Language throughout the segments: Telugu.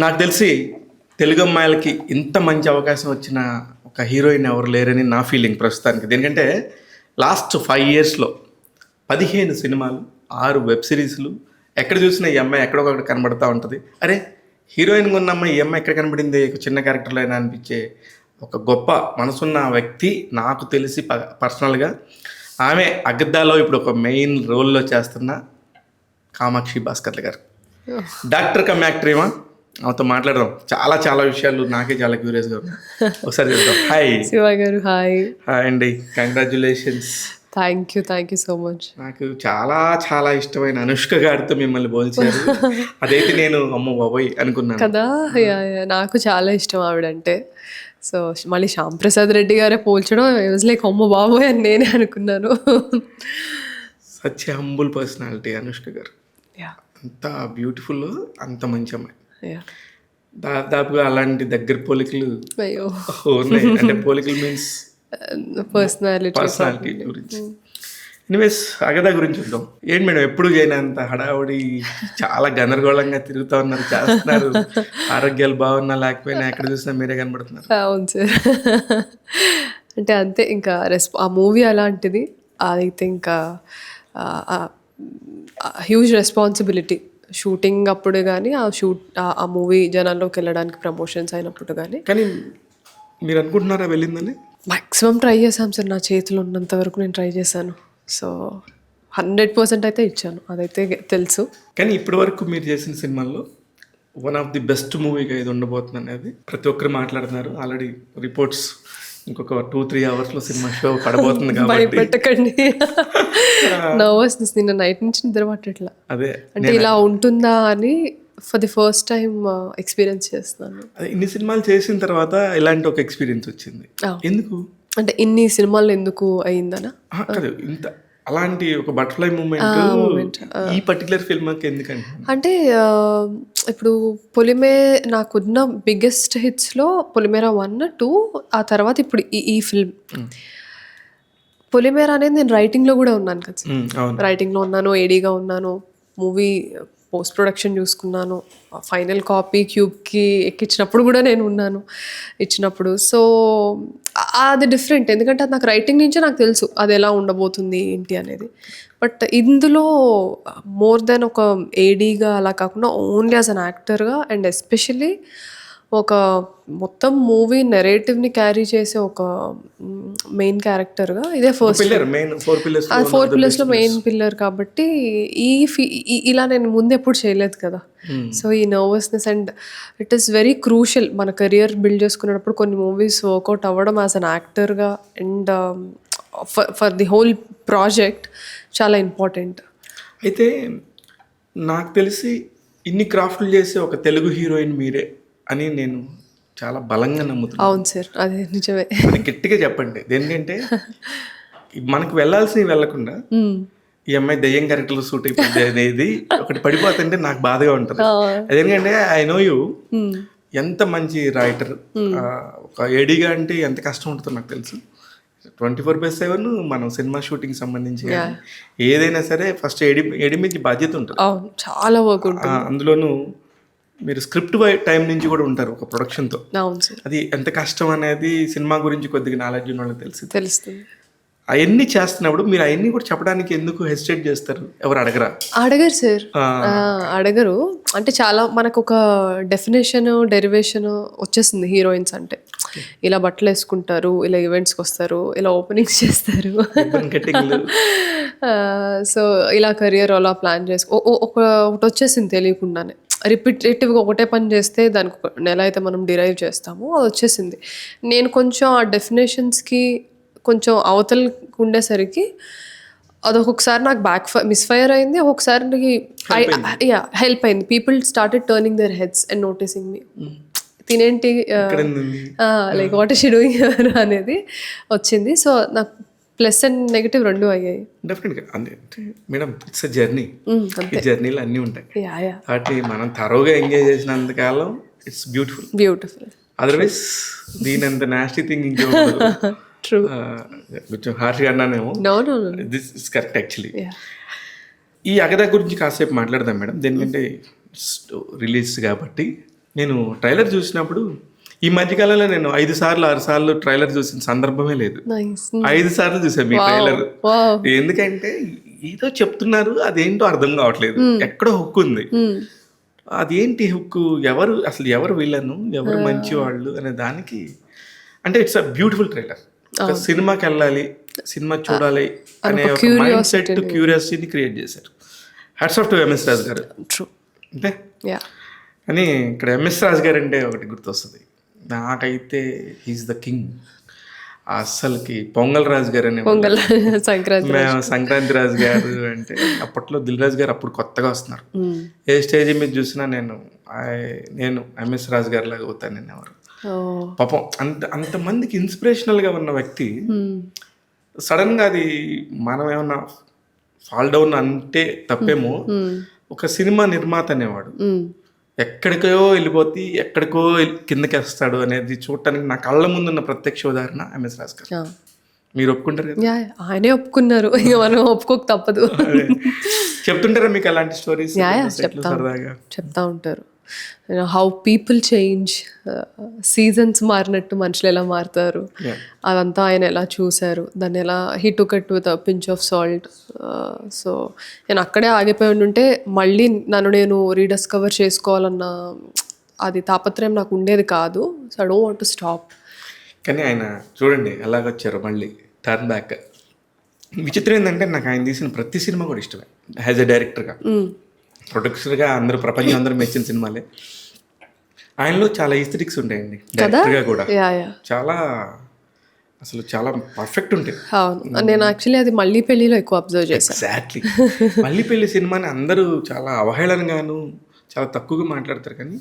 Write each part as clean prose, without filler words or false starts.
నాకు తెలిసి తెలుగు అమ్మాయిలకి ఇంత మంచి అవకాశం వచ్చిన ఒక హీరోయిన్ ఎవరు లేరని నా ఫీలింగ్ ప్రస్తుతానికి. ఎందుకంటే లాస్ట్ 5 yearsలో 15 సినిమాలు, 6 వెబ్ సిరీస్లు, ఎక్కడ చూసినా ఈ అమ్మాయి ఎక్కడో ఒకటి కనబడుతూ ఉంటుంది. అరే హీరోయిన్గా ఉన్న అమ్మాయి ఈ అమ్మాయి ఎక్కడ కనబడింది, చిన్న క్యారెక్టర్లో అయినా అనిపించే ఒక గొప్ప మనసున్న వ్యక్తి నాకు తెలిసి పర్సనల్గా ఆమె అగద్దాలో ఇప్పుడు ఒక మెయిన్ రోల్లో చేస్తున్న కామాక్షి భాస్కర్ల గారు. డాక్టర్ కమ్ యాక్టర్ ఏమా, ఆమెతో మాట్లాడదాం. చాలా చాలా విషయాలు నాకే చాలా క్యూరియస్గా ఉన్నాయి. ఒకసారి చెప్తాం. హాయ్ శివ గారు. హాయ్. హాయ్ అండి, congratulations. Thank you so much. నాకు చాలా చాలా ఇష్టమైన అనుష్క గారితో మిమ్మల్ని పోల్చారు. అదైతే నేను అమ్మో బాబోయ్ అనుకున్నాను కదా. నాకు చాలా ఇష్టం ఆవిడంటే. సో మళ్ళీ శ్యామ్ ప్రసాద్ రెడ్డి గారే పోల్చడం లైక్ అమ్మ బాబోయ్ అని నేనే అనుకున్నాను. సచ్ హంబుల్ పర్సనాలిటీ అనుష్క గారు. అంత బ్యూటిఫుల్, అంత మంచి అమ్మాయి. దాదాపుగా అలాంటి దగ్గర పోలికలు ఉన్నాయి. అంటే పోలికలు మీన్స్ పర్సనాలిటీ గురించి. ఎనీవేస్ అగదా గురించి చూద్దాం. ఏంటి మేడం ఎప్పుడు చేయనంత హడావుడి, చాలా గందరగోళంగా తిరుగుతూ ఉన్నారు, చేస్తున్నారు. ఆరోగ్యాలు బాగున్నా లేకపోయినా ఎక్కడ చూసినా మీరే కనబడుతున్నారు. అవును సార్. అంటే అంతే, ఇంకా ఆ మూవీ అలాంటిది. అదైతే ఇంకా హ్యూజ్ రెస్పాన్సిబిలిటీ. షూటింగ్ అప్పుడు కానీ ఆ మూవీ జనాల్లోకి వెళ్ళడానికి ప్రమోషన్స్ అయినప్పుడు కానీ. కానీ మీరు అనుకుంటున్నారా వెళ్ళిందని? మ్యాక్సిమం ట్రై చేశాను సార్. నా చేతిలో ఉన్నంత వరకు నేను ట్రై చేశాను. సో 100% అయితే ఇచ్చాను, అదైతే తెలుసు. కానీ ఇప్పటి వరకు మీరు చేసిన సినిమాల్లో వన్ ఆఫ్ ది బెస్ట్ మూవీగా ఇది ఉండబోతుంది అనేది ప్రతి ఒక్కరు మాట్లాడుతున్నారు. ఆల్రెడీ రిపోర్ట్స్ ఇంకొక 2-3 అవర్స్లో సినిమా షో పడబోతుంది కాబట్టి భయపెట్టకండి. నర్వస్నెస్, నిన్న నైట్ నుంచి నిద్ర పట్టట్లా. అదే అంటే ఇలా ఉంటుందా అని for the first time experience చేస్తున్నాను. అదే ఇన్ని సినిమాలు చేసిన తర్వాత ఇలాంటి ఒక ఎక్స్పీరియన్స్ వచ్చింది. ఎందుకు అంటే ఇన్ని సినిమాలు ఎందుకు అయిందనా? కాదు, ఇంత అలాంటి ఒక బటర్ఫ్లై మూమెంట్ ఈ పర్టికులర్ ఫిల్మ్ ఎందుకంటే, అంటే ఇప్పుడు నాకున్న బిగ్గెస్ట్ హిట్స్లో పొలిమేరా 1, 2, ఆ తర్వాత ఇప్పుడు ఈ ఫిల్మ్ పొలిమేరా అనేది నేను రైటింగ్లో కూడా ఉన్నాను కదా. రైటింగ్లో ఉన్నాను, ఏడీగా ఉన్నాను, మూవీ పోస్ట్ ప్రొడక్షన్ చూసుకున్నాను, ఫైనల్ కాపీ క్యూబ్కి ఎక్కించినప్పుడు కూడా నేను ఉన్నాను ఇచ్చినప్పుడు. సో అది డిఫరెంట్, ఎందుకంటే అది నాకు రైటింగ్ నుంచే నాకు తెలుసు అది ఎలా ఉండబోతుంది ఏంటి అనేది. బట్ ఇందులో మోర్ దెన్ ఒక ఏడీగా అలా కాకుండా ఓన్లీ యాజ్ అన్ యాక్టర్గా అండ్ ఎస్పెషల్లీ ఒక మొత్తం మూవీ నెరేటివ్ని క్యారీ చేసే ఒక మెయిన్ క్యారెక్టర్గా ఇదే ఫస్ట్ 4 పిల్లర్స్లో మెయిన్ పిల్లర్ కాబట్టి ఇలా నేను ముందు ఎప్పుడు చేయలేదు కదా. సో ఈ nervousness and it is very crucial మన కెరియర్ బిల్డ్ చేసుకునేటప్పుడు. కొన్ని మూవీస్ వర్కౌట్ అవ్వడం యాజ్ అన్ యాక్టర్గా and for the whole project చాలా ఇంపార్టెంట్. అయితే నాకు తెలిసి ఇన్ని క్రాఫ్ట్లు చేసే ఒక తెలుగు హీరోయిన్ మీరే అని నేను చాలా బలంగా నమ్ముతున్నాను. అవును సార్, అదే నిజమే. అది గట్టిగా చెప్పండి. ఎందుకంటే మనకు వెళ్ళాల్సినవి వెళ్ళకుండా ఈ అమ్మాయి దయ్యం క్యారెక్టర్లో సూట్ అయిపోయింది అనేది ఒకటి పడిపోతుంటే నాకు బాధగా ఉంటుంది. అదేంటంటే ఐ నో యూ ఎంత మంచి రైటర్, ఒక ఏడీగా అంటే ఎంత కష్టం ఉంటుందో నాకు తెలుసు. 24/7 మనం సినిమా షూటింగ్ సంబంధించి ఏదైనా సరే ఫస్ట్ ఏడి మీద బాధ్యత ఉంటుంది. చాలా వర్క్ ఉంటుంది. అందులోనూ మీరు స్క్రిప్ట్ టైం నుంచి కూడా ఉంటారు ఒక ప్రొడక్షన్తో. అది ఎంత కష్టం అనేది సినిమా గురించి కొద్దిగా నాలెడ్జ్ ఉన్న వాళ్ళకి తెలుస్తుంది. అవన్నీ చేస్తున్నప్పుడు మీరు అవన్నీ కూడా చెప్పడానికి ఎందుకు హెసిటేట్ చేస్తారు? ఎవరు అడగరు సార్, అడగరు. అంటే చాలా మనకు ఒక డెరివేషన్ వచ్చేసింది. హీరోయిన్స్ అంటే ఇలా బట్టలు వేసుకుంటారు, ఇలా ఈవెంట్స్కి వస్తారు, ఇలా ఓపెనింగ్స్ చేస్తారు. సో ఇలా కెరియర్ అలా ప్లాన్ ఒకటి వచ్చేసింది తెలియకుండానే. రిపిటేటివ్గా ఒకటే పని చేస్తే దానికి ఒక నెల అయితే మనం డిరైవ్ చేస్తాము, అది వచ్చేసింది. నేను కొంచెం ఆ డెఫినేషన్స్కి కొంచెం అవతలకి ఉండేసరికి అది ఒక్కొక్కసారి నాకు మిస్ఫైర్ అయింది, ఒక్కొక్కసారి హెల్ప్ అయింది. People started turning their heads and noticing me. తినేంటి like what is she doing అనేది వచ్చింది. సో నాకు ప్లస్ అండ్ నెగిటివ్ 2 అయ్యాయి. డెఫినెట్గా అంతే మేడం, ఇట్స్ ఎ జర్నీ. ఈ జర్నీలో అన్నీ ఉంటాయి. వాటిని మనం థరోగా ఎంజాయ్ చేసినంతకాలం ఇట్స్ బ్యూటిఫుల్. అదర్వైజ్ దీని అంత నాస్టీ థింగ్ ఇంకే కొంచెం హార్ష్గా అన్నానేమో. This is correct actually. ఈ అగదా గురించి కాసేపు మాట్లాడదాం మేడం. దేనికంటే రిలీజ్ కాబట్టి నేను ట్రైలర్ చూసినప్పుడు ఈ మధ్యకాలంలో నేను 5 సార్లు 6 సార్లు ట్రైలర్ చూసిన సందర్భమే లేదు. నైస్. 5 సార్లు చూసాను మీ ట్రైలర్. ఎందుకంటే ఏదో చెప్తున్నారు, అదేంటో అర్థం కావట్లేదు, ఎక్కడో హుక్ ఉంది. అదేంటి హుక్, ఎవరు విలను, ఎవరు మంచి వాళ్ళు అనే దానికి, అంటే ఇట్స్ అ బ్యూటిఫుల్ ట్రైలర్. సినిమాకి వెళ్ళాలి, సినిమా చూడాలి అనే ఒక మైండ్ సెట్, క్యూరియాసిటీని క్రియేట్ చేశారు. హ్యాట్స్ ఆఫ్ టు ఎంఎస్ రాజు గారు. అంటే అని ఇక్కడ ఎంఎస్ రాజు గారు అంటే ఒకటి గుర్తొస్తుంది నాకైతే, ఈజ్ ద కింగ్. అస్సలకి పొంగల్ రాజు గారు అనే సంక్రాంతి రాజు గారు అంటే అప్పట్లో దిల్ రాజు గారు అప్పుడు కొత్తగా వస్తున్నారు. ఏ స్టేజ్ మీద చూసినా నేను ఎంఎస్ రాజు గారి లాగా అవుతాను. నేను ఎవరు పాపం అంతమందికి ఇన్స్పిరేషనల్గా ఉన్న వ్యక్తి సడన్ గా అది మనం ఏమన్నా ఫాల్ డౌన్ అంటే తప్పేమో, ఒక సినిమా నిర్మాత అనేవాడు ఎక్కడికో వెళ్ళిపోతే ఎక్కడికో కిందకి వస్తాడు అనేది చూడటానికి నా కళ్ళ ముందున్న ప్రత్యక్ష ఉదాహరణ ఎంఎస్ రాజు గారు. మీరు ఒప్పుకుంటారు కదా? ఆయనే ఒప్పుకున్నారు, ఇక మనం ఒప్పుకోక తప్పదు. చెప్తుంటారా మీకు అలాంటి స్టోరీస్? సరదాగా చెప్తా ఉంటారు. హౌ పీపుల్ చేంజ్, సీజన్స్ మారినట్టు మనుషులు ఎలా మారుతారు, అదంతా ఆయన ఎలా చూశారు, దాన్ని ఎలా he took it with pinch of salt. So నేను అక్కడే ఆగిపోయి ఉంటే మళ్ళీ నన్ను నేను రీడిస్కవర్ చేసుకోవాలన్న అది తాపత్రయం నాకు ఉండేది కాదు. So I don't want to stop. కానీ ఆయన చూడండి ఎలాగొచ్చారు మళ్ళీ టర్న్ బ్యాక్. విచిత్రం ఏంటంటే నాకు ఆయన తీసిన ప్రతి సినిమా కూడా ఇష్టమే. యాజ్ ఎ డైరెక్టర్గా, ప్రొడ్యూసర్గా అందరూ ప్రపంచం అందరూ మెచ్చిన సినిమాలే. ఆయనలో చాలా ఈస్థెటిక్స్ ఉంటాయండి డైరెక్టర్గా కూడా. చాలా అసలు చాలా పర్ఫెక్ట్ ఉంటాయి. అవును, నేను యాక్చువల్లీ అది మళ్ళీ పెళ్లిలో ఎక్కువ అబ్జర్వ్ చేశాను. ఎగ్జాక్ట్లీ. మళ్ళీ పెళ్లి సినిమాని అందరూ చాలా అవహేళనగాను చాలా తక్కువగా మాట్లాడతారు, కానీ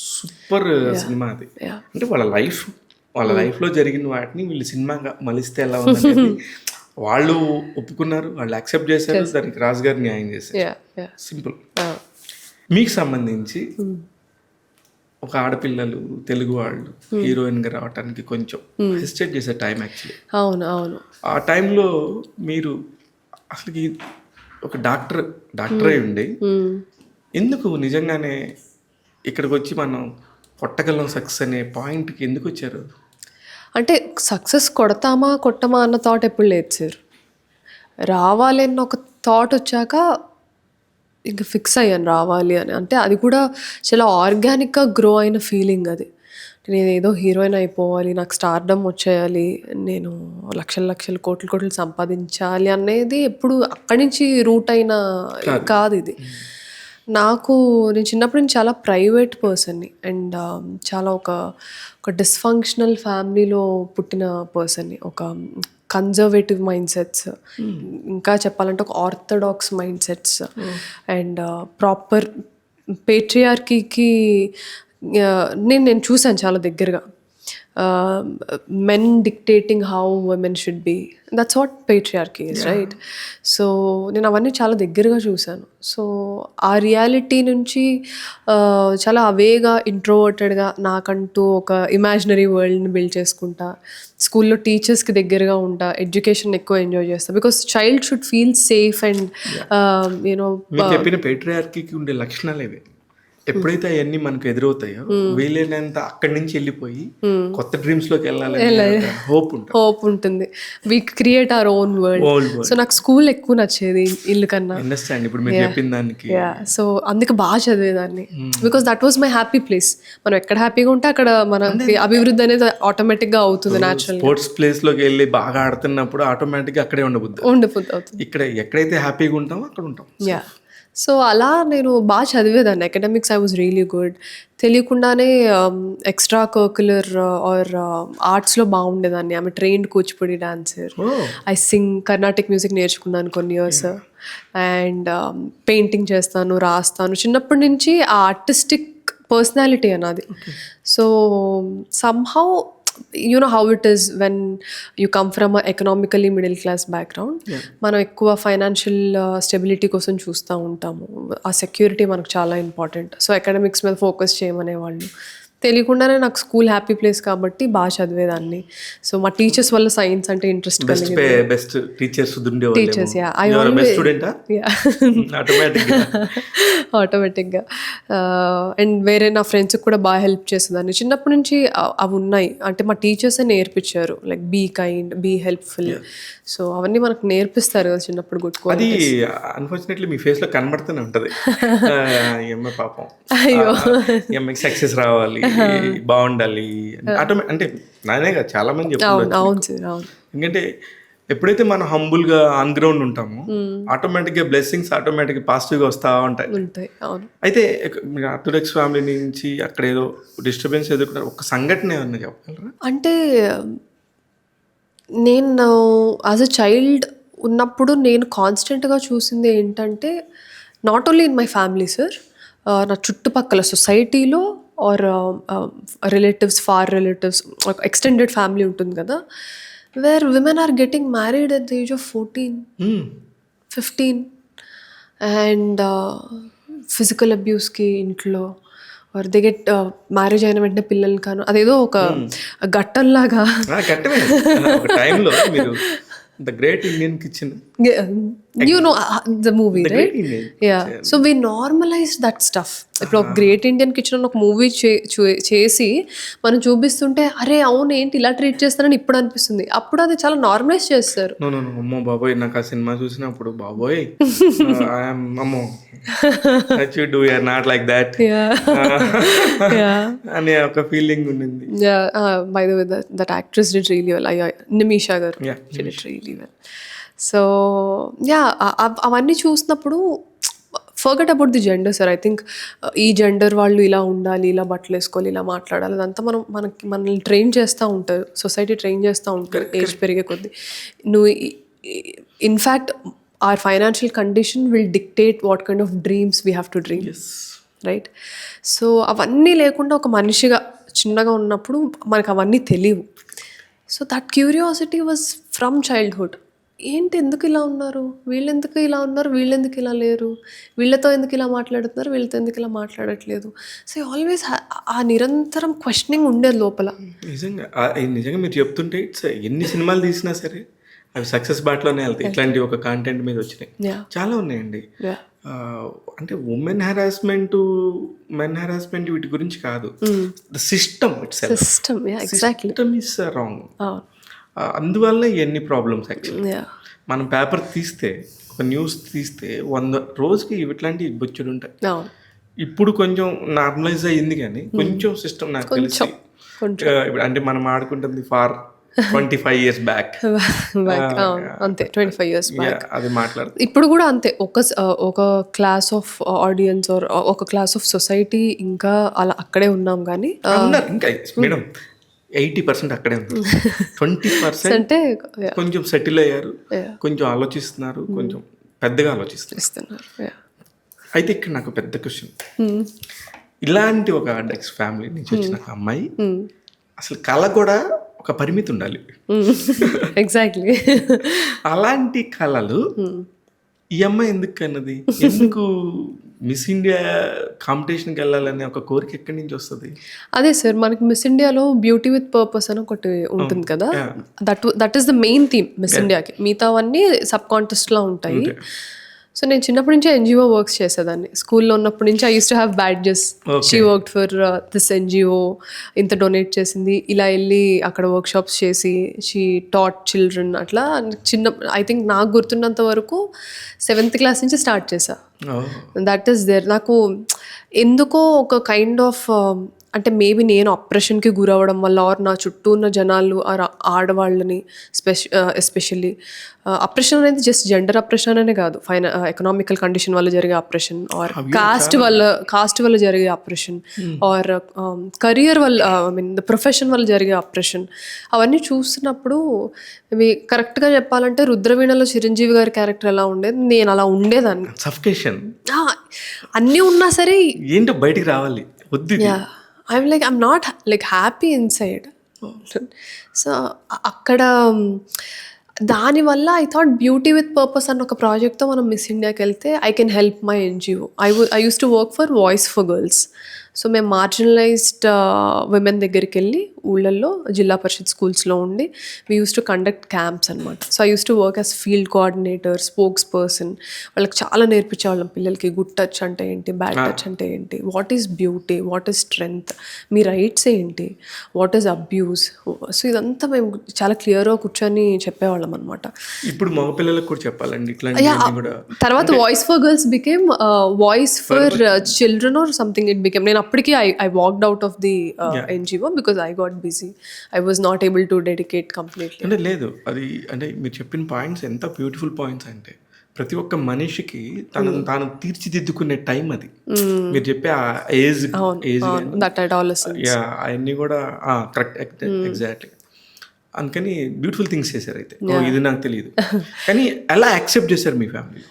సూపర్ సినిమా అది. అంటే వాళ్ళ లైఫ్లో జరిగిన వాటిని వీళ్ళు సినిమాగా మలిస్తే ఎలా ఉంది వాళ్ళు ఒప్పుకున్నారు, వాళ్ళు యాక్సెప్ట్ చేశారు, దానికి రాజు గారు న్యాయం చేశారు. సింపుల్. మీకు సంబంధించి ఒక ఆడపిల్లలు తెలుగు వాళ్ళు హీరోయిన్గా రావడానికి కొంచెం హెసిటేట్ చేసే టైం యాక్చువల్లీ. అవును. ఆ టైంలో మీరు అసలుకి ఒక డాక్టర్ అయి ఉండి ఎందుకు నిజంగానే ఇక్కడికి వచ్చి మనం కొట్టగలం సక్సెస్ అనే పాయింట్కి ఎందుకు వచ్చారు? అంటే సక్సెస్ కొట్టమా అన్న థాట్ ఎప్పుడు లేదు సార్. రావాలి అన్న ఒక థాట్ వచ్చాక ఇంకా ఫిక్స్ అయ్యాను రావాలి అని. అంటే అది కూడా చాలా ఆర్గానిక్గా గ్రో అయిన ఫీలింగ్ అది. నేను ఏదో హీరోయిన్ అయిపోవాలి, నాకు స్టార్డమ్ వచ్చేయాలి, నేను లక్షలు కోట్లు సంపాదించాలి అనేది ఎప్పుడు అక్కడి నుంచి రూట్ అయిన కాదు ఇది. నేను చిన్నప్పటి నుంచి చాలా ప్రైవేట్ పర్సన్ని అండ్ చాలా ఒక డిస్ఫంక్షనల్ ఫ్యామిలీలో పుట్టిన పర్సన్ని. ఒక కన్జర్వేటివ్ మైండ్ సెట్స్, ఇంకా చెప్పాలంటే ఒక orthodox mind sets and proper పేట్రియార్కీకి నేను చూశాను చాలా దగ్గరగా. Men dictating how women should be, that's what patriarchy is, right? So నేను అవన్నీ చాలా దగ్గరగా చూశాను. సో ఆ రియాలిటీ నుంచి చాలా అవేగా ఇంట్రోవర్టెడ్గా నాకంటూ ఒక ఇమాజినరీ వరల్డ్ని బిల్డ్ చేసుకుంటా, స్కూల్లో టీచర్స్కి దగ్గరగా ఉంటా, ఎడ్యుకేషన్ ఎక్కువ ఎంజాయ్ చేస్తా, because child should feel safe and you know. చెప్పిన పేట్రియార్కీకి ఉండే లక్షణాలు ఇవే. ఎప్పుడైతే అవన్నీ మనకు ఎదురవుతాయో వీలైనంత అక్కడి నుంచి వెళ్ళిపోయి కొత్త డ్రీమ్స్ లోకి వెళ్ళాలని హోప్ ఉంటుంది. We create our own world. So నాకు స్కూల్ ఎక్కువ నచ్చేది ఇల్లు కన్నా. ఇప్పుడు మీరు చెప్పిన దానికి సో అందుకే బాగా చదివేదాన్ని, because that was my happy place. మనం ఎక్కడ హ్యాపీగా ఉంటే అక్కడ మనకి అభివృద్ధి అనేది ఆటోమేటిక్ గా అవుతుంది. న్యాచురల్ స్పోర్ట్స్ ప్లేస్ లోకి వెళ్ళి బాగా ఆడుతున్నప్పుడు ఆటోమేటిక్ గా అక్కడే ఉండబుద్ధి అవుతుంది. ఇక్కడ ఎక్కడైతే హ్యాపీగా ఉంటామో అక్కడ ఉంటాం. సో అలా నేను బాగా చదివేదాన్ని. Academics I was really good. తెలియకుండానే ఎక్స్ట్రా కరిక్యులర్ ఆర్ ఆర్ట్స్లో బాగుండేదాన్ని. ఆమె trained Kuchipudi dancer. I sing, Carnatic music నేర్చుకున్నాను కొన్ని ఇయర్స్ అండ్ పెయింటింగ్ చేస్తాను, రాస్తాను. చిన్నప్పటి నుంచి ఆ ఆర్టిస్టిక్ పర్సనాలిటీ అన్నది. So somehow you know how it is when you come from a economically middle class background. మనం ఎక్కువ ఫైనాన్షియల్ స్టెబిలిటీ కోసం చూస్తూ ఉంటాము. ఆ సెక్యూరిటీ మనకు చాలా ఇంపార్టెంట్. సో అకాడమిక్స్ మీద ఫోకస్ చేయమనేవాళ్ళు. తెలియకుండానే నాకు స్కూల్ హ్యాపీ ప్లేస్ కాబట్టి బాగా చదివేదాన్ని. సో మా టీచర్స్ వల్ల సైన్స్ అంటే ఇంట్రెస్ట్ కలిగింది. బెస్ట్ టీచర్స్ టీచర్స్ ఆటోమేటిక్గా. అండ్ వేరే నా ఫ్రెండ్స్కి కూడా బాగా హెల్ప్ చేసేదాన్ని. చిన్నప్పటి నుంచి అవి ఉన్నాయి, అంటే మా టీచర్సే నేర్పించారు, like be kind, be helpful. So అవన్నీ మనకు నేర్పిస్తారు కదా చిన్నప్పుడు. గుడ్ అది అన్ఫార్చునేట్లీ మీ ఫేస్ లో కనబడుతూనే ఉంటది. ఏమో పాపం, ఎంఐకి సక్సెస్ రావాలి, బాగుండాలి అంటే నానే కదా చాలా మంది చెప్తున్నారు. ఎందుకంటే ఎప్పుడైతే మనం హంబుల్ గా ఆన్ గ్రౌండ్ ఉంటామో ఆటోమేటిక్ గా బ్లెస్సింగ్స్ ఆటోమేటిక్ పాజిటివ్ గా వస్తా ఉంటాయి. అయితే మీరు ఆర్థోడాక్స్ ఫ్యామిలీ నుంచి అక్కడ ఏదో డిస్టర్బెన్స్ ఎదుర్కొన్నారు, ఒక సంఘటన ఏమన్నా చెప్పగలరా? అంటే నేను యాజ్ అ చైల్డ్ ఉన్నప్పుడు నేను కాన్స్టెంట్గా చూసింది ఏంటంటే, not only in my family sir, నా చుట్టుపక్కల సొసైటీలో or relatives, far relatives, extended family ఉంటుంది కదా, where women are getting married at the age of 14, 15 and physical అబ్యూస్కి ఇంట్లో, ఆర్ దే గెట్ మ్యారేజ్ అయిన వెంటనే పిల్లలు కాను, అదేదో ఒక గట్టంలాగా. The Great Indian Kitchen. You know the movie, right? Yeah. So we normalized that stuff. ఇప్పుడు ఒక గ్రేట్ ఇండియన్ కిచెన్ అని ఒక మూవీ చేసి మనం చూపిస్తుంటే అరే అవును ఏంటి ఇలా ట్రీట్ చేస్తారని ఇప్పుడు అనిపిస్తుంది. అప్పుడు అది చాలా నార్మలైజ్ చేస్తారు. అమ్మో బాబోయ్, నాకు ఆ సినిమా చూసినప్పుడు బాబోయ్ అమ్మో do you're not like that అనే ఒక ఫీలింగ్ ఉండింది. By the way that actress did really well, Nimisha garu did really well. So yeah, అవన్నీ చూసినప్పుడు forget about the gender sir. I think ఈ జెండర్ వాళ్ళు ఇలా ఉండాలి, ఇలా బట్టలు వేసుకోవాలి, ఇలా మాట్లాడాలి, అదంతా మనల్ని ట్రైన్ చేస్తూ ఉంటారు, సొసైటీ ట్రైన్ చేస్తూ ఉంటారు ఏజ్ పెరిగే కొద్దీ. నువ్వు in fact our financial condition will dictate what kind of dreams we have to dream. Yes. Right? So అవన్నీ లేకుండా ఒక మనిషిగా చిన్నగా ఉన్నప్పుడు మనకు అవన్నీ తెలియవు. So that curiosity was from childhood. ఏంటి ఎందుకు ఇలా ఉన్నారు, వీళ్ళు ఎందుకు ఇలా ఉన్నారు, వీళ్ళు ఎందుకు ఇలా లేరు, వీళ్ళతో ఎందుకు ఇలా మాట్లాడుతున్నారు, వీళ్ళతో ఎందుకు ఇలా మాట్లాడట్లేదు. సో ఆల్వేస్ ఆ నిరంతరం క్వశ్చనింగ్ ఉండేది లోపల. నిజంగా మీరు చెప్తుంటే ఇట్స్ ఎన్ని సినిమాలు తీసినా సరే అవి సక్సెస్ బాట్లోనే వెళ్తాయి. ఇట్లాంటి ఒక కాంటెంట్ మీద వచ్చినాయి చాలా ఉన్నాయండి. అంటే ఉమెన్ హెరాస్మెంట్, మెన్ హెరాస్మెంట్ వీటి గురించి కాదు, the system system is wrong. అందువల్ల ఎన్ని ప్రాబ్లమ్స్ యాక్చువల్లీ. మనం పేపర్ తీస్తే, ఒక న్యూస్ తీస్తే 100 రోజుకి ఇట్లాంటి బొచ్చులు ఉంటాయి. ఇప్పుడు కొంచెం నార్మలైజ్ అయ్యింది కానీ కొంచెం సిస్టమ్ నాకు తెలిసి అంటే మనం ఆడుకుంటుంది ఫార్ 25 years బ్యాక్ అంతే, 25 years బ్యాక్ అది మాట్లాడుతుంది. ఇప్పుడు కూడా అంతే. ఒక క్లాస్ ఆఫ్ ఆడియన్స్ ఆర్ ఒక క్లాస్ ఆఫ్ సొసైటీ ఇంకా అలా అక్కడే ఉన్నాం కానీ ఇంకా మేడం 80% అక్కడే ఉంది. 20% అంటే కొంచెం సెటిల్ అయ్యారు, కొంచెం ఆలోచిస్తున్నారు, కొంచెం పెద్దగా ఆలోచిస్తున్నారు. అయితే ఇక్కడ నాకు పెద్ద క్వశ్చన్, ఇలాంటి ఒక ఆర్డెక్స్ ఫ్యామిలీ నుంచి వచ్చిన అమ్మాయి అసలు కళ కూడా ఒక పరిమితి ఉండాలి. ఎగ్జాక్ట్లీ. అలాంటి కళలు ఈ అమ్మాయి ఎందుకు అన్నది, ఎందుకు మిస్ ఇండియా కాంపిటీషన్కి వెళ్ళాలనే ఒక కోరిక ఎక్కడి నుంచి వస్తుంది? అదే సార్, మనకి మిస్ ఇండియాలో బ్యూటీ విత్ పర్పస్ అని ఒకటి ఉంటుంది కదా, that is the main theme miss ఇండియాకి. మిగతావన్నీ సబ్ కాంటెస్ట్లా ఉంటాయి. సో నేను చిన్నప్పటి నుంచి ఎన్జిఓ వర్క్స్ చేసేదాన్ని. స్కూల్లో ఉన్నప్పటి నుంచి I use to have badges, she worked for this NGO, ఇంత డొనేట్ చేసింది, ఇలా వెళ్ళి అక్కడ వర్క్షాప్స్ చేసి షీ టాట్ చిల్డ్రన్. అట్లా చిన్న, ఐ థింక్ నాకు గుర్తున్నంత వరకు 7th క్లాస్ నుంచి స్టార్ట్ చేశా. That is there. నాకు ఎందుకో ఒక కైండ్ ఆఫ్ అంటే మేబీ నేను అప్రెషన్కి గురవడం వల్ల, ఆర్ నా చుట్టూ ఉన్న జనాలు ఆడవాళ్ళని ఎస్పెషల్లీ, అప్రెషన్ అనేది జస్ట్ జెండర్ అప్రెషన్ అనే కాదు, ఎకనామికల్ కండిషన్ వల్ల జరిగే అప్రెషన్, ఆర్ కాస్ట్ వల్ల జరిగే అప్రెషన్, ఆర్ కరియర్ వల్ల, ఐ మీన్ ద ప్రొఫెషన్ వల్ల జరిగే అప్రెషన్, అవన్నీ చూస్తున్నప్పుడు ఇవి కరెక్ట్గా చెప్పాలంటే రుద్రవీణలో చిరంజీవి గారి క్యారెక్టర్ ఎలా ఉండేది, నేను అలా ఉండేదాన్ని. సఫికేషన్ అన్నీ ఉన్నా సరే ఏంటో బయటికి రావాలి. I'm not like happy inside. So అక్కడ దానివల్ల I thought beauty with purpose అన్న ఒక ప్రాజెక్ట్తో మనం మిస్ ఇండియాకి వెళ్తే I can help my NGO. I use to work for voice for girls. So మేము మార్జినలైజ్డ్ విమెన్ దగ్గరికి వెళ్ళి ఊళ్ళల్లో జిల్లా పరిషత్ స్కూల్స్లో ఉండి we use to conduct camps అనమాట. So I use to work as field coordinator, spokesperson. వాళ్ళకి చాలా నేర్పించేవాళ్ళం పిల్లలకి. గుడ్ టచ్ అంటే ఏంటి, బ్యాడ్ టచ్ అంటే ఏంటి, what is beauty, what is strength, me rights ఏంటి, వాట్ ఈస్ అబ్యూస్. సో ఇదంతా మేము చాలా క్లియర్గా కూర్చొని చెప్పేవాళ్ళం అనమాట. ఇప్పుడు మగపిల్లలకు కూడా చెప్పాలండి ఇట్లాంటి కూడా. తర్వాత voice for girls became voice for children or something it became. నేను అప్పటికి I walked out of the NGO because I got busy. I was not able to dedicate completely. అంటే లేదు అది అంటే మీరు చెప్పిన పాయింట్స్ ఎంత బ్యూటిఫుల్ పాయింట్స్ అంటే ప్రతి ఒక్క మనిషికి తాను తీర్చిదిద్దుకునే టైం అది. మీరు చెప్పే ఆ ఏజ్ అవన్నీ కూడా కరెక్ట్ ఎగ్జాక్ట్లీ. అందుకని బ్యూటిఫుల్ థింగ్స్ చేశారు అయితే. ఇది నాకు తెలియదు కానీ ఎలా యాక్సెప్ట్ చేశారు మీ family?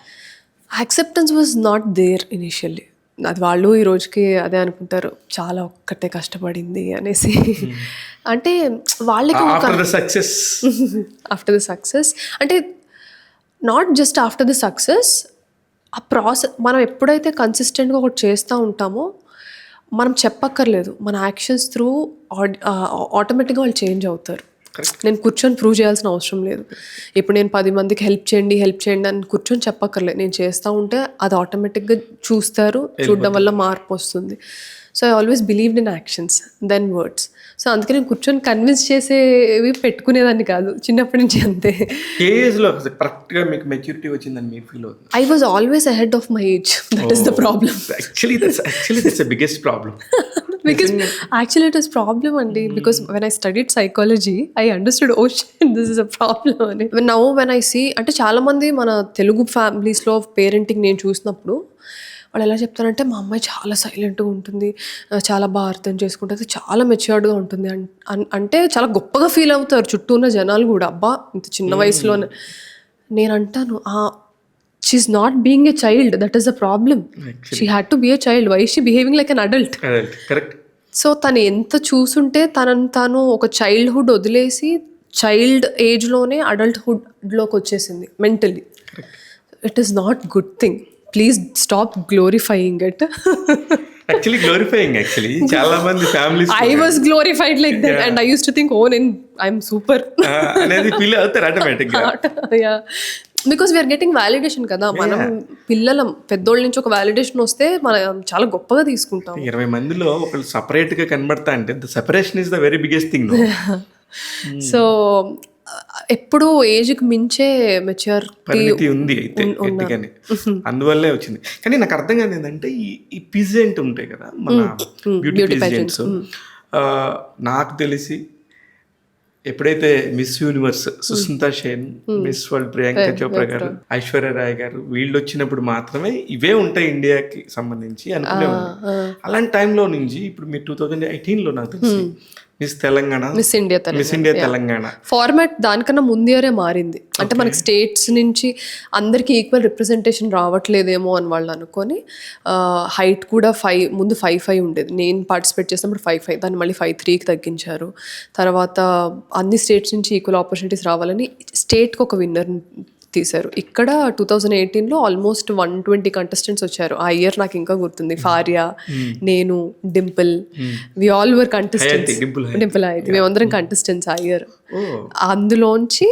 Acceptance was not there initially. అది వాళ్ళు ఈ రోజుకి అదే అనుకుంటారు, చాలా ఒక్కటే కష్టపడింది అనేసి. అంటే వాళ్ళకి ఆఫ్టర్ ద సక్సెస్ అంటే not just after the success, ఆ ప్రాసెస్ మనం ఎప్పుడైతే కన్సిస్టెంట్గా ఒకటి చేస్తూ ఉంటామో మనం చెప్పక్కర్లేదు, మన యాక్షన్స్ త్రూ ఆటోమేటిక్గా వాళ్ళు చేంజ్ అవుతారు. నేను కూర్చొని ప్రూవ్ చేయాల్సిన అవసరం లేదు. ఇప్పుడు నేను 10 మందికి హెల్ప్ చేయండి అని కూర్చొని చెప్పక్కర్లేదు. నేను చేస్తూ ఉంటే అది ఆటోమేటిక్గా చూస్తారు, చూడడం వల్ల మార్పు వస్తుంది. So I always believed in actions than words. So అందుకే నేను కూర్చొని కన్విన్స్ చేసేవి పెట్టుకునేదాన్ని కాదు చిన్నప్పటి నుంచి. అంతే. ఏజ్లో కరెక్ట్గా మీకు మెచ్యూరిటీ వచ్చిందని మీరు ఫీల్ అవుతుంది? I was always ahead of my age. That is the problem. Actually that's the biggest problem. Because actually it is problem అండి. Because when I studied psychology, I understood, oh shit, this is a problem అని. Now when I see, అంటే చాలా మంది మన తెలుగు ఫ్యామిలీస్లో పేరెంటింగ్ నేను చూసినప్పుడు వాళ్ళు ఎలా చెప్తారంటే, మా అమ్మాయి చాలా సైలెంట్గా ఉంటుంది, చాలా బాగా అర్థం చేసుకుంటుంది, చాలా మెచ్యూర్డ్గా ఉంటుంది అంటే చాలా గొప్పగా ఫీల్ అవుతారు చుట్టూ ఉన్న జనాలు కూడా. అబ్బా ఇంత చిన్న వయసులోనే. నేను అంటాను, she's not being a child, that is the problem. She had to be a child. Why is she behaving like an adult? Correct. So తను ఎంత చూసుంటే తను ఒక చైల్డ్హుడ్ వదిలేసి చైల్డ్ ఏజ్లోనే అడల్ట్హుడ్లోకి వచ్చేసింది mentally. It is not good thing. Please stop glorifying it. Actually glorifying చాలా మంది families I was glorified like that and I used to think, oh I'm super అనేది ఫీల్ అవుతారు ఆటోమేటిక్గా. Yeah, because we are getting validation కదా. మనం పిల్లలం పెద్దోళ్ళ నుంచి ఒక వ్యాలిడేషన్ వస్తే మనం చాలా గొప్పగా తీసుకుంటాం. 20 మందిలో ఒకళ్ళు సపరేట్గా కనబడతా అంటే the separation is the very biggest thing. So ఎప్పుడు ఏజ్కి మించే మెచ్యూరిటీ ఉంది అయితే ఎందుకని అందువల్లే వచ్చింది. కానీ నాకు అర్థం కాదు ఏంటంటే ఈ పిజెంట్ ఉంటాయి కదా మన బ్యూటీ పిజెంట్స్. నాకు తెలిసి ఎప్పుడైతే miss universe Sushmita Sen, miss world Priyanka Chopra గారు, ఐశ్వర్య రాయ్ గారు వీళ్ళు వచ్చినప్పుడు మాత్రమే ఇవే ఉంటాయి ఇండియాకి సంబంధించి అనుకునేవాళ్ళు. అలాంటి టైంలో నుంచి ఇప్పుడు మీరు 2018లో నాకు తెలిసి miss Telangana, miss India Telangana format దానికన్నా ముందే మారింది. అంటే మనకి స్టేట్స్ నుంచి అందరికి ఈక్వల్ రిప్రజెంటేషన్ రావట్లేదేమో అని వాళ్ళు అనుకొని హైట్ కూడా 5'5" ఉండేది. నేను పార్టిసిపేట్ చేసినప్పుడు 5'5", దాన్ని మళ్ళీ 5'3" తగ్గించారు. తర్వాత అన్ని స్టేట్స్ నుంచి ఈక్వల్ ఆపర్చునిటీస్ రావాలని స్టేట్కి ఒక విన్నర్ తీశారు. ఇక్కడ 2018లో ఆల్మోస్ట్ 120 కంటెస్టెంట్స్ వచ్చారు. ఆ ఇయర్ నాకు ఇంకా గుర్తుంది. ఫారియా, నేను, Dimple, we all were contestants. Dimple అయితే మేమందరం కంటెస్టెంట్స్ ఆ ఇయర్. అందులోంచి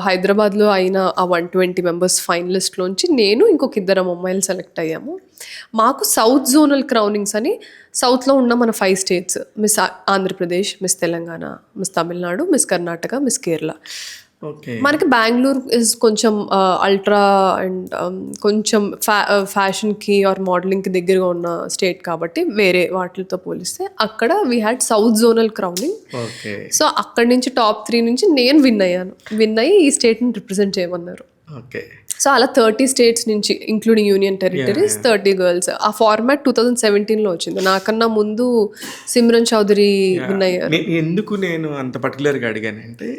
హైదరాబాద్లో అయిన ఆ 120 మెంబర్స్ ఫైనలిస్ట్లోంచి నేను ఇంకొక 2 అమ్మాయిలు సెలెక్ట్ అయ్యాము. మాకు సౌత్ జోనల్ క్రౌనింగ్స్ అని సౌత్లో ఉన్న మన 5 states, miss Andhra Pradesh, miss Telangana, miss Tamil Nadu, miss Karnataka, miss Kerala. మనకి బెంగళూరు ఇస్ కొంచెం అల్ట్రా అండ్ కొంచెం ఫ్యాషన్కి ఆర్ మోడలింగ్కి దగ్గరగా ఉన్న స్టేట్ కాబట్టి వేరే వాటితో పోలిస్తే అక్కడ we had south zonal crowning. So అక్కడి నుంచి టాప్ 3 నుంచి నేను విన్ అయ్యి ఈ స్టేట్ని రిప్రజెంట్ చేయమన్నారు. సో అలా 30 స్టేట్స్ నుంచి ఇంక్లూడింగ్ యూనియన్ టెరిటరీస్ 30 గర్ల్స్. ఆ ఫార్మాట్ 2017లో వచ్చింది. నాకన్నా ముందు సిమ్రన్ చౌదరి విన్ అయ్యారు. ఎందుకు నేను అంత పర్టికులర్గా అడిగానంటే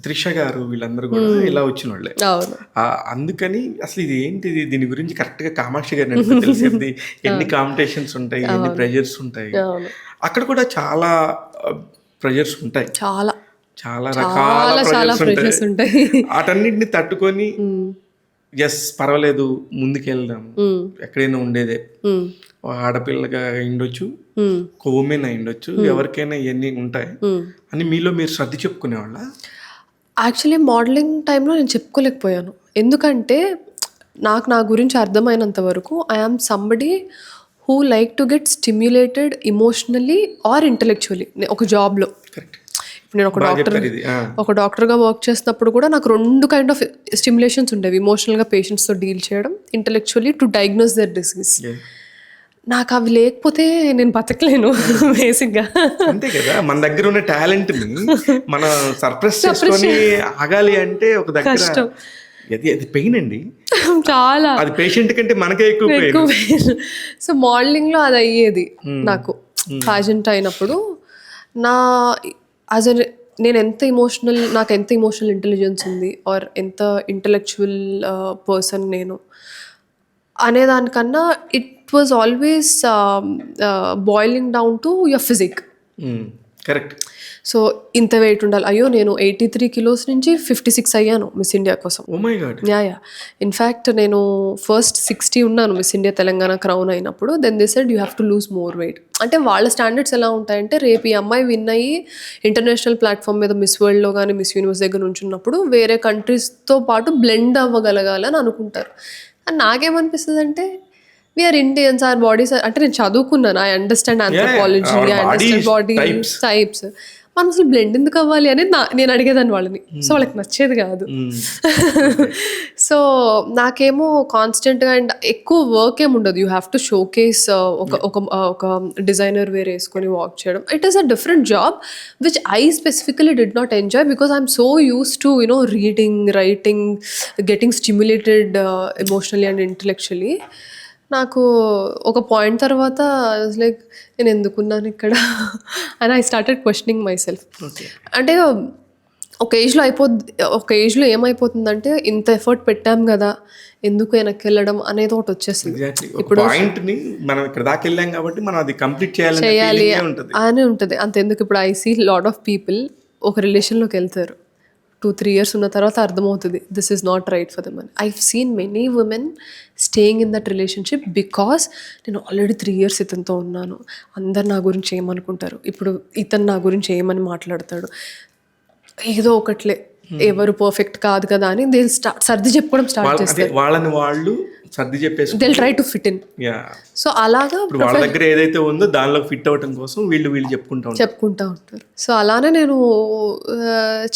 త్రిష గారు వీళ్ళందరూ కూడా ఇలా వచ్చిన వాళ్ళే. అందుకని అసలు ఇది ఏంటిది, దీని గురించి కరెక్ట్గా కామాక్షి గారిని తెలిసింది. ఎన్ని కాంపిటీషన్స్ ఉంటాయి, ఎన్ని ప్రెజర్స్ ఉంటాయి. అక్కడ కూడా చాలా ప్రెజర్స్ ఉంటాయి, చాలా చాలా రకాల ప్రెజర్స్ ఉంటాయి. వాటన్నిటిని తట్టుకొని ఎస్ పర్వాలేదు ముందుకెళ్దాం, ఎక్కడైనా ఉండేదే ఆడపిల్లగా అయిండొచ్చు, ఒక ఉమెన్ అయిండొచ్చు, ఎవరికైనా ఇవన్నీ ఉంటాయి అని మీలో మీరు సర్ది చెప్పుకునేవాళ్ళ? యాక్చువల్లీ మోడలింగ్ టైంలో నేను చెప్పుకోలేకపోయాను. ఎందుకంటే నా గురించి అర్థమైనంత వరకు I am somebody who like to get stimulated emotionally or intellectually ఒక జాబ్లో. కరెక్ట్. నేను ఒక డాక్టర్గా వర్క్ చేసినప్పుడు కూడా నాకు 2 కైండ్ ఆఫ్ స్టిమ్యులేషన్స్ ఉండేవి. ఇమోషనల్గా పేషెంట్స్తో డీల్ చేయడం, intellectually to diagnose their disease. నాకు అవి లేకపోతే నేను బతకలేను బేసిక్గా. అంతే కదా, మన దగ్గర ఉన్న టాలెంట్ ని మనం సర్ప్రెస్ చేసుకొని ఆగాలి అంటే ఒక దగ్గర అది పెయిన్ అండి, చాలా. అది పేషెంట్ కంటే మనకే ఎక్కువ పెయిన్. సో మోడలింగ్లో అది అయ్యేది నాకు. ప్యాజెంట్ అయినప్పుడు నేను నాకు ఎంత ఇమోషనల్ ఇంటెలిజెన్స్ ఉంది ఆర్ ఎంత ఇంటలెక్చువల్ పర్సన్ నేను అనేదానికన్నా it was always boiling down to your physique. Correct. So ఇంత వెయిట్ ఉండాలి. అయ్యో నేను 83 కిలోస్ నుంచి 56 అయ్యాను మిస్ ఇండియా కోసం. Oh my God. Yeah in fact నేను ఫస్ట్ 60 ఉన్నాను మిస్ ఇండియా తెలంగాణ క్రౌన్ అయినప్పుడు. Then they said you have to lose more weight. అంటే వాళ్ళ స్టాండర్డ్స్ ఎలా ఉంటాయంటే రేపు ఈ అమ్మాయి విన్ అయ్యి ఇంటర్నేషనల్ ప్లాట్ఫామ్ మీద మిస్ వరల్డ్లో కానీ మిస్ యూనివర్స్ దగ్గర నుంచున్నప్పుడు వేరే కంట్రీస్తో పాటు బ్లెండ్ అవ్వగలగాలని అనుకుంటారు. అండ్ నాకేమనిపిస్తుంది అంటే వీఆర్ ఇండియన్స్, ఆర్ బాడీస్. అంటే నేను చదువుకున్నాను, I understand anthropology, I understand body types. మనం అసలు బ్లెండ్ ఎందుకు అవ్వాలి అనేది నేను అడిగేదాన్ని వాళ్ళని. సో వాళ్ళకి నచ్చేది కాదు. సో నాకేమో కాన్స్టెంట్గా అండ్ ఎక్కువ వర్క్ ఏమి ఉండదు. యూ హ్యావ్ టు షోకేస్ ఒక డిజైనర్ వేర్ వేసుకొని వాక్ చేయడం. It is a different job which I specifically did not enjoy because I'm so use to reading, writing, getting stimulated emotionally and intellectually. నాకు ఒక పాయింట్ తర్వాత లైక్ నేను ఎందుకున్నాను ఇక్కడ and I started questioning my self. అంటే ఒక ఏజ్లో ఏమైపోతుందంటే ఇంత ఎఫర్ట్ పెట్టాం కదా, ఎందుకు వెనక్కి వెళ్ళడం అనేది ఒకటి వచ్చేసింది. ఇప్పుడు మనం ఇక్కడ దాకా వెళ్ళాం కాబట్టి మనం అది కంప్లీట్ చేయాలి అని ఉంటుంది. అంతెందుకు ఇప్పుడు I see lot of people ఒక రిలేషన్లోకి వెళ్తారు, 2-3 years ఉన్న తర్వాత అర్థమవుతుంది this is not right for them అని. I've seen many women staying in that relationship because నేను ఆల్రెడీ 3 years ఇతనితో ఉన్నాను, అందరు నా గురించి ఏమనుకుంటారు, ఇప్పుడు ఇతను నా గురించి ఏమని మాట్లాడతాడు, ఏదో ఒకట్లే ఎవరు పర్ఫెక్ట్ కాదు కదా అని దే సర్ది చెప్పుకోవడం స్టార్ట్ చేస్తారు. వాళ్ళని వాళ్ళు సర్ది చెప్పేసి they try to fit in. So అలాగా వాళ్ళ దగ్గర ఏదైతే ఉందో దానిలో ఫిట్ అవ్వడం కోసం వీళ్ళు చెప్పుకుంటా ఉంటారు. సో అలానే నేను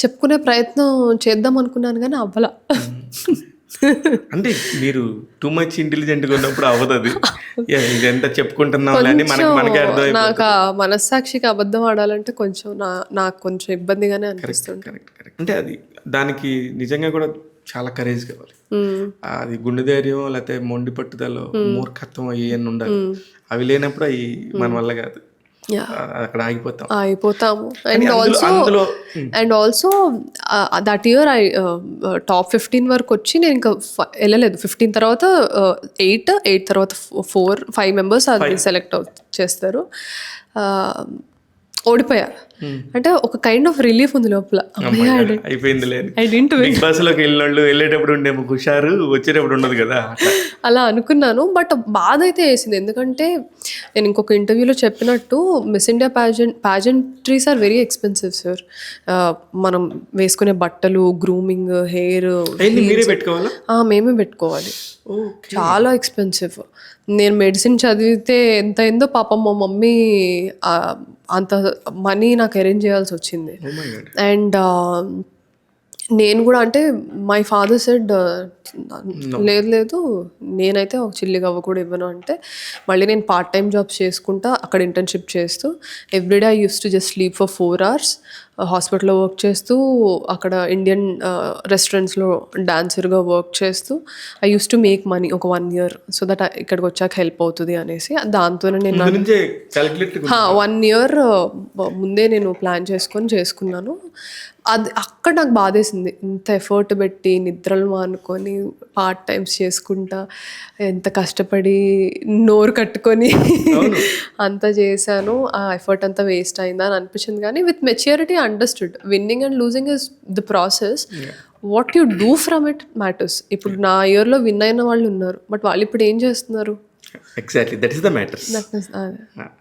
చెప్పుకునే ప్రయత్నం చేద్దాం అనుకున్నాను కానీ అవ్వలా. అంటే మీరు టూ మచ్ ఇంటెలిజెంట్గా ఉన్నప్పుడు అవ్వదు. ఇదంతా చెప్పుకుంటున్నాం మనకే అర్థం. నాకు ఆ మనస్సాక్షికి అబద్ధం ఆడాలంటే కొంచెం నాకు కొంచెం ఇబ్బందిగానే అనిపిస్తుంది. కరెక్ట్. అంటే అది దానికి నిజంగా కూడా చాలా కరేజ్ కావాలి. అది గుండె ధైర్యం లేకపోతే మొండి పట్టుదల, మూర్ఖత్వం అయ్యని ఉండాలి. అవి లేనప్పుడు అవి మన వల్ల కాదు, అక్కడ అయిపోతాము. And also that year I top 15 వరకు వచ్చి నేను ఇంకా వెళ్ళలేదు. 15 తర్వాత 8 తర్వాత 4-5 members అది సెలెక్ట్ చేస్తారు. ఓడిపోయా. అంటే ఒక కైండ్ ఆఫ్ రిలీఫ్ ఉంది లోపల, వెళ్ళేటప్పుడు ఉండేమో హుషారు, వచ్చేటప్పుడు ఉండదు కదా అలా అనుకున్నాను. బట్ బాధ అయితే వేసింది, ఎందుకంటే నేను ఇంకొక ఇంటర్వ్యూలో చెప్పినట్టు Miss India pageantries are very expensive sir. మనం వేసుకునే బట్టలు, గ్రూమింగ్, హెయిర్ మేమే పెట్టుకోవాలి. చాలా ఎక్స్పెన్సివ్. నేను మెడిసిన్ చదివితే ఎంత అయిందో పాపం మా మమ్మీ అంత మనీ నాకు అరేంజ్ చేయాల్సి వచ్చింది. అండ్ నేను కూడా అంటే మై ఫాదర్ సెడ్ లేదు నేనైతే ఒక చిల్లి గవ్వ కూడా ఇవ్వను అంటే, మళ్ళీ నేను పార్ట్ టైం జాబ్స్ చేసుకుంటా అక్కడ ఇంటర్న్షిప్ చేస్తూ everyday I use to just sleep for 4 hours, హాస్పిటల్లో వర్క్ చేస్తూ అక్కడ ఇండియన్ రెస్టారెంట్స్లో డాన్సర్గా వర్క్ చేస్తూ I use to make money ఒక 1 year సో దట్ ఇక్కడికి వచ్చాక హెల్ప్ అవుతుంది అనేసి. దాంతోనే నేను 1 year ముందే నేను ప్లాన్ చేసుకున్నాను. అది అక్కడ నాకు బాధేసింది, ఇంత ఎఫర్ట్ పెట్టి నిద్రలు మానుకొని పార్ట్ టైమ్స్ చేసుకుంటా ఎంత కష్టపడి నోరు కట్టుకొని అంతా చేశాను, ఆ ఎఫర్ట్ అంతా వేస్ట్ అయిందా అని అనిపించింది. కానీ with maturity understood winning and losing is the process, what you do from it matters. ఇప్పుడు నా ఇయర్లో విన్ అయిన వాళ్ళు ఉన్నారు, బట్ వాళ్ళు ఇప్పుడు ఏం చేస్తున్నారు? Exactly that is the matters.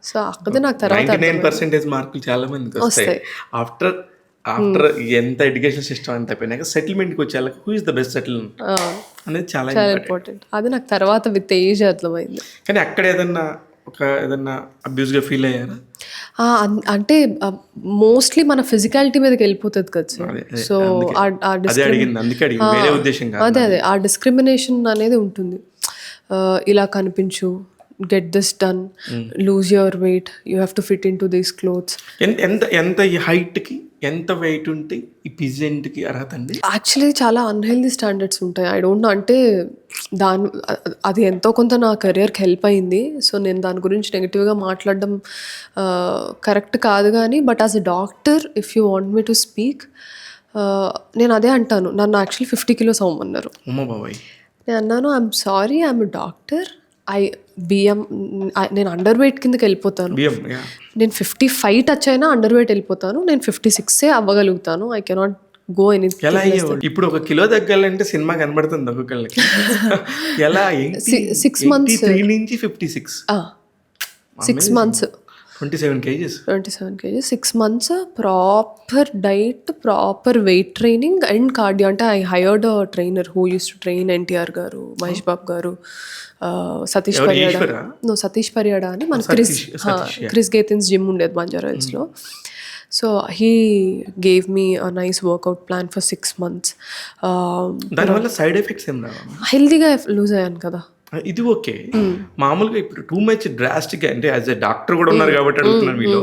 So అక్కడే నాకు తర్వాత 99% మార్కులు చాలా మందికి వస్తాయి. ఆఫ్టర్ ఎంత ఎడ్యుకేషన్ సిస్టమ్ అంత అయిపోయినాక సెటిల్మెంట్కి వచ్చే who is the best settle అనేది చాలా ఇంపార్టెంట్. అది నాకు తర్వాత విత్ ఏజ్ అర్థమైంది. కానీ అక్కడ ఏదన్నా అబ్యూస్గా ఫీల్ అయ్యారా? అంటే మోస్ట్లీ మన ఫిజికాలిటీ మీదకి వెళ్ళిపోతుంది కదా సార్. సో అదే ఆ డిస్క్రిమినేషన్ అనేది ఉంటుంది. ఇలా కనిపించు, get this done, lose your weight, you have to fit into these clothes. ఎంత ఈ హైట్కి ఎంత వెయిట్ ఉంటే ఈ పిజెంట్కి అర్హత అండి? యాక్చువల్లీ చాలా అన్హెల్దీ స్టాండర్డ్స్ ఉంటాయి. ఐ డోంట్ నో, అంటే అది ఎంతో కొంత నా కెరియర్కి హెల్ప్ అయింది. సో నేను దాని గురించి నెగిటివ్గా మాట్లాడడం కరెక్ట్ కాదు. కానీ but as a doctor if you want me to speak, నేను అదే అంటాను. నన్ను యాక్చువల్లీ 50 kilos అవ్వమన్నారు. నేను అన్నాను, I'm sorry, I'm a doctor, నేను అండర్ వెయిట్ కిందకి వెళ్ళిపోతాను. నేను 55 టచ్ అయినా అండర్ వెయిట్ వెళ్ళిపోతాను. నేను 56 అవ్వగలుగుతాను. I cannot go anything. ఎలా ఇప్పుడు 1 kilo తగ్గాలంటే సినిమా కనబడుతుంది ఒక్కొక్కళ్ళకి. ఎలా 6 months నుంచి 56 6 months 27 kgs 6 months proper diet, proper weight training and cardio. అంటే I hired a trainer who use to train NTR garu, Mahesh Babu గారు, సతీష్ పర్యాడా అని మన క్రిస్ గేతిన్స్ జిమ్ ఉండేది బంజారా హిల్స్లో. So he gave me a nice work out plan for 6 months. దానివల్ల సైడ్ ఎఫెక్ట్స్ ఏం రావా? హెల్తీగా లూజ్ అయ్యాను కదా. ఇది ఓకే. మామూలుగా ఇప్పుడు టూ మచ్ డ్రాస్టిక్, అంటే యాజ్ ఎ డాక్టర్ కూడా ఉన్నారు కాబట్టి అడుగుతున్నాను, మీలో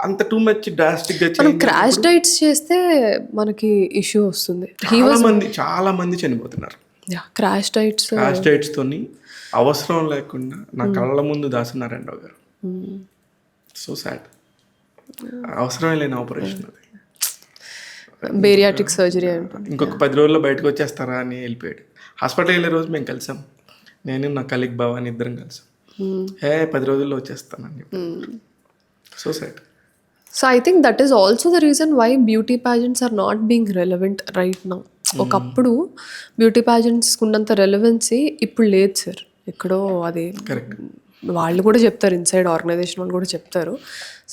అంత టూ మచ్ డ్రాస్టిక్ గా మనం క్రాష్ డైట్స్ చేస్తే మనకి ఇష్యూ వస్తుంది. చాలా మంది చనిపోతున్నారు క్రాష్ డైట్స్ తోని, అవసరం లేకుండా నా కళ్ళ ముందు దాసున్నారండి గారు. So sad. అవసరమే లేని ఆపరేషన్ అది. బేరియాట్రిక్ సర్జరీ అంటే ఇంకొక 10 రోజుల్లో బయటకు వచ్చేస్తారా అని వెళ్ళిపోయాడు. హాస్పిటల్ వెళ్ళే రోజు మేము కలిసాం, నేను నా కలీగ్ బావ అని ఇద్దరం కలిసాం. 10 రోజుల్లో వచ్చేస్తానని. So sad. So I think that is also the reason why beauty pageants are not being relevant right now. ఒకప్పుడు బ్యూటీ ప్యాజెంట్స్ ఉన్నంత రెలవెన్సీ ఇప్పుడు లేదు సార్. ఎక్కడో అది వాళ్ళు కూడా చెప్తారు, ఇన్సైడ్ ఆర్గనైజేషన్ వాళ్ళు కూడా చెప్తారు.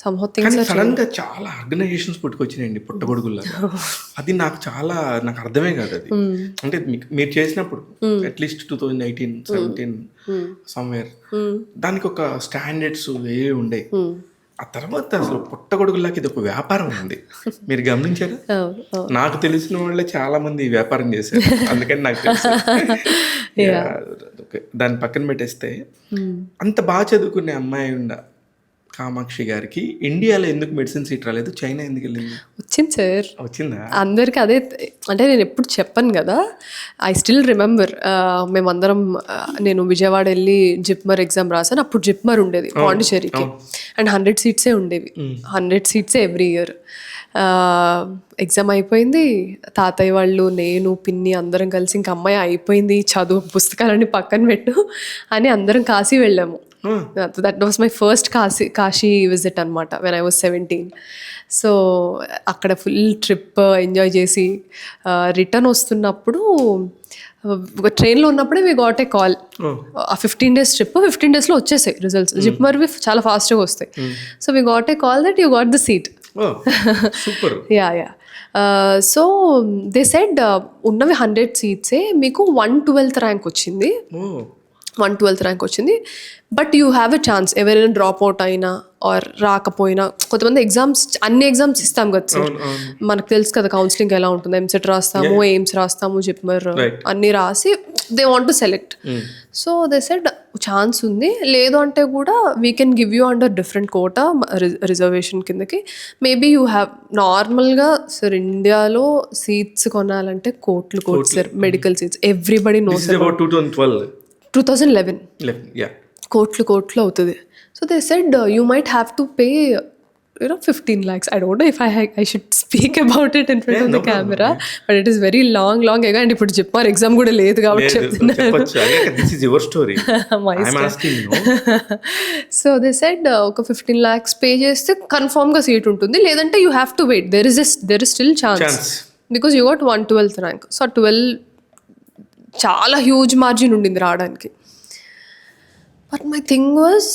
సడన్ గా చాలా ఆర్గనైజేషన్స్ పుట్టుకొచ్చినాయండి పుట్టగొడుగుల్లో. అది నాకు అర్థమే కాదు అది. అంటే మీరు చేసినప్పుడు అట్లీస్ట్ 2018-17 సమ్వేర్ దానికి ఒక స్టాండర్డ్స్ ఏ ఉండే. ఆ తర్వాత అసలు పుట్టగొడుగులాకి ఇది ఒక వ్యాపారం ఉంది. మీరు గమనించారా? నాకు తెలిసిన వాళ్ళే చాలా మంది వ్యాపారం చేశారు, అందుకని నాకు తెలుసు. దాన్ని పక్కన పెట్టేస్తే, అంత బాగా చదువుకునే అమ్మాయి కామాక్షి గారికి ఇండియాలో ఎందుకు మెడిసిన్ సీట్ రాలేదు, చైనా ఎందుకు వెళ్ళింది? వచ్చింది సార్. వచ్చిందా? అందరికి అదే, అంటే నేను ఎప్పుడు చెప్పను కదా. ఐ స్టిల్ రిమెంబర్, మేమందరం, నేను విజయవాడ వెళ్ళి జిప్మర్ ఎగ్జామ్ రాసాను. అప్పుడు జిప్మర్ ఉండేది పాండిచేరికి, అండ్ 100 seats ఉండేవి. 100 seats ఎవ్రీ ఇయర్. ఎగ్జామ్ అయిపోయింది, తాతయ్య వాళ్ళు, నేను, పిన్ని అందరం కలిసి ఇంక అమ్మాయి అయిపోయింది, చదువు పుస్తకాలన్నీ పక్కన పెట్టు అని అందరం కాశీ వెళ్ళాము. That was my first Kashi visit అనమాట వెన్ ఐ వాజ్ 17. సో అక్కడ ఫుల్ ట్రిప్ ఎంజాయ్ చేసి రిటర్న్ వస్తున్నప్పుడు, ట్రైన్లో ఉన్నప్పుడే వీ గాట్ ఏ కాల్. ఆ 15 days ట్రిప్, 15 daysలో వచ్చేసాయి రిజల్ట్స్. జిప్మర్వి చాలా ఫాస్ట్గా వస్తాయి. So we got a call that you got the seat. Yeah. So they said ఉన్నవి 100 seats, మీకు 112th ర్యాంక్ వచ్చింది. 112th ర్యాంక్ వచ్చింది. But you have a chance, ఎవరైనా డ్రాప్ అవుట్ అయినా ఆర్ రాకపోయినా. కొంతమంది అన్ని ఎగ్జామ్స్ ఇస్తాం కదా సార్, మనకు తెలుసు కదా కౌన్సిలింగ్ ఎలా ఉంటుంది. ఎంసెట్ రాస్తాము, ఎయిమ్స్ రాస్తాము, జిప్మర్ అన్నీ రాసి they want to select. So they said chance ఉంది, లేదు అంటే కూడా we can give you under different quota, reservation కిందకి. మేబీ యూ హ్యావ్, నార్మల్గా సార్ ఇండియాలో సీట్స్ కొనాలంటే కోట్లు sir, medical seats. Everybody knows. 2011 కోట్లు అవుతుంది. So they said you might have to pay 15 lakhs. I don't know if I should speak about it in front of the camera, but it is very long ago. And ఇప్పుడు జిప్మర్ ఎగ్జామ్ కూడా లేదు కాబట్టి చెప్తున్నాను. This is your story. I'm asking you. So they said ఒక 15 lakhs పే చేస్తే కన్ఫర్మ్గా సీట్ ఉంటుంది, లేదంటే you have to wait. there is still chance because you got 112th rank. So 12 చాలా హ్యూజ్ మార్జిన్ ఉండింది రావడానికి. But my thing was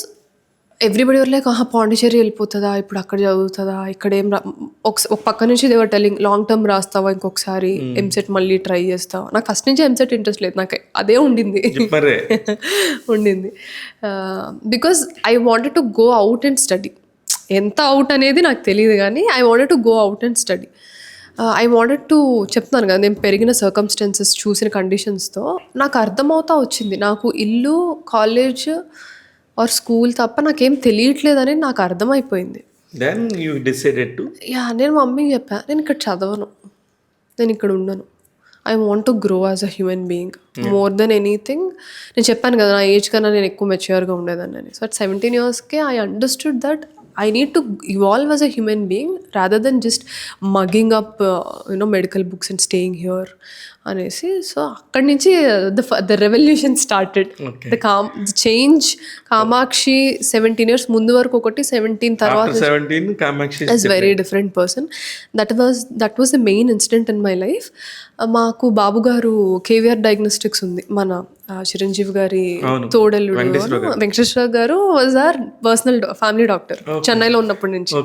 everybody were like Pondicherry వెళ్ళిపోతుందా, ఇప్పుడు అక్కడ చదువుతుందా, ఇక్కడ ఏం ఒక పక్క నుంచి దేవర్ టెలింగ్ లాంగ్ టర్మ్ రాస్తావా, ఇంకొకసారి ఎంసెట్ మళ్ళీ ట్రై చేస్తావా. నాకు ఫస్ట్ నుంచి ఎంసెట్ ఇంట్రెస్ట్ లేదు, నాకు అదే ఉండింది ఉండింది because I wanted to go out and study. ఎంత అవుట్ అనేది నాకు తెలియదు కానీ I wanted to go out and study. I wanted to చెప్తున్నాను కదా, నేను పెరిగిన సర్కమ్స్టెన్సెస్ చూసిన కండిషన్స్తో నాకు అర్థమవుతా వచ్చింది, నాకు ఇల్లు కాలేజ్ ఆర్ స్కూల్ తప్ప నాకేం తెలియట్లేదని నాకు అర్థమైపోయింది. దెన్ యూ డిసైడెడ్ టు నేను మా మమ్మీకి చెప్పా, నేను ఇక్కడ చదవను, నేను ఇక్కడ ఉండను, I want to grow as a human being more than anything. నేను చెప్పాను కదా నా ఏజ్ కన్నా నేను ఎక్కువ మెచ్యూర్గా ఉండేదాన్ని అని. సో అట్ 17 yearsకే I understood that I need to evolve as a human being rather than just mugging up medical books and staying here అనేసి. సో అక్కడి నుంచి the revolution started. The change. Kamakshi 17 years ముందు వరకు ఒకటి, 17 తర్వాత is very different person. That was the main incident in my life. మాకు బాబు గారు కేవీఆర్ డయాగ్నోస్టిక్స్ ఉంది, మన చిరంజీవి గారి తోడల్లుడు Venkateswara garu was our personal family doctor చెన్నైలో ఉన్నప్పటి నుంచి.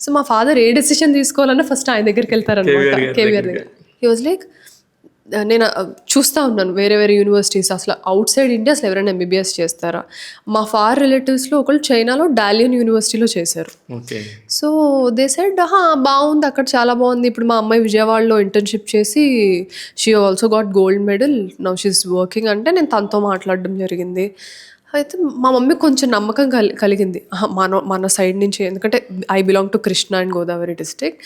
సో మా ఫాదర్ ఏ డెసిషన్ తీసుకోవాలన్నా ఫస్ట్ ఆయన దగ్గరికి వెళ్తారనమాట, కేవీఆర్ దగ్గర. హీ వాజ్ లైక్, నేను చూస్తూ ఉన్నాను వేరే వేరే యూనివర్సిటీస్, అసలు అవుట్ సైడ్ ఇండియా అసలు ఎవరైనా ఎంబీబీఎస్ చేస్తారా. మా ఫార్ రిలేటివ్స్లో ఒకళ్ళు చైనాలో డాలియన్ యూనివర్సిటీలో చేశారు. సో దే సెడ్ బాగుంది అక్కడ, చాలా బాగుంది. ఇప్పుడు మా అమ్మాయి విజయవాడలో ఇంటర్న్షిప్ చేసి she also got gold medal, now she's working అంటే నేను తనతో మాట్లాడడం జరిగింది. అయితే మా మమ్మీ కొంచెం నమ్మకం కలిగింది మన సైడ్ నుంచి, ఎందుకంటే I belong to Krishna and Godavari district,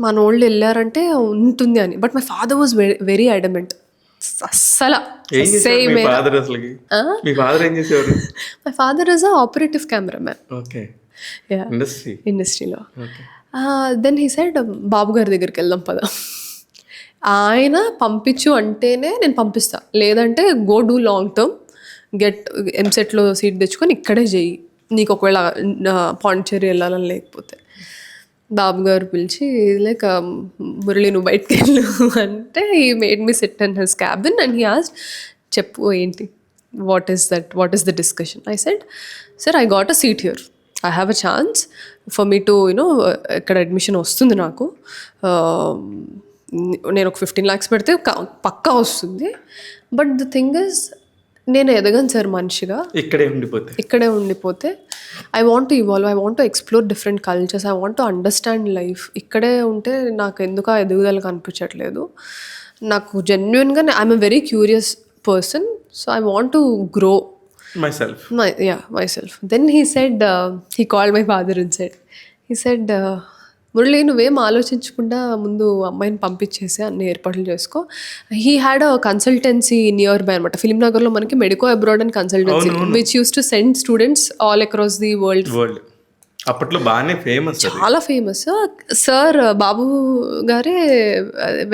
మన వాళ్ళు వెళ్ళారంటే ఉంటుంది అని. But my father was very adamant. అస్సలు my father is a operative cameraman ఇండస్ట్రీలో. దెన్ హీ సెడ్ బాబు గారి దగ్గరికి వెళ్దాం పదా, ఆయన పంపించు అంటేనే నేను పంపిస్తా, లేదంటే go do long term, get ఎంసెట్లో సీట్ తెచ్చుకొని ఇక్కడే చెయ్యి, నీకు ఒకవేళ పాండిచేరి వెళ్ళాలని లేకపోతే. బాబు గారు పిలిచి లైక్ మురళి నువ్వు బయటకు వెళ్ళు అంటే ఈ made me SIT in his cabin and he asked, చెప్పు ఏంటి, what is the discussion. I said, sir I got a seat here, I have a chance for me to ఇక్కడ అడ్మిషన్ వస్తుంది నాకు, నేను ఒక 15 lakhs పెడితే పక్కా వస్తుంది. బట్ ద థింగ్ ఇస్ నేను ఎదగను సార్ మనిషిగా, ఇక్కడే ఉండిపోతే. I want to evolve, I want to explore different cultures, I want to understand life. ఇక్కడే ఉంటే నాకు ఎందుకు ఎదుగుదల కనిపించట్లేదు. నాకు జెన్యున్గా I'm a very curious person, so I want to grow myself. Then he said, he called my father and said, Murali నువ్వేం ఆలోచించకుండా ముందు అమ్మాయిని పంపించేసి అన్ని ఏర్పాట్లు చేసుకో. He had a consultancy near by అనమాట, ఫిలిం నగర్లో మనకి medico abroad and consultancy which use to send students all across the world. అప్పట్లో బాగానే ఫేమస్, చాలా ఫేమస్. సార్ బాబు గారే,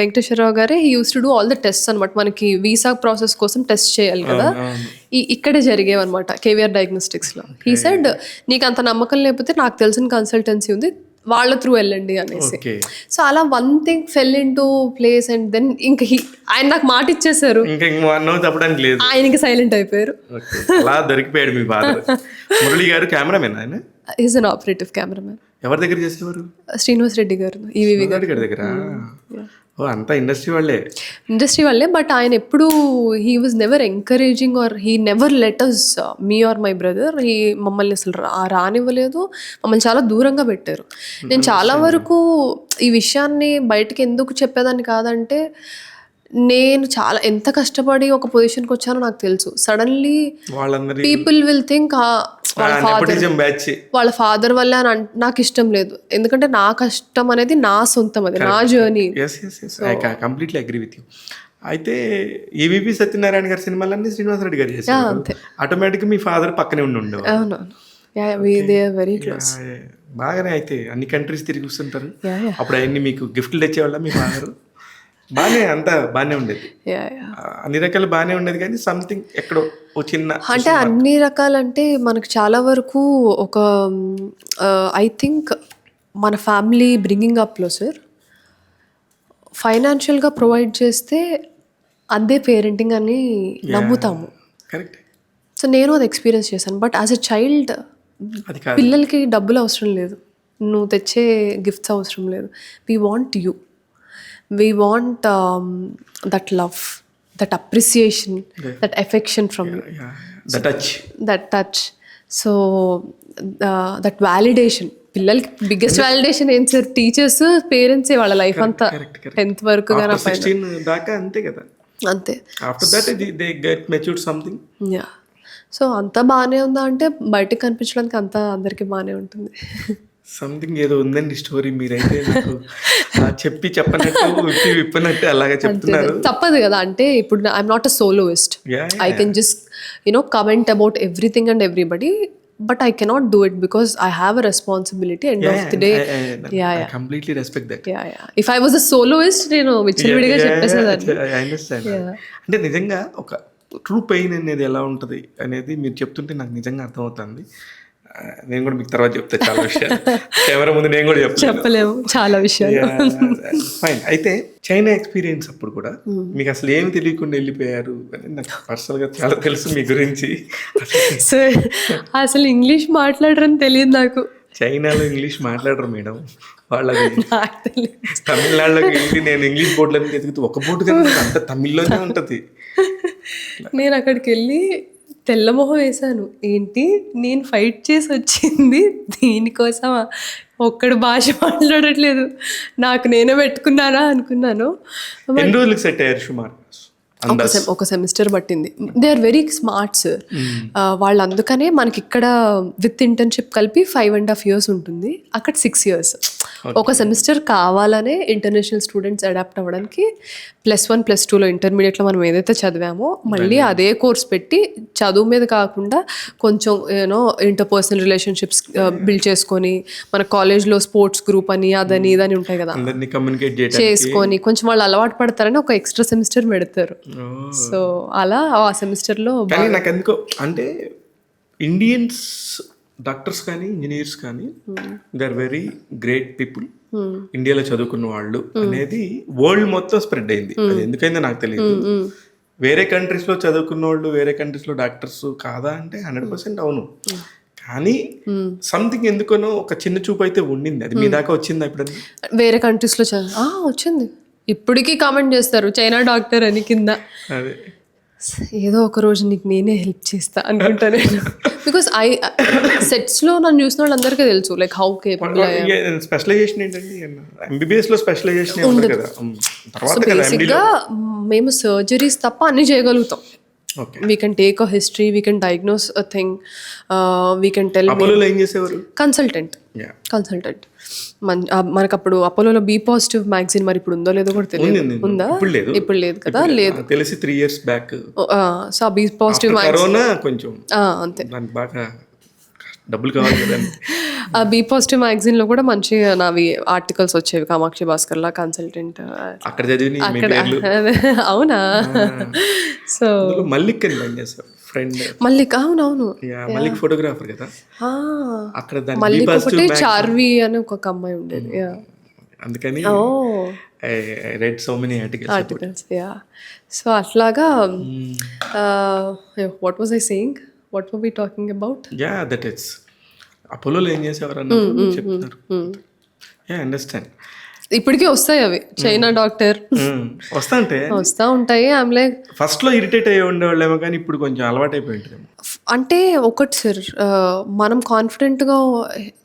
వెంకటేశ్వరరావు గారే he use to do all the test అనమాట. మనకి వీసా ప్రాసెస్ కోసం టెస్ట్ చేయాలి కదా, ఇక్కడే జరిగేవన్నమాట కేవీఆర్ డయాగ్నోస్టిక్స్లో. హీ సెడ్ నీకు అంత నమ్మకం లేకపోతే నాకు తెలిసిన కన్సల్టెన్సీ ఉంది, వాళ్ళ త్రూ వెళ్ళండి అనేసి. సో అలా one thing fell into place and then ఇంకా ఆయన నాకు మాట ఇచ్చేసారు, ఆయనకి సైలెంట్ అయిపోయారు. దొరికిపోయాడు మీ ఫాదర్. మురళి గారు కెమెరామెన్, ఆయన ఈజ్ అన్ ఆపరేటివ్ కెమెరామెన్. ఎవరి దగ్గర చేసేవారు? శ్రీనివాస్ రెడ్డి గారు, ఈవీవి గారి దగ్గర. అంతా ఇండస్ట్రీ వాళ్ళే. బట్ ఆయన ఎప్పుడు he was never encouraging or he never let us, me or my brother, he మమ్మల్ని అసలు రానివ్వలేదు, మమ్మల్ని చాలా దూరంగా పెట్టారు. నేను చాలా వరకు ఈ విషయాన్ని బయటకి ఎందుకు చెప్పేదాన్ని కాదంటే, నేను చాలా ఎంత కష్టపడి ఒక పొజిషన్కి వచ్చానో నాకు తెలుసు. సడన్లీ పీపుల్ విల్ థింక్ వాళ్ళ ఫాదర్ వల్ల నాకు ఇష్టం లేదు, ఎందుకంటే నా కష్టం అనేది నా సొంతం, అది నా journey. Completely agree with you. అయితే ఏవిపి సత్యనారాయణ గారి సినిమాలన్నీ శ్రీనివాస్ రెడ్డి గారు చేశారు, ఆటోమేటిక్ మీ ఫాదర్ పక్కనే ఉండేవారు. Very close. బాగానే అయితే అన్ని కంట్రీస్ తిరిగి వస్తుంటారు. అప్పుడు అవన్నీ మీకు గిఫ్ట్లు తెచ్చేవాళ్ళ మీ ఫాదర్? బాగానే, అంతా బాగానే ఉండేది, అన్ని రకాలు బాగానే ఉండేది. కానీ సంథింగ్ ఎక్కడో ఓ చిన్న, అంటే అన్ని రకాలంటే మనకు చాలా వరకు ఒక ఐ థింక్ మన ఫ్యామిలీ బ్రింగింగ్ అప్లో సార్ ఫైనాన్షియల్గా ప్రొవైడ్ చేస్తే అదే పేరెంటింగ్ అని నమ్ముతాము. కరెక్ట్. సో నేను అది ఎక్స్పీరియన్స్ చేశాను. బట్ యాజ్ ఎ చైల్డ్ అది కాదు. పిల్లలకి డబ్బులు అవసరం లేదు, నువ్వు తెచ్చే గిఫ్ట్స్ అవసరం లేదు. We want you, we want that love, that appreciation, that affection from you, that touch. So that validation, పిల్లలకి బిగ్గెస్ట్ వ్యాలిడేషన్ ఏం సార్? టీచర్స్, పేరెంట్సే వాళ్ళ లైఫ్ అంతా 10th వరకు కానీ 16 దాకా అంతే కదా. అంతే. After that they get matured something. Yeah. So అంతా బాగానే ఉందా అంటే బయటకు కనిపించడానికి అంతా అందరికీ బాగానే ఉంటుంది. సంథింగ్ ఏదో ఉందండి స్టోరీ, మీరైతే నాకు చెప్పనట్టు విప్పనట్టు అలాగే చెప్తున్నారు. తప్పదు కదా, అంటే ఇప్పుడు I'm not a soloist. I can just comment about everything and everybody, but I cannot do it because I have a responsibility. End of the day completely respect that. If I was a soloist నేను విచ్చలవిడిగా చెప్పేసేదాన్ని. అంటే నిజంగా ఒక ట్రూ పెయిన్ అనేది ఎలా ఉంటుంది అనేది మీరు చెప్తుంటే నాకు నిజంగా అర్థమవుతుంది. నేను కూడా మీకు తర్వాత చెప్తాను చాలా విషయాలు, కెమెరా ముందు నేను కూడా చెప్పలేము చాలా విషయాలు. ఫైన్. అయితే చైనా ఎక్స్పీరియన్స్ అప్పుడు కూడా మీకు అసలు ఏమి తెలియకుండా వెళ్ళిపోయారు అని నాకు పర్సనల్గా చాలా తెలుసు మీ గురించి. సార్ అసలు ఇంగ్లీష్ మాట్లాడరని తెలియదు నాకు. చైనాలో ఇంగ్లీష్ మాట్లాడరు మేడం, వాళ్ళది తమిళనాడులోకి వెళ్ళి నేను ఇంగ్లీష్ బోర్డులన్నీ ఎదుగుతూ ఒక బోర్డు కదా అంత తమిళ్లోనే ఉంటుంది. నేను అక్కడికి వెళ్ళి తెల్లమొహం వేశాను, ఏంటి నేను ఫైట్ చేసి వచ్చింది దీనికోసమా, ఒక్కడు భాష మాట్లాడట్లేదు, నాకు నేనే పెట్టుకున్నానా అనుకున్నాను. ఎన్ని రోజులకు సెట్ అయ్యారు సుమారు? ఒక సెమిస్టర్ పట్టింది. They are very smart sir. వాళ్ళు అందుకనే మనకి ఇక్కడ విత్ ఇంటర్న్షిప్ కలిపి 5.5 years ఉంటుంది, అక్కడ 6 years. ఒక సెమిస్టర్ కావాలనే ఇంటర్నేషనల్ స్టూడెంట్స్ అడాప్ట్ అవ్వడానికి +1 +2లో ఇంటర్మీడియట్లో మనం ఏదైతే చదివామో మళ్ళీ అదే కోర్స్ పెట్టి చదువు మీద కాకుండా కొంచెం ఇంటర్పర్సనల్ రిలేషన్షిప్స్ బిల్డ్ చేసుకొని, మన కాలేజ్లో స్పోర్ట్స్ గ్రూప్ అని అదని ఇదని ఉంటాయి కదా, చేసుకొని కొంచెం వాళ్ళు అలవాటు పడతారని ఒక ఎక్స్ట్రా సెమిస్టర్ పెడతారు. సో అలా ఆ సెమిస్టర్లో నాకు ఎందుకో అంటే ఇండియన్స్ డాక్టర్స్ కానీ ఇంజనీర్స్ కానీ they are very great people. ఇండియాలో చదువుకున్న వాళ్ళు అనేది వరల్డ్ మొత్తం స్ప్రెడ్ అయింది. అది ఎందుకైందో నాకు తెలియదు. వేరే కంట్రీస్లో చదువుకున్న వాళ్ళు వేరే కంట్రీస్లో డాక్టర్స్ కాదా అంటే 100% అవును. కానీ సంథింగ్ ఎందుకనో ఒక చిన్న చూపు అయితే ఉండింది. అది మీ దాకా వచ్చిందా ఎప్పుడన్నా? వేరే కంట్రీస్లో వచ్చింది. ఇప్పటికీ కామెంట్ చేస్తారు చైనా డాక్టర్ అని కింద. అదే ఏదో ఒక రోజు నీకు నేనే హెల్ప్ చేస్తా అనుకుంటా నేను. బికాస్ సెట్స్లో నన్ను చూసిన వాళ్ళందరికీ తెలుసు లైక్ హౌ కేపబుల్. స్పెషలైజేషన్ ఏంటండి? ఎంబీబీఎస్లో స్పెషలైజేషన్ ఉండదు కదా. బేసిక్గా మేము సర్జరీస్ తప్ప అన్నీ చేయగలుగుతాం. We can take a history, we can diagnose a thing, we can tell. Consultant మనకు అప్పుడు అపోలోలో బి పాజిటివ్ మ్యాగజైన్ మరి ఇప్పుడు ఉందో లేదో కూడా తెలియదు. ఉందా? ఇప్పుడు లేదు కదా. లేదు తెలిసి 3 years back. So be positive కొంచెం అంతే బాగా డబ్బులు కావాలి కదా. ఆ బి పాజిటివ్ మ్యాగజైన్లో కూడా మంచిగా నావి ఆర్టికల్స్ వచ్చేవి. కామాక్షి భాస్కర్లా కన్సల్టెంట్ అక్కడ చదివి. అవునా? సో మల్లిక్ అని పని చేస్తారు ఫ్రెండ్. మల్లిక్ అవునవును, మల్లిక్ ఫోటోగ్రాఫర్ కదా. అక్కడ మల్లిక్ ఒకటి చార్వి అని ఒక అమ్మాయి ఉండేది. అందుకని read so many articles. So అట్లాగా what was I saying, what were we talking about? That is అపోలోలో ఏం చేసేవారు అన్నట్టు చెప్తున్నారు. అండర్స్టాండ్. ఇప్పటికీ వస్తాయి అవి చైనా డాక్టర్ వస్తా ఉంటాయి. ఆమె ఫస్ట్ లో ఇరిటేట్ అయ్యి ఉండేవాళ్ళేమో కానీ ఇప్పుడు కొంచెం అలవాటు అయిపోయి ఉంటుంది. అంటే ఒకటి సార్, మనం కాన్ఫిడెంట్గా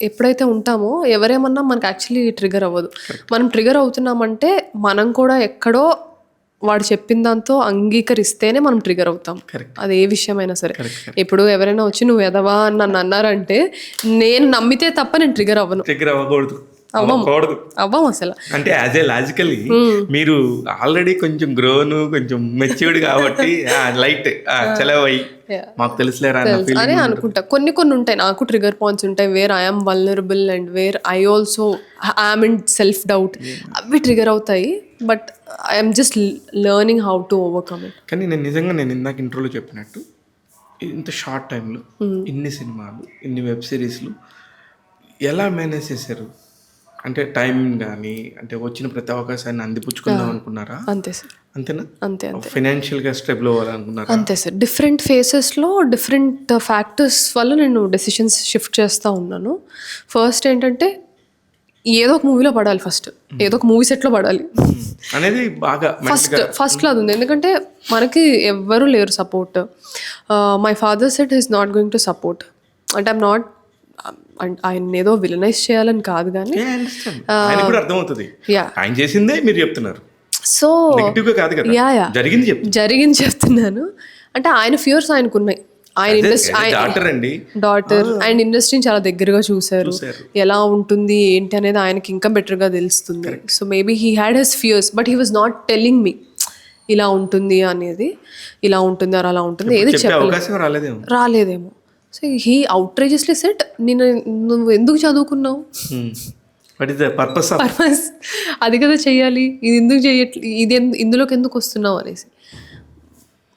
ఎప్పుడైతే ఉంటామో ఎవరేమన్నా మనకు యాక్చువల్లీ ట్రిగర్ అవ్వదు. మనం ట్రిగర్ అవుతున్నామంటే మనం కూడా ఎక్కడో వాడు చెప్పిన దాంతో అంగీకరిస్తేనే మనం ట్రిగర్ అవుతాం. అది ఏ విషయమైనా సరే. ఇప్పుడు ఎవరైనా వచ్చి నువ్వు ఎదవా అని నన్ను అన్నారంటే నేను నమ్మితే తప్ప నేను ట్రిగర్ అవ్వను. ట్రిగర్ అవ్వకూడదు. అవ్వం అసలు. అంటే యాజ్ ఏ లాజికల్లీ మీరు ఆల్రెడీ కొంచెం గ్రోను కొంచెం మెచ్యూర్డ్ కాబట్టి లైట్ చలవై మాకు తెలుసులేరా అనే అనుకుంటా. కొన్ని ఉంటాయి నాకు ట్రిగర్ పాయింట్స్ ఉంటాయి where I'm vulnerable and where I also I'm in self doubt. అవి ట్రిగర్ అవుతాయి, but I'm just learning how to overcome it. కానీ నేను ఇందాక ఇంట్రోలో చెప్పినట్టు ఇంత షార్ట్ టైంలో ఇన్ని సినిమాలు, ఇన్ని వెబ్ సిరీస్లు ఎలా మేనేజ్ చేశారు? అంటే టైం కానీ అంటే వచ్చిన ప్రతి అవకాశాన్ని అందిపుచ్చుకుందాం అనుకున్నారా? అంతే సార్, అంతేనా? అంతే ఫైనాన్షియల్గా స్టెబుల్ అవ్వాలనుకున్నారా? అంతే సార్. డిఫరెంట్ ఫేసెస్లో డిఫరెంట్ ఫ్యాక్టర్స్ వల్ల నేను డెసిషన్స్ షిఫ్ట్ చేస్తూ ఉన్నాను. ఫస్ట్ ఏంటంటే ఏదో ఒక మూవీలో పడాలి, ఫస్ట్ ఏదో ఒక మూవీ సెట్లో పడాలి అనేది బాగా ఫస్ట్లో అది ఉంది. ఎందుకంటే మనకి ఎవ్వరూ లేరు support. My father set is not going to support. అంటే ఐమ్ నాట్, ఆయన ఏదో విలనైజ్ చేయాలని కాదు కానీ ఆయన కూడా అర్థమవుతుంది యా ఆయన చేసిందే మీరు చెప్తున్నారు, సో నెగిటివ్గా కాదు కదా, యా జరిగింది చెప్తున్నాను. అంటే ఆయన ఫ్యూర్స్ ఆయనకున్నాయి. ఆయన డాటర్ అండ్ ఇండస్ట్రీని చాలా దగ్గరగా చూశారు, ఎలా ఉంటుంది ఏంటి అనేది ఆయనకి ఇంకా బెటర్గా తెలుస్తుంది. So maybe he had his fears but he was not telling me ఇలా ఉంటుంది అనేది, ఇలా ఉంటుంది అలా ఉంటుంది ఏది చెప్పలేదు, రాలేదేమో. సో హీ అవుట్రేజెస్లీ సెట్, నువ్వు ఎందుకు చదువుకున్నావు, పర్పస్ అది కదా చెయ్యాలి, ఇది ఎందుకు చెయ్యట్లేదు, ఇది ఇందులోకి ఎందుకు వస్తున్నావు అనేసి.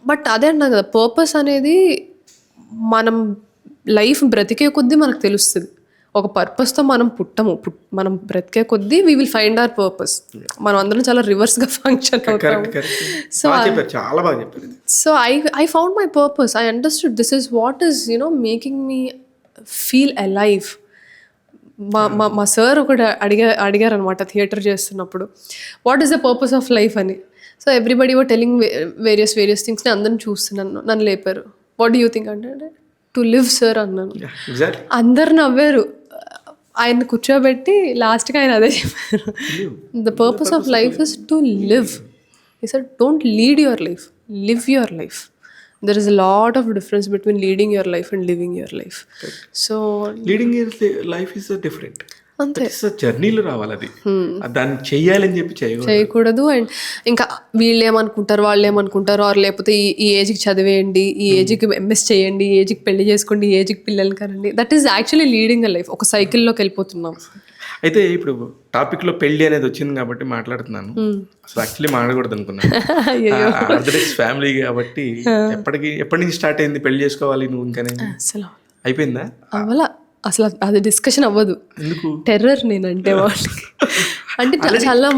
బట్ అదే అన్నా కదా, పర్పస్ అనేది మనం లైఫ్ బ్రతికే కొద్దీ మనకు తెలుస్తుంది. ఒక పర్పస్తో మనం పుట్టము, మనం బ్రతికే కొద్దీ we will find our purpose. మనం అందరం చాలా రివర్స్గా ఫంక్షన్ అవుతాం. So I found my purpose. I understood this is what is making me feel alive. మా సార్ ఒకటి అడిగారు అనమాట థియేటర్ చేస్తున్నప్పుడు, what is the purpose of life అని. So everybody were telling various things. నేను అందరిని చూస్తున్నాను, నన్ను లేపారు. వాట్ డూ యూ థింక్ అంటే టు లివ్ సార్ అన్నాను. అందరు నవ్వారు. ఆయన కూర్చోబెట్టి లాస్ట్గా ఆయన అదే చెప్పారు, the purpose of life is to live. ఈ sir don't lead your life, live your life. There is a lot of difference between leading your life and living your life. So leading your life is a different. అంతే జర్నీలో రావాలి, అది దాన్ని చెయ్యాలని చెప్పి చేయకూడదు. అండ్ ఇంకా వీళ్ళు ఏమనుకుంటారు, వాళ్ళు ఏమనుకుంటారు, ఆర్ లేకపోతే ఈ ఏజ్కి చదివేయండి, ఈ ఏజ్కి ఎంఎస్ చేయండి, ఈ ఏజ్కి పెళ్లి చేసుకోండి, ఈ ఏజ్కి పిల్లలు కనండి. That is actually leading a life. ఒక సైకిల్లోకి వెళ్ళిపోతున్నాం. అయితే ఇప్పుడు టాపిక్లో పెళ్లి అనేది వచ్చింది కాబట్టి మాట్లాడుతున్నాను. అసలు యాక్చువల్లీ మాట్లాడకూడదు అనుకున్నాను. ఆర్థడాక్స్ ఫ్యామిలీ కాబట్టి ఎప్పటి నుంచి స్టార్ట్ అయింది పెళ్లి చేసుకోవాలి నువ్వు ఇంకా అయిపోయిందా? అసలు అది డిస్కషన్ అవ్వదు. టెర్రర్ నేనంటే వాళ్ళకి. అంటే చాలా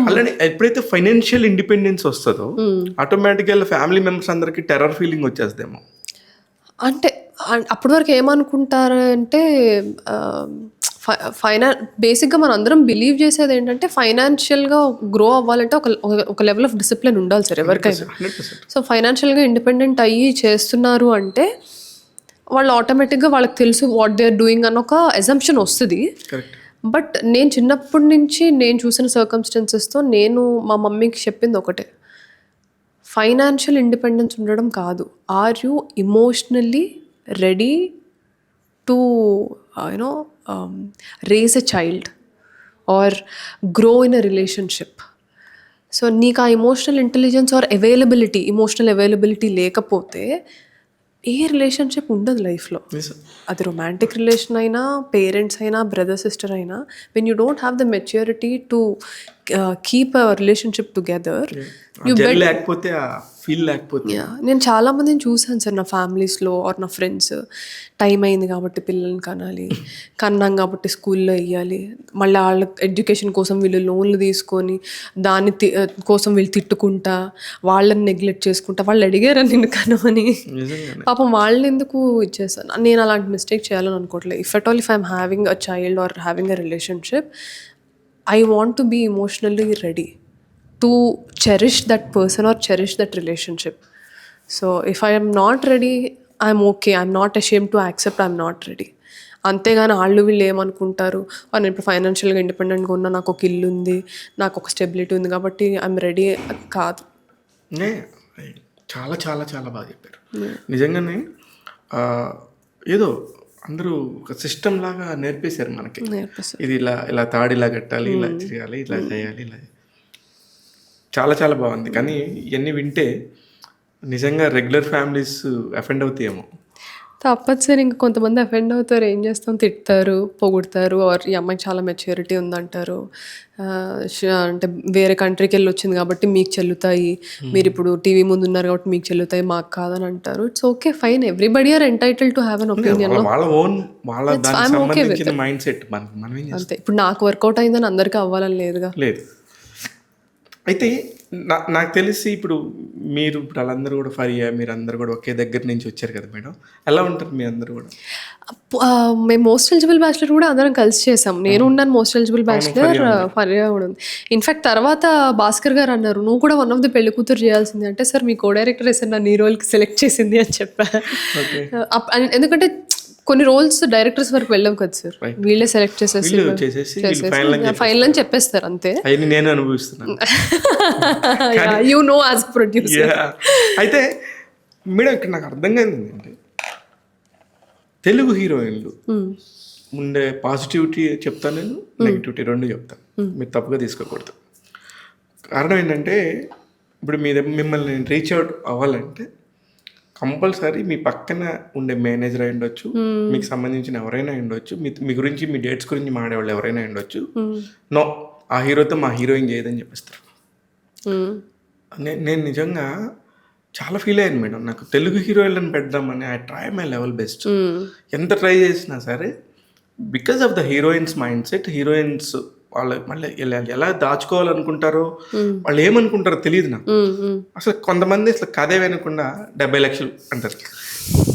ఎప్పుడైతే ఫైనాన్షియల్ ఇండిపెండెన్స్ వస్తుందో ఆటోమేటిక్గా ఫ్యామిలీ మెంబర్స్ అందరికి టెర్రర్ ఫీలింగ్ వచ్చేస్తేమో. అంటే అప్పటి వరకు ఏమనుకుంటారంటే బేసిక్గా మనం అందరం బిలీవ్ చేసేది ఏంటంటే ఫైనాన్షియల్గా గ్రో అవ్వాలంటే ఒక లెవెల్ ఆఫ్ డిసిప్లిన్ ఉండాలి సార్ ఎవరికైనా. సో ఫైనాన్షియల్గా ఇండిపెండెంట్ అయ్యి చేస్తున్నారు అంటే వాళ్ళు ఆటోమేటిక్గా వాళ్ళకి తెలుసు వాట్ దే ఆర్ డూయింగ్ అన్న ఒక అజంప్షన్ వస్తుంది. బట్ నేను చిన్నప్పటి నుంచి నేను చూసిన సర్కమ్స్టెన్సెస్తో నేను మా మమ్మీకి చెప్పింది ఒకటే, ఫైనాన్షియల్ ఇండిపెండెన్స్ ఉండడం కాదు, are you emotionally ready to raise a child or grow in a relationship. సో నీకు ఆ emotional intelligence or emotional availability లేకపోతే ఏ రిలేషన్షిప్ ఉండదు లైఫ్లో. అది రొమాంటిక్ రిలేషన్ అయినా, పేరెంట్స్ అయినా, బ్రదర్ సిస్టర్ అయినా, when you don't have the maturity to keep a relationship together, నేను చాలా మందిని చూసాను సార్ నా ఫ్యామిలీస్లో ఆర్ నా ఫ్రెండ్స్. టైం అయింది కాబట్టి పిల్లల్ని కన్నాం కాబట్టి స్కూల్లో వేయాలి, మళ్ళీ వాళ్ళ ఎడ్యుకేషన్ కోసం వీళ్ళు లోన్లు తీసుకొని దాని కోసం వీళ్ళు తిట్టుకుంటా, వాళ్ళని నెగ్లెక్ట్ చేసుకుంటా, వాళ్ళు అడిగారా నిన్ను కనమని, పాపం వాళ్ళని ఎందుకు ఇచ్చేస్తాను. నేను అలాంటి మిస్టేక్ చేయాలని అనుకోవట్లేదు. If at all if I'm having a child or having a relationship, I want to be emotionally ready to cherish that person or cherish that relationship. So if I am not ready, I'm okay. I'm not ashamed to accept I'm not ready. అంతేగాని వాళ్ళు వీళ్ళు ఏమనుకుంటారు, నేను ఇప్పుడు ఫైనాన్షియల్గా ఇండిపెండెంట్గా ఉన్నా, నాకు ఒక ఇల్లు ఉంది, నాకు ఒక స్టెబిలిటీ ఉంది కాబట్టి ఐఎమ్ రెడీ కాదు. చాలా చాలా చాలా బాగా చెప్పారు నిజంగానే. ఏదో అందరూ ఒక సిస్టమ్ లాగా నేర్పేశారు మనకి, ఇది ఇలా తాడు ఇలా కట్టాలి, ఇలా చేయాలి, ఇలా చేయాలి, ఇలా. చాలా చాలా బాగుంది. కానీ ఇవన్నీ వింటే నిజంగా రెగ్యులర్ ఫ్యామిలీస్ అఫెండ్ అవుతాయేమో. తప్పదు సార్. ఇంకా కొంతమంది అఫెండ్ అవుతారు, ఏం చేస్తాం, తిడతారు, పొగుడతారు, ఆర్ ఈ అమ్మాయికి చాలా మెచ్యూరిటీ ఉందంటారు, అంటే వేరే కంట్రీకి వెళ్ళి వచ్చింది కాబట్టి మీకు చెల్లుతాయి, మీరు ఇప్పుడు టీవీ ముందు ఉన్నారు కాబట్టి మీకు చెల్లుతాయి, మాకు కాదని అంటారు. It's okay, fine, everybody are entitle to have an opinion. వాళ్ళ ఓన్ వాళ్ళ దానికి సంబంధించిన మైండ్ సెట్ మనం ఏం అంతే. ఇప్పుడు నాకు వర్కౌట్ అయిందని అందరికీ అవ్వాలని లేదుగా. లేదు. అయితే నాకు తెలిసి ఇప్పుడు మీరు ఇప్పుడు వాళ్ళందరూ కూడా ఫరియా మీరు అందరూ కూడా ఒకే దగ్గర నుంచి వచ్చారు కదా మేడం, ఎలా ఉంటారు మీ అందరూ కూడా? మేము మోస్ట్ ఎలిజిబుల్ బ్యాచిలర్ కూడా అందరం కలిసి చేసాం. నేను ఉన్నాను మోస్ట్ ఎలిజిబుల్ బ్యాచిలర్, ఫరియా కూడా ఉంది. ఇన్ఫాక్ట్ తర్వాత భాస్కర్ గారు అన్నారు, నువ్వు కూడా వన్ ఆఫ్ ది పెళ్లి కూతురు చేయాల్సింది అంటే, సార్ మీ కో డైరెక్టర్ సార్ నన్ను ఈ రోల్కి సెలెక్ట్ చేసింది అని చెప్పా. ఎందుకంటే కొన్ని రోల్స్ డైరెక్టర్స్ వరకు వెళ్ళవు కదా సార్, వీళ్ళే సెలెక్ట్ చేసేసి ఫైనల్ అని చెప్పేస్తారు అంతే. నేను అనుభవిస్తున్నాను. You know as producer. అయితే మేడం ఇక్కడ నాకు అర్థం కాదు ఏంటంటే, తెలుగు హీరోయిన్లు ఉండే పాజిటివిటీ చెప్తాను, నేను నెగిటివిటీ రెండు చెప్తాను, మీరు తప్పుగా తీసుకోకూడదు. కారణం ఏంటంటే, ఇప్పుడు మిమ్మల్ని రీచ్ అవుట్ అవ్వాలంటే కంపల్సరీ మీ పక్కన ఉండే మేనేజర్ అయి ఉండొచ్చు, మీకు సంబంధించిన ఎవరైనా ఉండొచ్చు, మీ గురించి మీ డేట్స్ గురించి మాడేవాళ్ళు ఎవరైనా ఉండొచ్చు, నో ఆ హీరోతో మా హీరోయిన్ చేయదని చెప్పిస్తారు. నేను నిజంగా చాలా ఫీల్ అయ్యాను మేడం, నాకు తెలుగు హీరోయిన్లను పెడదామని I try my level best. ఎంత ట్రై చేసినా సరే because of the heroines mind set, heroines వాళ్ళు మళ్ళీ ఎలా దాచుకోవాలనుకుంటారో, వాళ్ళు ఏమనుకుంటారో తెలియదు నాకు అసలు. కొంతమంది అసలు కథే వినకుండా 70 లక్షలు అంటారు,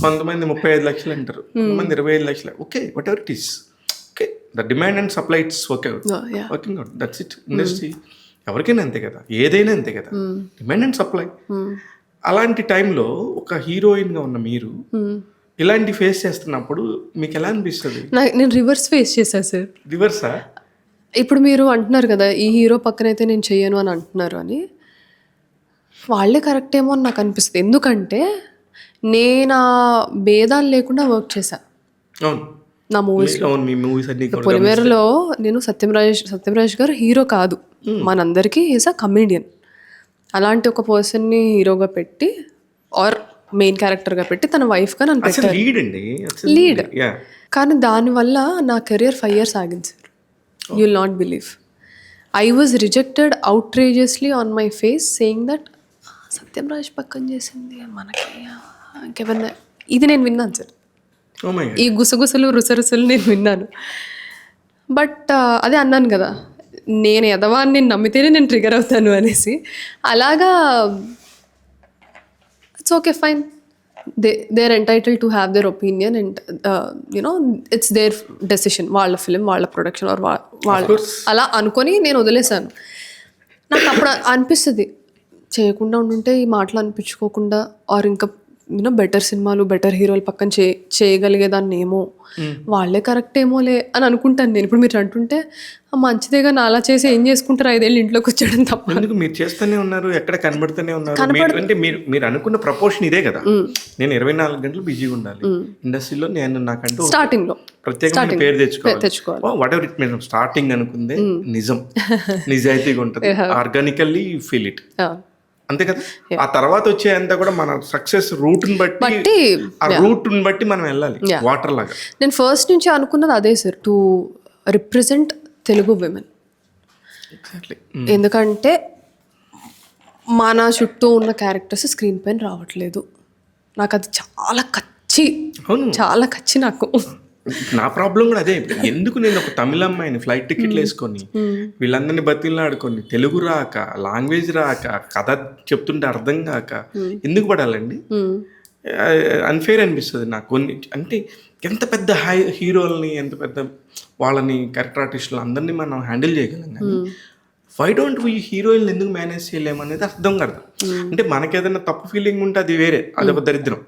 కొంతమంది 35 లక్షలు అంటారు, కొంతమంది 25 లక్షలు. Okay, what ever it is, okay, the demand and supply it's okay, working out, that's it. Industry ఎవరికైనా అంతే కదా, ఏదైనా అంతే కదా, డిమాండ్ అండ్ సప్లై. అలాంటి టైంలో ఒక హీరోయిన్గా ఉన్న మీరు ఇలాంటి ఫేస్ చేస్తున్నప్పుడు మీకు ఎలా అనిపిస్తుంది? నేను రివర్స్ ఫేస్ చేశాను సార్. రివర్సా? ఇప్పుడు మీరు అంటున్నారు కదా, ఈ హీరో పక్కనైతే నేను చెయ్యను అని అంటున్నారు అని, వాళ్ళే కరెక్ట్ ఏమో అని నాకు అనిపిస్తుంది. ఎందుకంటే నేను ఆ భేదాలు లేకుండా వర్క్ చేశాను నా మూవీస్లో. పొలిమేరలో నేను సత్యరాజ్ గారు హీరో కాదు, మనందరికీ ఈజ్ అ కమెడియన్. అలాంటి ఒక పర్సన్ని హీరోగా పెట్టి ఆర్ మెయిన్ క్యారెక్టర్గా పెట్టి తన వైఫ్గా నన్ను పెట్టారు, లీడ్. కానీ దానివల్ల నా కెరియర్ 5 years ఆగింది sir. You will not believe. I was rejected outrageously on my face saying that సత్యం రాజ్ పక్కన చేసింది మనకి ఇంకెవరన్నా, ఇది నేను విన్నాను సార్. ఈ గుసగుసలు రుసరుసలు నేను విన్నాను. బట్ అదే అన్నాను కదా, నేను ఎదవాన్ని నేను నమ్మితేనే నేను ట్రిగర్ అవుతాను అనేసి. అలాగా it's okay, fine, they're entitled to have their opinion and it's their decision, వాళ్ళ ఫిలిం, వాళ్ళ ప్రొడక్షన్ ఆర్ వాళ్ళ అలా అనుకొని నేను వదిలేసాను. నాకు అప్పుడు అనిపిస్తుంది, చేయకుండా ఉండుంటే ఈ మాటలు అనిపించుకోకుండా ఆర్ ఇంకా బెటర్ సినిమాలు బెటర్ హీరోలు పక్కన చేయగలిగేదాన్ని ఏమో, వాళ్ళే కరెక్ట్ ఏమోలే అని అనుకుంటాను నేను. ఇప్పుడు మీరు అంటుంటే మంచిదేగా, నా అలా చేసి ఏం చేసుకుంటారు, 5 ఏళ్ళు ఇంట్లోకి వచ్చాడని తప్ప. ఎందుకు మీరు చేస్తూనే ఉన్నారు, ఎక్కడ కనబడుతూనే ఉన్నారు. అంటే మీరు అనుకున్న ప్రపోర్షన్ ఇదే కదా, నేను 24 గంటలు బిజీగా ఉండాలి ఇండస్ట్రీలో, నేను నాకంటూ స్టార్టింగ్ లో ప్రత్యేకమైన పేరు తెచ్చుకోవాలి. Whatever it mean, starting అనుకుందే నిజం, నిజాయితీగా ఉంటుంది, ఆర్గానికల్లీ యూ ఫీల్ ఇట్, అంతే కదా. ఆ తర్వాత వచ్చే అంతా కూడా మన సక్సెస్ రూట్ ని బట్టి, ఆ రూట్ ని బట్టి మనం వెళ్ళాలి, వాటర్ లాగా. నేను ఫస్ట్ నుంచి అనుకున్నది అదే sir, to represent Telugu women. ఎందుకంటే మన చుట్టూ ఉన్న క్యారెక్టర్స్ స్క్రీన్ పైన రావట్లేదు, నాకు అది చాలా కచ్చి నాకు. నా ప్రాబ్లం కూడా అదే. ఎందుకు నేను ఒక తమిళ అమ్మాయిని ఫ్లైట్ టికెట్లు వేసుకొని వీళ్ళందరినీ బతిలాడుకొని, తెలుగు రాక, లాంగ్వేజ్ రాక, కథ చెప్తుంటే అర్థం కాక ఎందుకు పడాలండి? అన్ఫేర్ అనిపిస్తుంది నాకు కొన్ని. అంటే ఎంత పెద్ద హీరోలని, ఎంత పెద్ద వాళ్ళని, క్యారెక్టర్ ఆర్టిస్టులు అందరినీ మనం హ్యాండిల్ చేయగలం, కానీ వై డోంట్ వీ హీరోయిన్లు ఎందుకు మేనేజ్ చేయలేము అనేది అర్థం కాదు. అంటే మనకేదైనా తప్పు ఫీలింగ్ ఉంటే అది వేరే, అదొక దరిద్రం.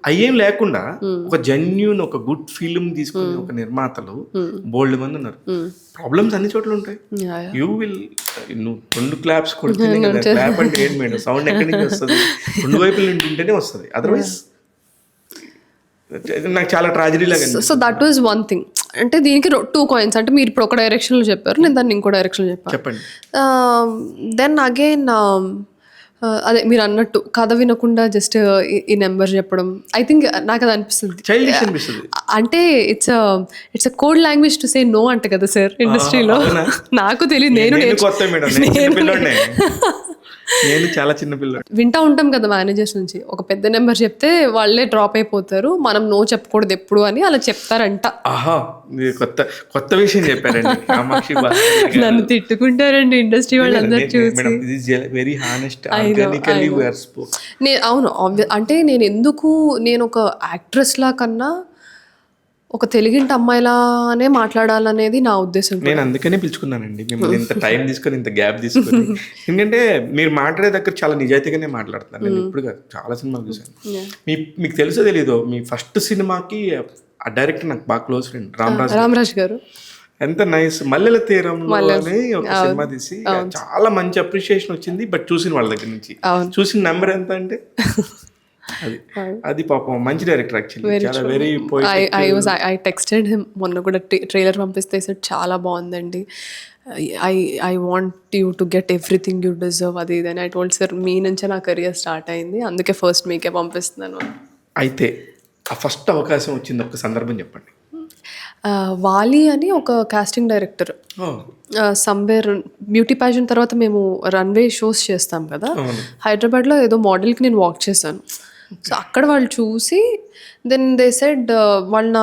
అయ్యేం లేకుండా ఒక జెన్యూన్, ఒక గుడ్ ఫీలింగ్ తీసుకునే ఒక నిర్మాతలు బోల్డ్ మంది ఉన్నారు. ప్రాబ్లమ్స్ అన్ని చోట్ల ఉంటాయి. యూ విల్, నువ్వు 2 claps కొడితేనే కదా, క్లాప్ అంటే ఏంటి మేడం, సౌండ్ ఎక్కడి నుంచి వస్తుంది, 2 వైపుల నుండి ఉంటేనే వస్తుంది, అదర్వైజ్ నాకు చాలా ట్రాజడీ లాగా. So that was one thing. అంటే దీనికి 2 coins. అంటే మీరు ఇప్పుడు ఒక డైరెక్షన్లో చెప్పారు, నేను దాన్ని ఇంకో డైరెక్షన్లో చెప్పాను. చెప్పండి. దెన్ అగైన్ అదే మీరు అన్నట్టు కథ వినకుండా జస్ట్ ఈ నెంబర్ చెప్పడం, ఐ థింక్ నాకు అది అనిపిస్తుంది. చైల్డిష్ అనిపిస్తుంది. అంటే it's code language to say no అంట కదా సార్ ఇండస్ట్రీలో. నాకు తెలియదు, నేను కొత్త మేడం, నేను చాలా చిన్న పిల్లడు. వింటా ఉంటాం కదా మేనేజర్స్ నుంచి, ఒక పెద్ద నెంబర్ చెప్తే వాళ్ళే డ్రాప్ అయిపోతారు, మనం నో చెప్పకూడదు ఎప్పుడు అని అలా చెప్తారంట. ఆహా, కొత్త కొత్త విషయం చెప్పారండి. కామాక్షి నన్ను తిట్టుకుంటారండి ఇండస్ట్రీ వాళ్ళందరూ చూసి. Very honest, organically we are spoke. అవును, అంటే నేను ఒక యాక్ట్రెస్ లా కన్నా ఒక తెలుగింటి అమ్మాయిలానే మాట్లాడాలనేది నా ఉద్దేశం. నేను అందుకనే పిలుచుకున్నానండి మిమ్మల్ని, ఇంత టైం తీసుకొని, ఇంత గ్యాప్ తీసుకొని. ఎందుకంటే మీరు మాట్లాడే దగ్గర చాలా నిజాయితీగానే మాట్లాడుతున్నాను. నేను ఇప్పుడు కాదు, చాలా సినిమాలు చూసాను. మీకు తెలుసో తెలీదో, మీ ఫస్ట్ సినిమాకి ఆ డైరెక్టర్ నాకు బాగా క్లోజ్ ఫ్రెండ్ రామరాజ్ గారు. ఎంత నైస్, మల్లెల తీరంలో అని ఒక సినిమా తీసి చాలా మంచి అప్రిషియేషన్ వచ్చింది. బట్ చూసిన వాళ్ళ దగ్గర నుంచి చూసిన నెంబర్ ఎంత అంటే అది పాపం మంచి డైరెక్టర్ యాక్చువల్లీ, చాలా వెరీ ఐ టెక్స్టెడ్ హిమ్ మొన్న కూడా, ట్రైలర్ పంపిస్తే సార్ చాలా బాగుందండి, I want you to get everything you deserve, అది ఇది అని. ఐ టోల్డ్ సార్ మీ నుంచే నా కెరియర్ స్టార్ట్ అయింది, అందుకే ఫస్ట్ మీకే పంపిస్తున్నాను. అయితే ఆ ఫస్ట్ అవకాశం వచ్చింది ఒక సందర్భం చెప్పండి. వాలి అని ఒక casting director, somewhere beauty pageant తర్వాత మేము రన్వే షోస్ చేస్తాం కదా హైదరాబాద్లో, ఏదో మోడల్కి నేను వాక్ చేశాను. సో అక్కడ వాళ్ళు చూసి దెన్ దే సెడ్, వాళ్ళ నా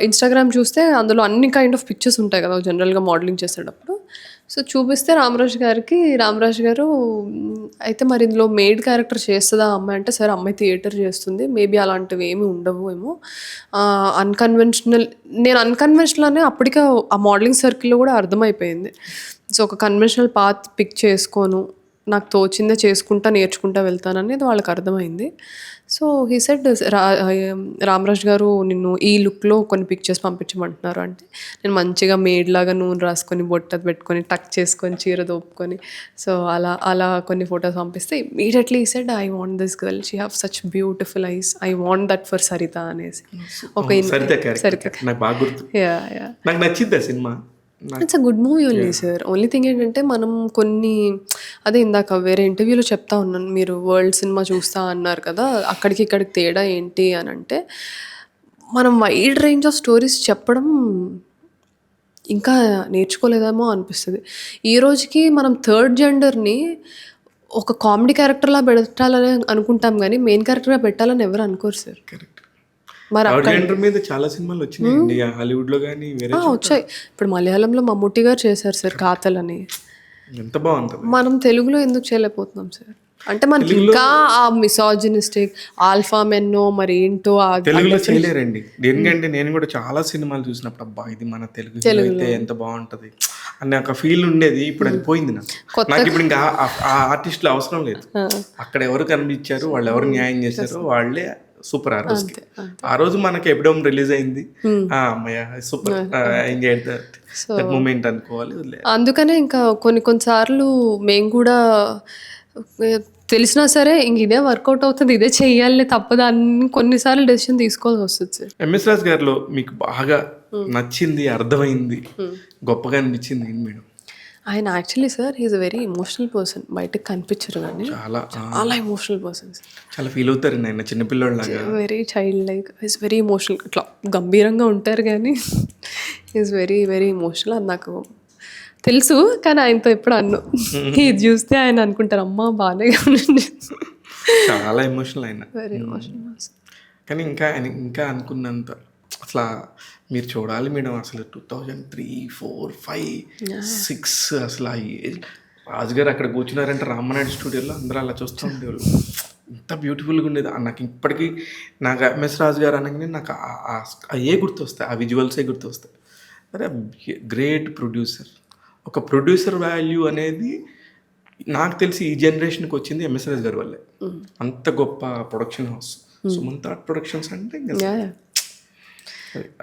ఇన్స్టాగ్రామ్ చూస్తే అందులో అన్ని కైండ్ ఆఫ్ పిక్చర్స్ ఉంటాయి కదా జనరల్గా మోడలింగ్ చేసేటప్పుడు. సో చూపిస్తే రామరాజ్ గారు అయితే మరి ఇందులో మెయిడ్ క్యారెక్టర్ చేస్తుందా అమ్మాయి అంటే, సరే అమ్మాయి థియేటర్ చేస్తుంది, మేబీ అలాంటివి ఏమి ఉండవు ఏమో, నేను అన్కన్వెన్షనల్ అనే అప్పటికే ఆ మోడలింగ్ సర్కిల్లో కూడా అర్థమైపోయింది. సో ఒక కన్వెన్షనల్ పాత్ పిక్ చేసుకోను, నాకు తోచిందే చేసుకుంటా నేర్చుకుంటా వెళ్తాను అనేది వాళ్ళకి అర్థమైంది. సో హీ సెడ్, రామరాజ్ గారు నిన్ను ఈ లుక్లో కొన్ని పిక్చర్స్ పంపించమంటున్నారు అంటే, నేను మంచిగా మేడ్ లాగా నూనె రాసుకొని బొట్టది పెట్టుకొని టక్ చేసుకొని చీర దోపుకొని, సో అలా కొన్ని ఫొటోస్ పంపిస్తే immediately he said, I want this girl, she have such beautiful eyes, I want that for Saritha అనేసి. ఒక సరిత నాకు బాగా గుర్తు, నాకు నచ్చింది ఆ cinema. It's a good movie only sir. Only thing ఏంటంటే మనం కొన్ని, అదే ఇందాక వేరే ఇంటర్వ్యూలో చెప్తా ఉన్నాను, మీరు వరల్డ్ సినిమా చూస్తా అన్నారు కదా, అక్కడికి ఇక్కడికి తేడా ఏంటి అని అంటే, మనం వైడ్ రేంజ్ ఆఫ్ స్టోరీస్ చెప్పడం ఇంకా నేర్చుకోలేదేమో అనిపిస్తుంది. ఈ రోజుకి మనం థర్డ్ జెండర్ని ఒక కామెడీ క్యారెక్టర్లా పెట్టాలని అనుకుంటాం కానీ మెయిన్ క్యారెక్టర్గా పెట్టాలని ఎవరు అనుకోరు సార్. మీద చాలా సినిమాలు వచ్చినాయి హాలీవుడ్ లో కానీ వచ్చాయి. ఇప్పుడు మలయాళంలో మమ్ముట్టి గారు చేశారు సార్ కాతల్ అని, ఎంత బాగుంటుంది. మనం తెలుగులో ఎందుకు చేయలేకపోతున్నాం సార్? అంటే మనకి ఇంకా ఆ మిసాజినిస్టిక్ ఆల్ఫా మెన్నో మరి ఏంటో తెలుగులో చేయలేరండి. ఎందుకంటే నేను కూడా చాలా సినిమాలు చూసినప్పుడు అబ్బా ఇది మన తెలుగు అయితే ఎంత బాగుంటది అనే ఒక ఫీల్ ఉండేది. ఇప్పుడు అది పోయింది నాకు ఇప్పుడు ఇంకా ఆ ఆర్టిస్టులు అవసరం లేదు. అక్కడ ఎవరు కనిపించారు, వాళ్ళు ఎవరు న్యాయం చేశారో వాళ్ళే సూపర్. ఆ రోజు మనకి ఎప్పుడో రిలీజ్ అయింది, అమ్మయ్య సూపర్, ఎంజాయ్ దట్ మూమెంట్ అనుకోవాలి. అందుకనే ఇంకా కొన్నిసార్లు మేము కూడా తెలిసినా సరే ఇంక ఇదే వర్కౌట్ అవుతుంది, ఇదే చెయ్యాలి తప్పదు అని కొన్నిసార్లు డెసిషన్ తీసుకోవాల్సి వస్తుంది సార్. ఎంఎస్ రాజ్ గారిలో మీకు బాగా నచ్చింది, అర్థమైంది, గొప్పగా అనిపించింది ఏంటి మేడం? ఆయన actually sir he's a very emotional person. బయటకు కనిపించరు కానీ చాలా ఎమోషనల్ పర్సన్. చాలా ఫీల్ అవుతారండి ఆయన, చిన్నపిల్లలాగా. Very child like, is very emotional. ఇట్లా గంభీరంగా ఉంటారు కానీ ఈజ్ వెరీ వెరీ ఎమోషనల్. అది నాకు తెలుసు కానీ ఆయనతో ఎప్పుడు అన్ను. ఇది చూస్తే ఆయన అనుకుంటారు అమ్మా బాగానే చాలా ఎమోషనల్ ఆయన, వెరీ ఎమోషనల్. కానీ ఇంకా అనుకున్నంత అసలు మీరు చూడాలి మేడం, అసలు 2003, 4, 5, 6 అసలు ఆ ఏజ్ రాజుగారు అక్కడ కూర్చున్నారంటే రామనాయుడు స్టూడియోలో అందరూ అలా చూస్తూ ఉండేవాళ్ళు. ఎంత బ్యూటిఫుల్గా ఉండేది. నాకు ఇప్పటికీ నాకు ఎంఎస్ రాజు గారు అనగానే నాకు ఏ గుర్తొస్తాయి, ఆ విజువల్సే గుర్తొస్తాయి. అరే గ్రేట్ ప్రొడ్యూసర్. ఒక ప్రొడ్యూసర్ వాల్యూ అనేది నాకు తెలిసి ఈ జనరేషన్కి వచ్చింది ఎంఎస్ రాజు గారి వల్లే. అంత గొప్ప production house Sumanth art productions అంటే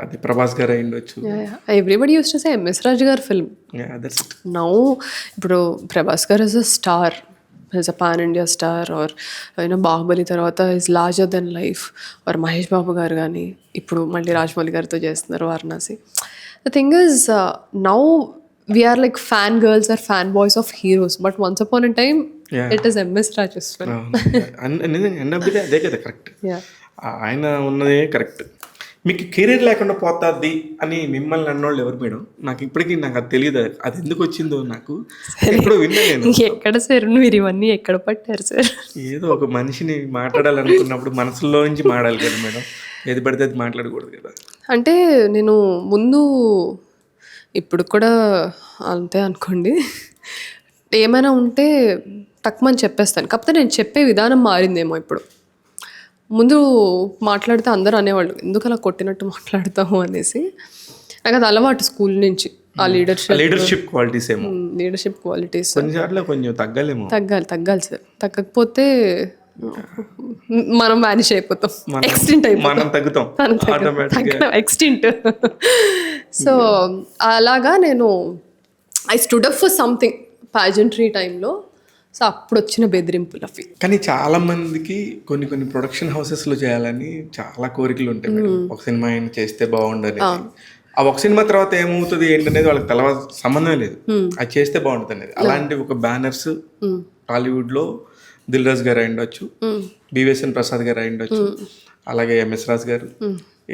అది ప్రభాస్ గారు అయ్యుండొచ్చు. Everybody use to say MS Raju గారి ఫిల్మ్. నౌ ఇప్పుడు Prabhas garu is a star, is a pan India star, or you know Baahubali తర్వాత is larger than life. Or Mahesh Babu garu కానీ ఇప్పుడు మళ్ళీ రాజమౌళి గారితో చేస్తున్నారు Varanasi. The thing is now we are like fan girls or fan boys of heroes, but once upon a time Yeah. It is MS Rajeshwari. నిజంగా ఎండ్ ఆఫ్ ది డే అదే కదా కరెక్ట్. యా, ఆయన ఉన్నదే కరెక్ట్. మీకు కెరీర్ లేకుండా పోతుంది అని మిమ్మల్ని అన్నోళ్ళు ఎవరు మేడం? నాకు ఇప్పటికీ నాకు అది తెలియదు, అది ఎందుకు వచ్చిందో నాకు ఎప్పుడో విన్నా నేను. ఎక్కడ సార్ మీరు ఇవన్నీ ఎక్కడ పట్టారు సార్? ఏదో ఒక మనిషిని మాట్లాడాలనుకున్నప్పుడు మనసులో నుంచి మాట్లాడాలి కదా మేడం, ఏది పడితే అది మాట్లాడకూడదు కదా. అంటే నేను ముందు ఇప్పుడు కూడా అంతే అనుకోండి, ఏమైనా ఉంటే తక్కువని చెప్పేస్తాను. కాకపోతే నేను చెప్పే విధానం మారిందేమో ఇప్పుడు. ముందు మాట్లాడితే అందరూ అనేవాళ్ళు ఎందుకు అలా కొట్టినట్టు మాట్లాడతాము అనేసి. నాకు అది అలవాటు స్కూల్ నుంచి, ఆ లీడర్షిప్ క్వాలిటీస్ ఏమో, లీడర్షిప్ క్వాలిటీస్ కొన్నిసార్లు కొంచెం తగ్గాలేమో. తగ్గాలి సార్. తగ్గకపోతే మనం వ్యానిష్ అయిపోతాం, ఎక్స్టింట్ అయిపోతాం, మనం తగ్గుతాం, ఎక్స్టింట్. సో అలాగా నేను I stood up for something pageantry టైంలో. సో అప్పుడు వచ్చిన బెదిరింపులు అవి. కానీ చాలా మందికి కొన్ని ప్రొడక్షన్ హౌసెస్లో చేయాలని చాలా కోరికలు ఉంటాయి మేడం. ఒక సినిమా అయినా చేస్తే బాగుండని. ఆ ఒక సినిమా తర్వాత ఏమవుతుంది ఏంటనేది వాళ్ళకి సంబంధం లేదు, అది చేస్తే బాగుంటుంది అనేది. అలాంటి ఒక బ్యానర్స్ టాలీవుడ్లో దిల్ రాజు గారు అయ్యుండొచ్చు, బివిఎస్ఎన్ ప్రసాద్ గారు అయ్యుండొచ్చు, అలాగే ఎంఎస్ రాజు గారు,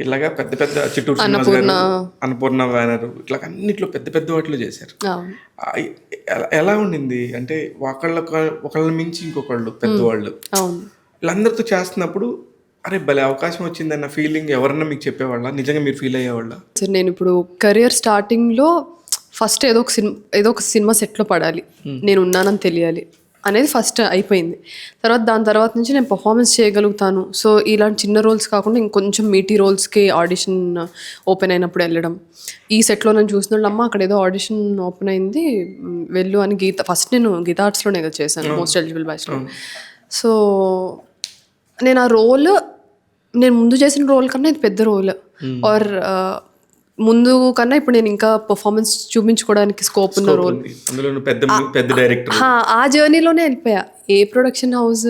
ఇలాగా పెద్ద పెద్ద చిట్టూరు శ్రీనివాస్ గారు, అన్నపూర్ణ బ్యానర్, ఇట్లా అన్నిట్లో పెద్ద వాటిలో చేశారు. ఎలా ఉండింది అంటే ఒకళ్ళ మించి ఇంకొకళ్ళు పెద్దవాళ్ళు వీళ్ళందరితో చేస్తున్నప్పుడు అరే భలే అవకాశం వచ్చిందన్న ఫీలింగ్ ఎవరన్నా మీకు చెప్పేవాళ్ళ? నిజంగా మీరు ఫీల్ అయ్యేవాళ్ళ? సార్ నేను ఇప్పుడు కెరియర్ స్టార్టింగ్లో ఫస్ట్ ఏదో ఒక సినిమా సెట్లో పడాలి, నేను ఉన్నానని తెలియాలి అనేది ఫస్ట్ అయిపోయింది. దాని తర్వాత నుంచి నేను పర్ఫార్మెన్స్ చేయగలుగుతాను. సో ఇలాంటి చిన్న రోల్స్ కాకుండా ఇంకొంచెం మీటీ రోల్స్కి ఆడిషన్ ఓపెన్ అయినప్పుడు వెళ్ళడం. ఈ సెట్లో నేను చూసిన అమ్మ అక్కడ ఏదో ఆడిషన్ ఓపెన్ అయింది వెళ్ళు అని ఫస్ట్ నేను గీతా ఆర్ట్స్లోనే కదా చేశాను, మోస్ట్ ఎలిజిబుల్ బ్యాచ్లో. సో నేను ఆ రోల్, నేను ముందు చేసిన రోల్ కన్నా ఇది పెద్ద రోల్, ఆర్ ముందు కన్నా ఇప్పుడు నేను ఇంకా పర్ఫార్మెన్స్ చూపించుకోవడానికి స్కోప్ ఉన్న రోల్. పెద్ద డైరెక్టర్ ఆ జర్నీలోనే వెళ్ళిపోయా. ఏ ప్రొడక్షన్ హౌస్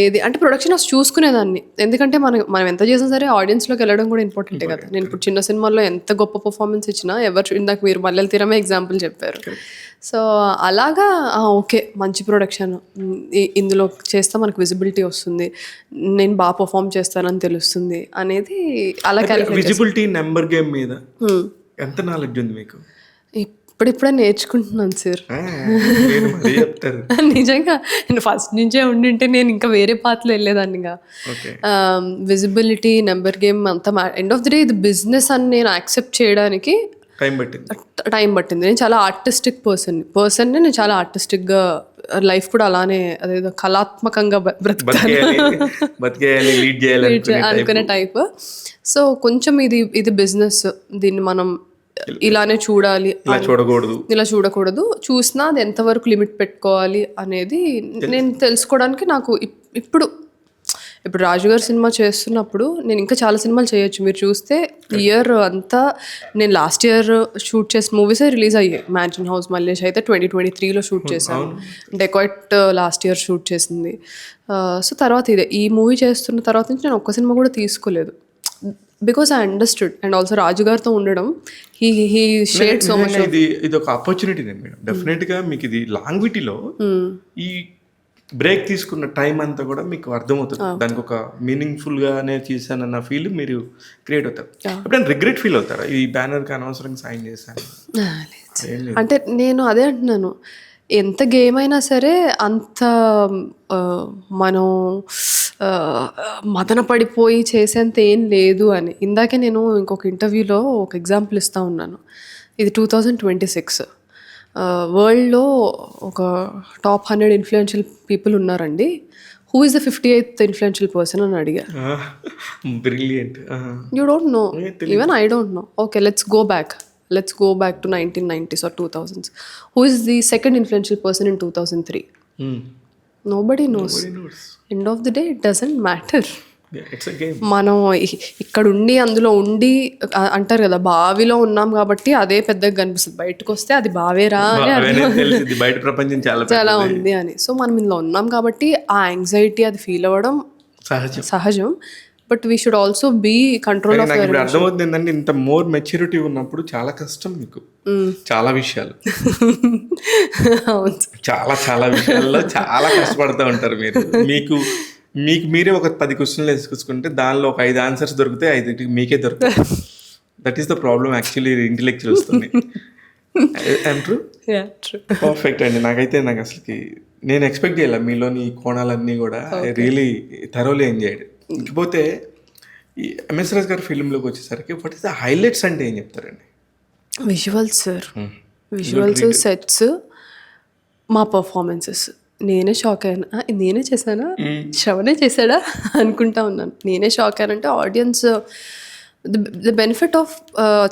ఏది అంటే ప్రొడక్షన్ హౌస్ చూసుకునేదాన్ని, ఎందుకంటే మనం ఎంత చేసినా సరే ఆడియన్స్లోకి వెళ్ళడం కూడా ఇంపార్టెంటే కదా. నేను ఇప్పుడు చిన్న సినిమాల్లో ఎంత గొప్ప పర్ఫార్మెన్స్ ఇచ్చినా ఇందాక మీరు మల్లెల తీరమే ఎగ్జాంపుల్ చెప్పారు. సో అలాగా ఓకే మంచి ప్రొడక్షన్, ఇందులో చేస్తే మనకు విజిబిలిటీ వస్తుంది, నేను బాగా పర్ఫామ్ చేస్తానని తెలుస్తుంది అనేది అలా విజిబిలిటీ నెంబర్ గేమ్ మీద ఎంత నాలెడ్జ్ ఉంది మీకు? ఇప్పుడిప్పుడే నేర్చుకుంటున్నాను సార్. నిజంగా నేను ఫస్ట్ నుంచే ఉండింటే నేను ఇంకా వేరే పాత్రలో వెళ్ళేదాన్నిగా. విజిబిలిటీ నెంబర్ గేమ్ అంతా ఎండ్ ఆఫ్ ది డే ఇది బిజినెస్ అని నేను యాక్సెప్ట్ చేయడానికి టైం పట్టింది. నేను చాలా ఆర్టిస్టిక్ పర్సన్ నేను చాలా ఆర్టిస్టిక్గా లైఫ్ కూడా అలానే అదేదో కళాత్మకంగా అనుకునే టైప్. సో కొంచెం ఇది బిజినెస్, దీన్ని మనం ఇలానే చూడాలి, ఇలా చూడకూడదు, చూసినా అది ఎంతవరకు లిమిట్ పెట్టుకోవాలి అనేది నేను తెలుసుకోవడానికి నాకు ఇప్పుడు రాజుగారి సినిమా చేస్తున్నప్పుడు నేను ఇంకా చాలా సినిమాలు చేయొచ్చు. మీరు చూస్తే ఇయర్ అంతా నేను లాస్ట్ ఇయర్ షూట్ చేసిన మూవీసే రిలీజ్ అయ్యాయి. మ్యాన్షన్ హౌస్ మల్లేష్ అయితే 2023లో షూట్ చేశాను, డెకాయిట్ లాస్ట్ ఇయర్ షూట్ చేసింది. సో తర్వాత ఈ మూవీ చేస్తున్న తర్వాత నుంచి నేను ఒక్క సినిమా కూడా తీసుకోలేదు, because I understood. And also Raju గారితో ఉండడం హీ షేర్డ్ సో మచ్. ఇది ఒక ఆపర్చునిటీ మేడం. డెఫినెట్ గా మీకు ఇది లాంగ్విటీలో ఈ బ్రేక్ తీసుకున్న టైం అంతా కూడా మీకు అర్థమవుతుంది, దానికి ఒక మీనింగ్ఫుల్ గానే చేశానన్న ఫీల్ మీరు క్రియేట్ అవుతారు. ఎప్పుడైనా రిగ్రెట్ ఫీల్ అవుతారా ఈ బ్యానర్కి అనవసరంగా సైన్ చేశాను? అంటే నేను అదే అంటున్నాను, ఎంత గేమ్ అయినా సరే అంత మనం మదన పడిపోయి చేసేంత ఏం లేదు అని. ఇందాకే నేను ఇంకొక ఇంటర్వ్యూలో ఒక ఎగ్జాంపుల్ ఇస్తూ ఉన్నాను. ఇది 2026 వరల్డ్లో ఒక టాప్ 100 ఇన్ఫ్లుయెన్షియల్ పీపుల్ ఉన్నారండి, who is the 58th influential person అని అడిగా. You don't know, even I don't know. Okay, let's go back to 1990s or 2000s. Who is the second influential person in 2003? Nobody knows. End of the day, it doesn't matter. It's a game. మనం ఇక్కడ ఉండి అందులో ఉండి అంటారు కదా, బావిలో ఉన్నాం కాబట్టి అదే పెద్దగా కనిపిస్తుంది, బయటకు వస్తే అది బావేరా అని బయట ప్రపంచం చాలా ఉంది అని. సో మనం ఇందులో ఉన్నాం కాబట్టి ఆ యాంగ్జైటీ అది ఫీల్ అవ్వడం సహజం. But we should also be control of నాకు ఇప్పుడు అర్థమవుతుంది ఏంటంటే ఇంత మోర్ మెచ్యూరిటీ ఉన్నప్పుడు చాలా కష్టం మీకు చాలా విషయాలు అవును చాలా చాలా విషయాల్లో చాలా కష్టపడుతూ ఉంటారు మీరు. మీకు మీరే ఒక 10 క్వశ్చన్లు వేసుకుంటే దానిలో ఒక 5 ఆన్సర్స్ దొరికితే 5 మీకే దొరుకుతాయి. That is the problem actually intellectual వస్తుంది. ఐఎమ్ ట్రూ పర్ఫెక్ట్ అండి. నాకు అసలుకి నేను ఎక్స్పెక్ట్ చేయాలి మీలోని ఈ కోణాలన్నీ కూడా రియలీ థరోలీ ఎంజాయ్డ్. ఇకపోతే ఈ ఎంఎస్ రాజ్ గారి ఫిల్మ్లోకి వచ్చేసరికి వాట్ ఈస్ ద హైలైట్స్ అంటే ఏం చెప్తారండి? విజువల్స్ సార్, విజువల్స్, సెట్స్, మా పర్ఫార్మెన్సెస్. నేనే షాక్ అయ్యాను, నేనే చేశానా, శ్రవణే చేశాడా అనుకుంటా ఉన్నాను. నేనే షాక్ అయ్యానంటే ఆడియన్స్ ద బెనిఫిట్ ఆఫ్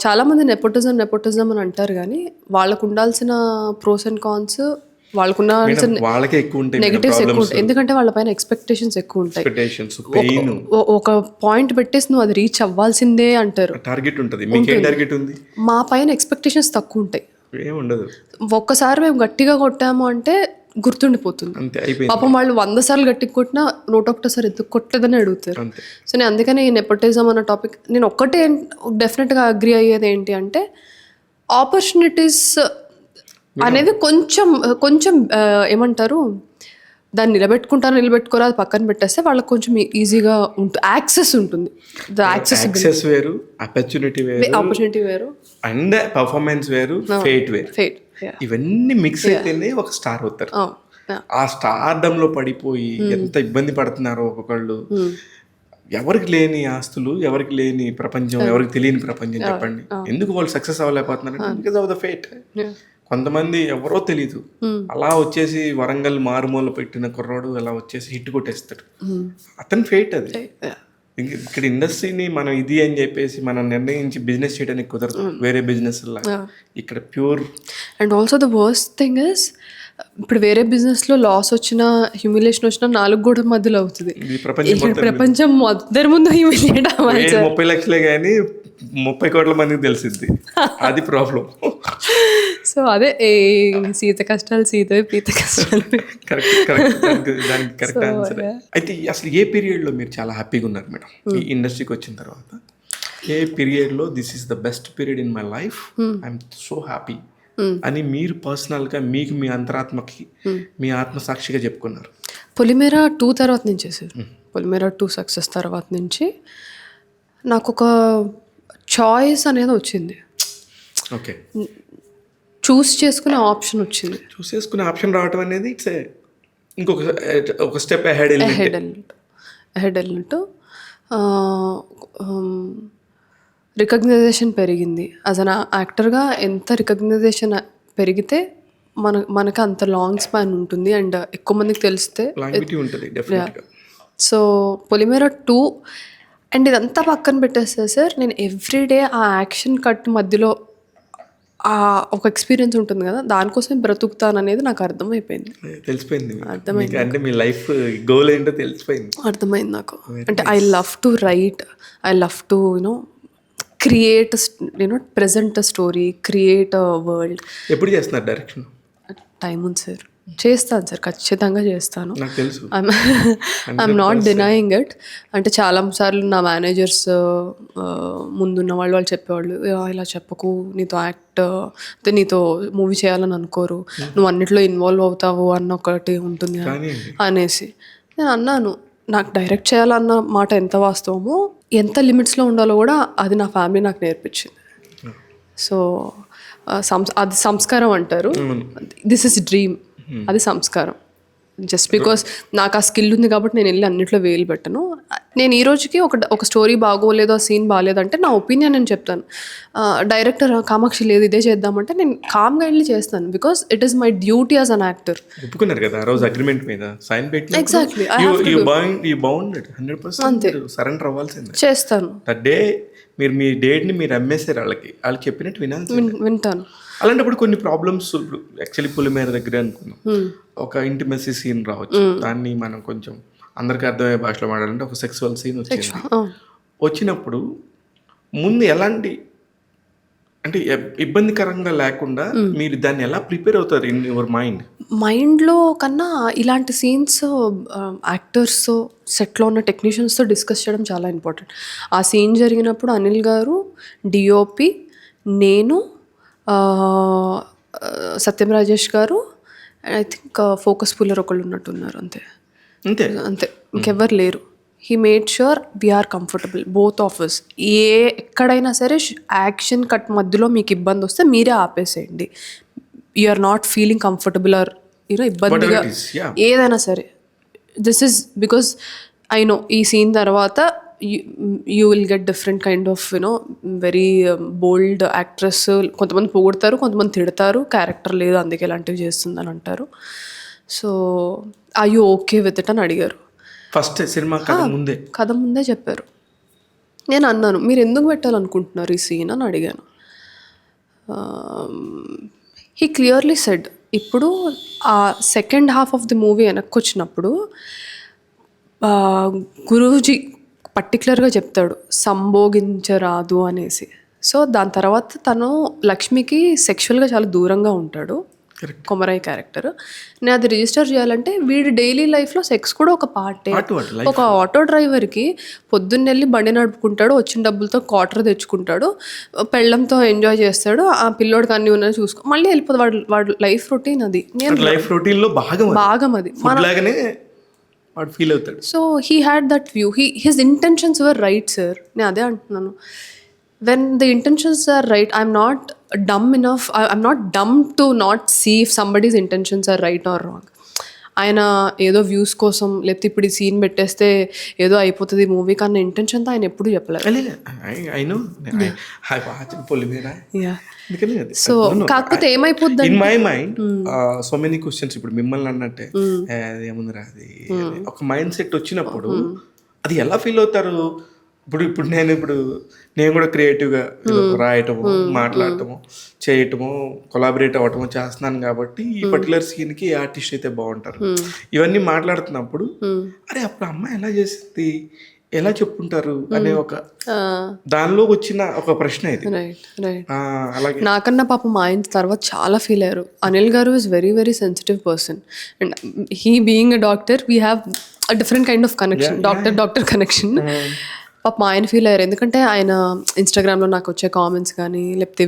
చాలామంది నెపోటిజం అని అంటారు, కానీ వాళ్ళకు ఉండాల్సిన ప్రోస్ అండ్ కాన్స్, వాళ్ళకు ఉండాల్సిన వాళ్ళకే ఎక్కువ ఉంటాయి, నెగటివ్స్ ఎక్కువ ఉంటాయి. ఎందుకంటే వాళ్ళ పైన ఎక్స్పెక్టేషన్స్ ఎక్కువ ఉంటాయి. ఒక పాయింట్ పెట్టేసి నువ్వు అది రీచ్ అవ్వాల్సిందే అంటారు. టార్గెట్ ఉంటుంది. మీకేం టార్గెట్ ఉంది? మా పైన ఎక్స్పెక్టేషన్స్ తక్కువ ఉంటాయి. ఏముండదు. ఒక్కసారి మేము గట్టిగా కొట్టాము అంటే గుర్తుండిపోతుంది. పాపం వాళ్ళు 100 సార్లు గట్టిగా కొట్టినా 101 సారి ఎందుకు కొట్టలేదని అడుగుతారు. సో నేను అందుకనే ఈ నెపోటిజం అన్న టాపిక్ నేను ఒక్కటే డెఫినెట్గా అగ్రి అయ్యేది ఏంటి అంటే, ఆపర్చునిటీస్ అనేది కొంచెం ఏమంటారు, దాన్ని నిలబెట్టుకోరా అది పక్కన పెట్టేస్తే వాళ్ళకి కొంచెం ఈజీగా ఉంటుంది, యాక్సెస్ ఉంటుంది. యాక్సెస్ వేరు, ఆపర్చునిటీ వేరు అండ్ పర్ఫార్మెన్స్ వేరు, ఫేట్ వేరు. ఇవన్నీ మిక్స్ అయితేనే ఒక స్టార్ అవుతారు. ఆ స్టార్డమ్ లో పడిపోయి ఎంత ఇబ్బంది పడుతున్నారో ఒక్కొక్కళ్ళు. ఎవరికి లేని ఆస్తులు, ఎవరికి లేని ప్రపంచం, ఎవరికి తెలియని ప్రపంచం చెప్పండి. ఎందుకు వాళ్ళు సక్సెస్ అవ్వలేకపోతున్నారు? Because of the fate. కొంతమంది ఎవరో తెలీదు, అలా వచ్చేసి వరంగల్ మారుమూల పెట్టిన కుర్రాడు అలా వచ్చేసి హిట్ కొట్టేస్తాడు. అతని ఫేట్ అది. ఇక్కడ ఇండస్ట్రీని మనం ఇది అని చెప్పేసి మనం నిర్ణయించి బిజినెస్ చేయడానికి కుదరదు. వేరే బిజినెస్ లాగా ఇక్కడ pure. And also the worst thing is, ఇప్పుడు వేరే బిజినెస్లో లాస్ వచ్చినా, హ్యూమిలేషన్ వచ్చినా 4 గోడల మధ్యలో అవుతుంది. ప్రపంచం అందరి ముందు హ్యూమిలేట్ అవ్వాలి. 30 లక్షలే కానీ 30 కోట్ల మందికి తెలిసింది. అది ప్రాబ్లం. సో అదే సీత కష్టాలు సీతవి, పీత కష్టాలు. దానికి కరెక్ట్ ఆన్సర్. అయితే అసలు ఏ పీరియడ్లో మీరు చాలా హ్యాపీగా ఉన్నారు మేడం ఈ ఇండస్ట్రీకి వచ్చిన తర్వాత? ఏ పీరియడ్లో this is the best period in my life, I'm so happy అని మీరు పర్సనల్గా మీకు మీ అంతరాత్మకి మీ ఆత్మసాక్షిగా చెప్పుకున్నారు? పొలిమేర 2 తర్వాత నుంచి సార్. పొలిమేర 2 సక్సెస్ తర్వాత నుంచి నాకు ఒక చాయిస్ అనేది వచ్చింది. ఓకే, చూస్ చేసుకునే ఆప్షన్ వచ్చింది. చూస్ చేసుకునే ఆప్షన్ రావటం అనేది ఇట్స్ ఒక స్టెప్ అహెడ్ వెళ్ళినట్టు రికగ్నైజేషన్ పెరిగింది. యాజ్ అన్ యాక్టర్గా ఎంత రికగ్నైజేషన్ పెరిగితే మనకి అంత లాంగ్ స్పాన్ ఉంటుంది అండ్ ఎక్కువ మందికి తెలిస్తే ఉంటుంది. సో పొలిమేర 2 అండ్ ఇదంతా పక్కన పెట్టేస్తే సార్, నేను ఎవ్రీడే ఆ యాక్షన్ కట్ మధ్యలో ఒక ఎక్స్పీరియన్స్ ఉంటుంది కదా, దానికోసం బ్రతుకుతాను అనేది నాకు అర్థమైపోయింది. అంటే మీ లైఫ్ గోల్ ఏంటో తెలిసిపోయింది, అర్థమైంది నాకు. అంటే I love to right, I love to create, present a story, create a world. ఎప్పుడు చేస్తున్నారు డైరెక్షన్? టైం ఉంది సార్, చేస్తాను సార్, ఖచ్చితంగా చేస్తాను. నాకు తెలుసు, ఐఎమ్ నాట్ డినయింగ్ ఇట్. అంటే చాలా సార్లు నా మేనేజర్స్ ముందున్న వాళ్ళు చెప్పేవాళ్ళు, ఇలా చెప్పకు, నీతో నీతో మూవీ చేయాలని అనుకోరు, నువ్వు అన్నిట్లో ఇన్వాల్వ్ అవుతావు అన్న ఒకటి ఉంటుంది అనేసి. నేను అన్నాను, నాకు డైరెక్ట్ చేయాలన్న మాట ఎంత వాస్తవమో, ఎంత లిమిట్స్లో ఉండాలో కూడా అది నా ఫ్యామిలీ నాకు నేర్పించింది. సో అది సంస్కారం అంటారు, దిస్ ఇస్ డ్రీమ్, అది సంస్కారం. జస్ట్ బికాస్ నాకు ఆ స్కిల్ ఉంది కాబట్టి నేను వెళ్ళి అన్నిట్లో వేలు పెట్టను. నేను ఈ రోజుకి ఒక స్టోరీ బాగోలేదు, ఆ సీన్ బాగాలేదంటే నా ఒపీనియన్ నేను చెప్తాను. డైరెక్టర్ కామాక్షి లేదు ఇదే చేద్దామంటే నేను కామ్గా వెళ్ళి చేస్తాను, because it is my duty as an actor. ఒప్పుకున్నారు కదా ఆ రోజు అగ్రిమెంట్ మీద సైన్ పెట్టి, ఎగ్జాక్ట్లీ సరెండర్ అవ్వాల్సిందే. చేస్తాను. డే మీరు మీ డేట్ని మీరు అమ్మేసారు, వాళ్ళు చెప్పినట్టు వింటాను. అలాంటప్పుడు కొన్ని ప్రాబ్లమ్స్, యాక్చువల్లీ పొలిమేర దగ్గర అనుకున్నాం, ఒక ఇంటిమెసీ సీన్ రావచ్చు, దాన్ని మనం కొంచెం అందరికీ అర్థమయ్యే భాషలో మాట్లాడాలంటే ఒక సెక్సువల్ సీన్ వచ్చింది. వచ్చినప్పుడు ముందు ఎలాంటి అంటే ఇబ్బందికరంగా లేకుండా మీరు దాన్ని ఎలా ప్రిపేర్ అవుతారు ఇన్ యువర్ మైండ్? మైండ్లో కన్నా ఇలాంటి సీన్స్ యాక్టర్స్తో సెట్లో ఉన్న టెక్నీషియన్స్తో డిస్కస్ చేయడం చాలా ఇంపార్టెంట్. ఆ సీన్ జరిగినప్పుడు అనిల్ గారు, డిఓపి, నేను, సత్యం రాజేష్ గారు, ఐ థింక్ ఫోకస్ పుల్లర్ ఒకళ్ళు ఉన్నట్టున్నారు, అంతే అంతే అంతే ఇంకెవ్వరు లేరు. He made sure we are comfortable both of us. ఎక్కడైనా సరే యాక్షన్ కట్ మధ్యలో మీకు ఇబ్బంది వస్తే మీరే ఆపేసేయండి. Or not feeling comfortable or ఇబ్బందిగా Whatever it is, yeah. ఏదైనా సరే. This is because I know ఈ సీన్ తర్వాత you will get different kind of very bold actress. కొంతమంది పొగుడతారు, కొంతమంది తిడతారు, క్యారెక్టర్ లేదు అందుకే ఇలాంటివి చేస్తుందని అంటారు. So I you okay with it అని అడిగారు. ఫస్ట్ సినిమా కథ ముందే చెప్పారు. నేను అన్నాను, మీరు ఎందుకు పెట్టాలనుకుంటున్నారు ఈ సీన్ అని అడిగాను. హీ క్లియర్లీ సెడ్, ఇప్పుడు ఆ second half of the movie వెనక్కి వచ్చినప్పుడు గురూజీ పర్టికులర్గా చెప్తాడు సంభోగించరాదు అనేసి. సో దాని తర్వాత తను లక్ష్మికి సెక్షువల్గా చాలా దూరంగా ఉంటాడు, కొమరయ్య క్యారెక్టర్. నేను అది రిజిస్టర్ చేయాలంటే వీడి డైలీ లైఫ్లో సెక్స్ కూడా ఒక పార్టే. ఒక ఆటో డ్రైవర్కి పొద్దున్నెళ్ళి బండి నడుపుకుంటాడు, వచ్చిన డబ్బులతో క్వార్టర్ తెచ్చుకుంటాడు, పెళ్ళంతో ఎంజాయ్ చేస్తాడు, ఆ పిల్లోడికి అన్ని ఉన్నాయి చూసుకో, మళ్ళీ వెళ్ళిపోతుంది. వాడు లైఫ్ రొటీన్ అది. నేను లైఫ్ రొటీన్లో భాగం అది. వాడు ఫీల్ అవుతాడు. So he had that view. His intentions were right sir. నేను అదే అంటున్నాను. when the intentions are right, I'm not dumb enough, I'm not dumb to not see if somebody's intentions are right or wrong. ఆయన ఏదో వ్యూస్ కోసం లేకపోతే ఇప్పుడు ఈ సీన్ పెట్టేస్తే ఏదో అయిపోతుంది మూవీ కన్నా ఇంటెన్షన్తో ఆయన ఎప్పుడు చెప్పలేదు. సో కాకపోతే ఏమైపోద్ది in my mind so many questions. ఇప్పుడు మిమ్మల్ని అన్నట్టే ఏముందిరా అది ఒక మైండ్ సెట్ వచ్చినప్పుడు అది ఎలా ఫీల్ అవుతారు? ఇప్పుడు నేను కూడా క్రియేటివ్గా రాయటము, మాట్లాడటము, చేయటము, కొలాబరేట్ అవ్వటము చేస్తున్నాను కాబట్టి ఈ పర్టికులర్ సీన్కి ఆర్టిస్ట్ అయితే బాగుంటారు. ఇవన్నీ మాట్లాడుతున్నప్పుడు అరే అప్పుడు అమ్మాయి ఎలా చేసింది, ఎలా చెప్పుంటారు అనే ఒక దానిలో వచ్చిన ఒక ప్రశ్న ఇది. అలాగే నాకన్నా పాపం మా ఆయన తర్వాత చాలా ఫీల్ అయ్యారు. అనిల్ గారు is very very sensitive person and he being a doctor we have a different kind of connection, doctor connection. పాప మా ఆయన ఫీల్ అయ్యారు. ఎందుకంటే ఆయన ఇన్స్టాగ్రామ్లో నాకు వచ్చే కామెంట్స్ కానీ లేకపోతే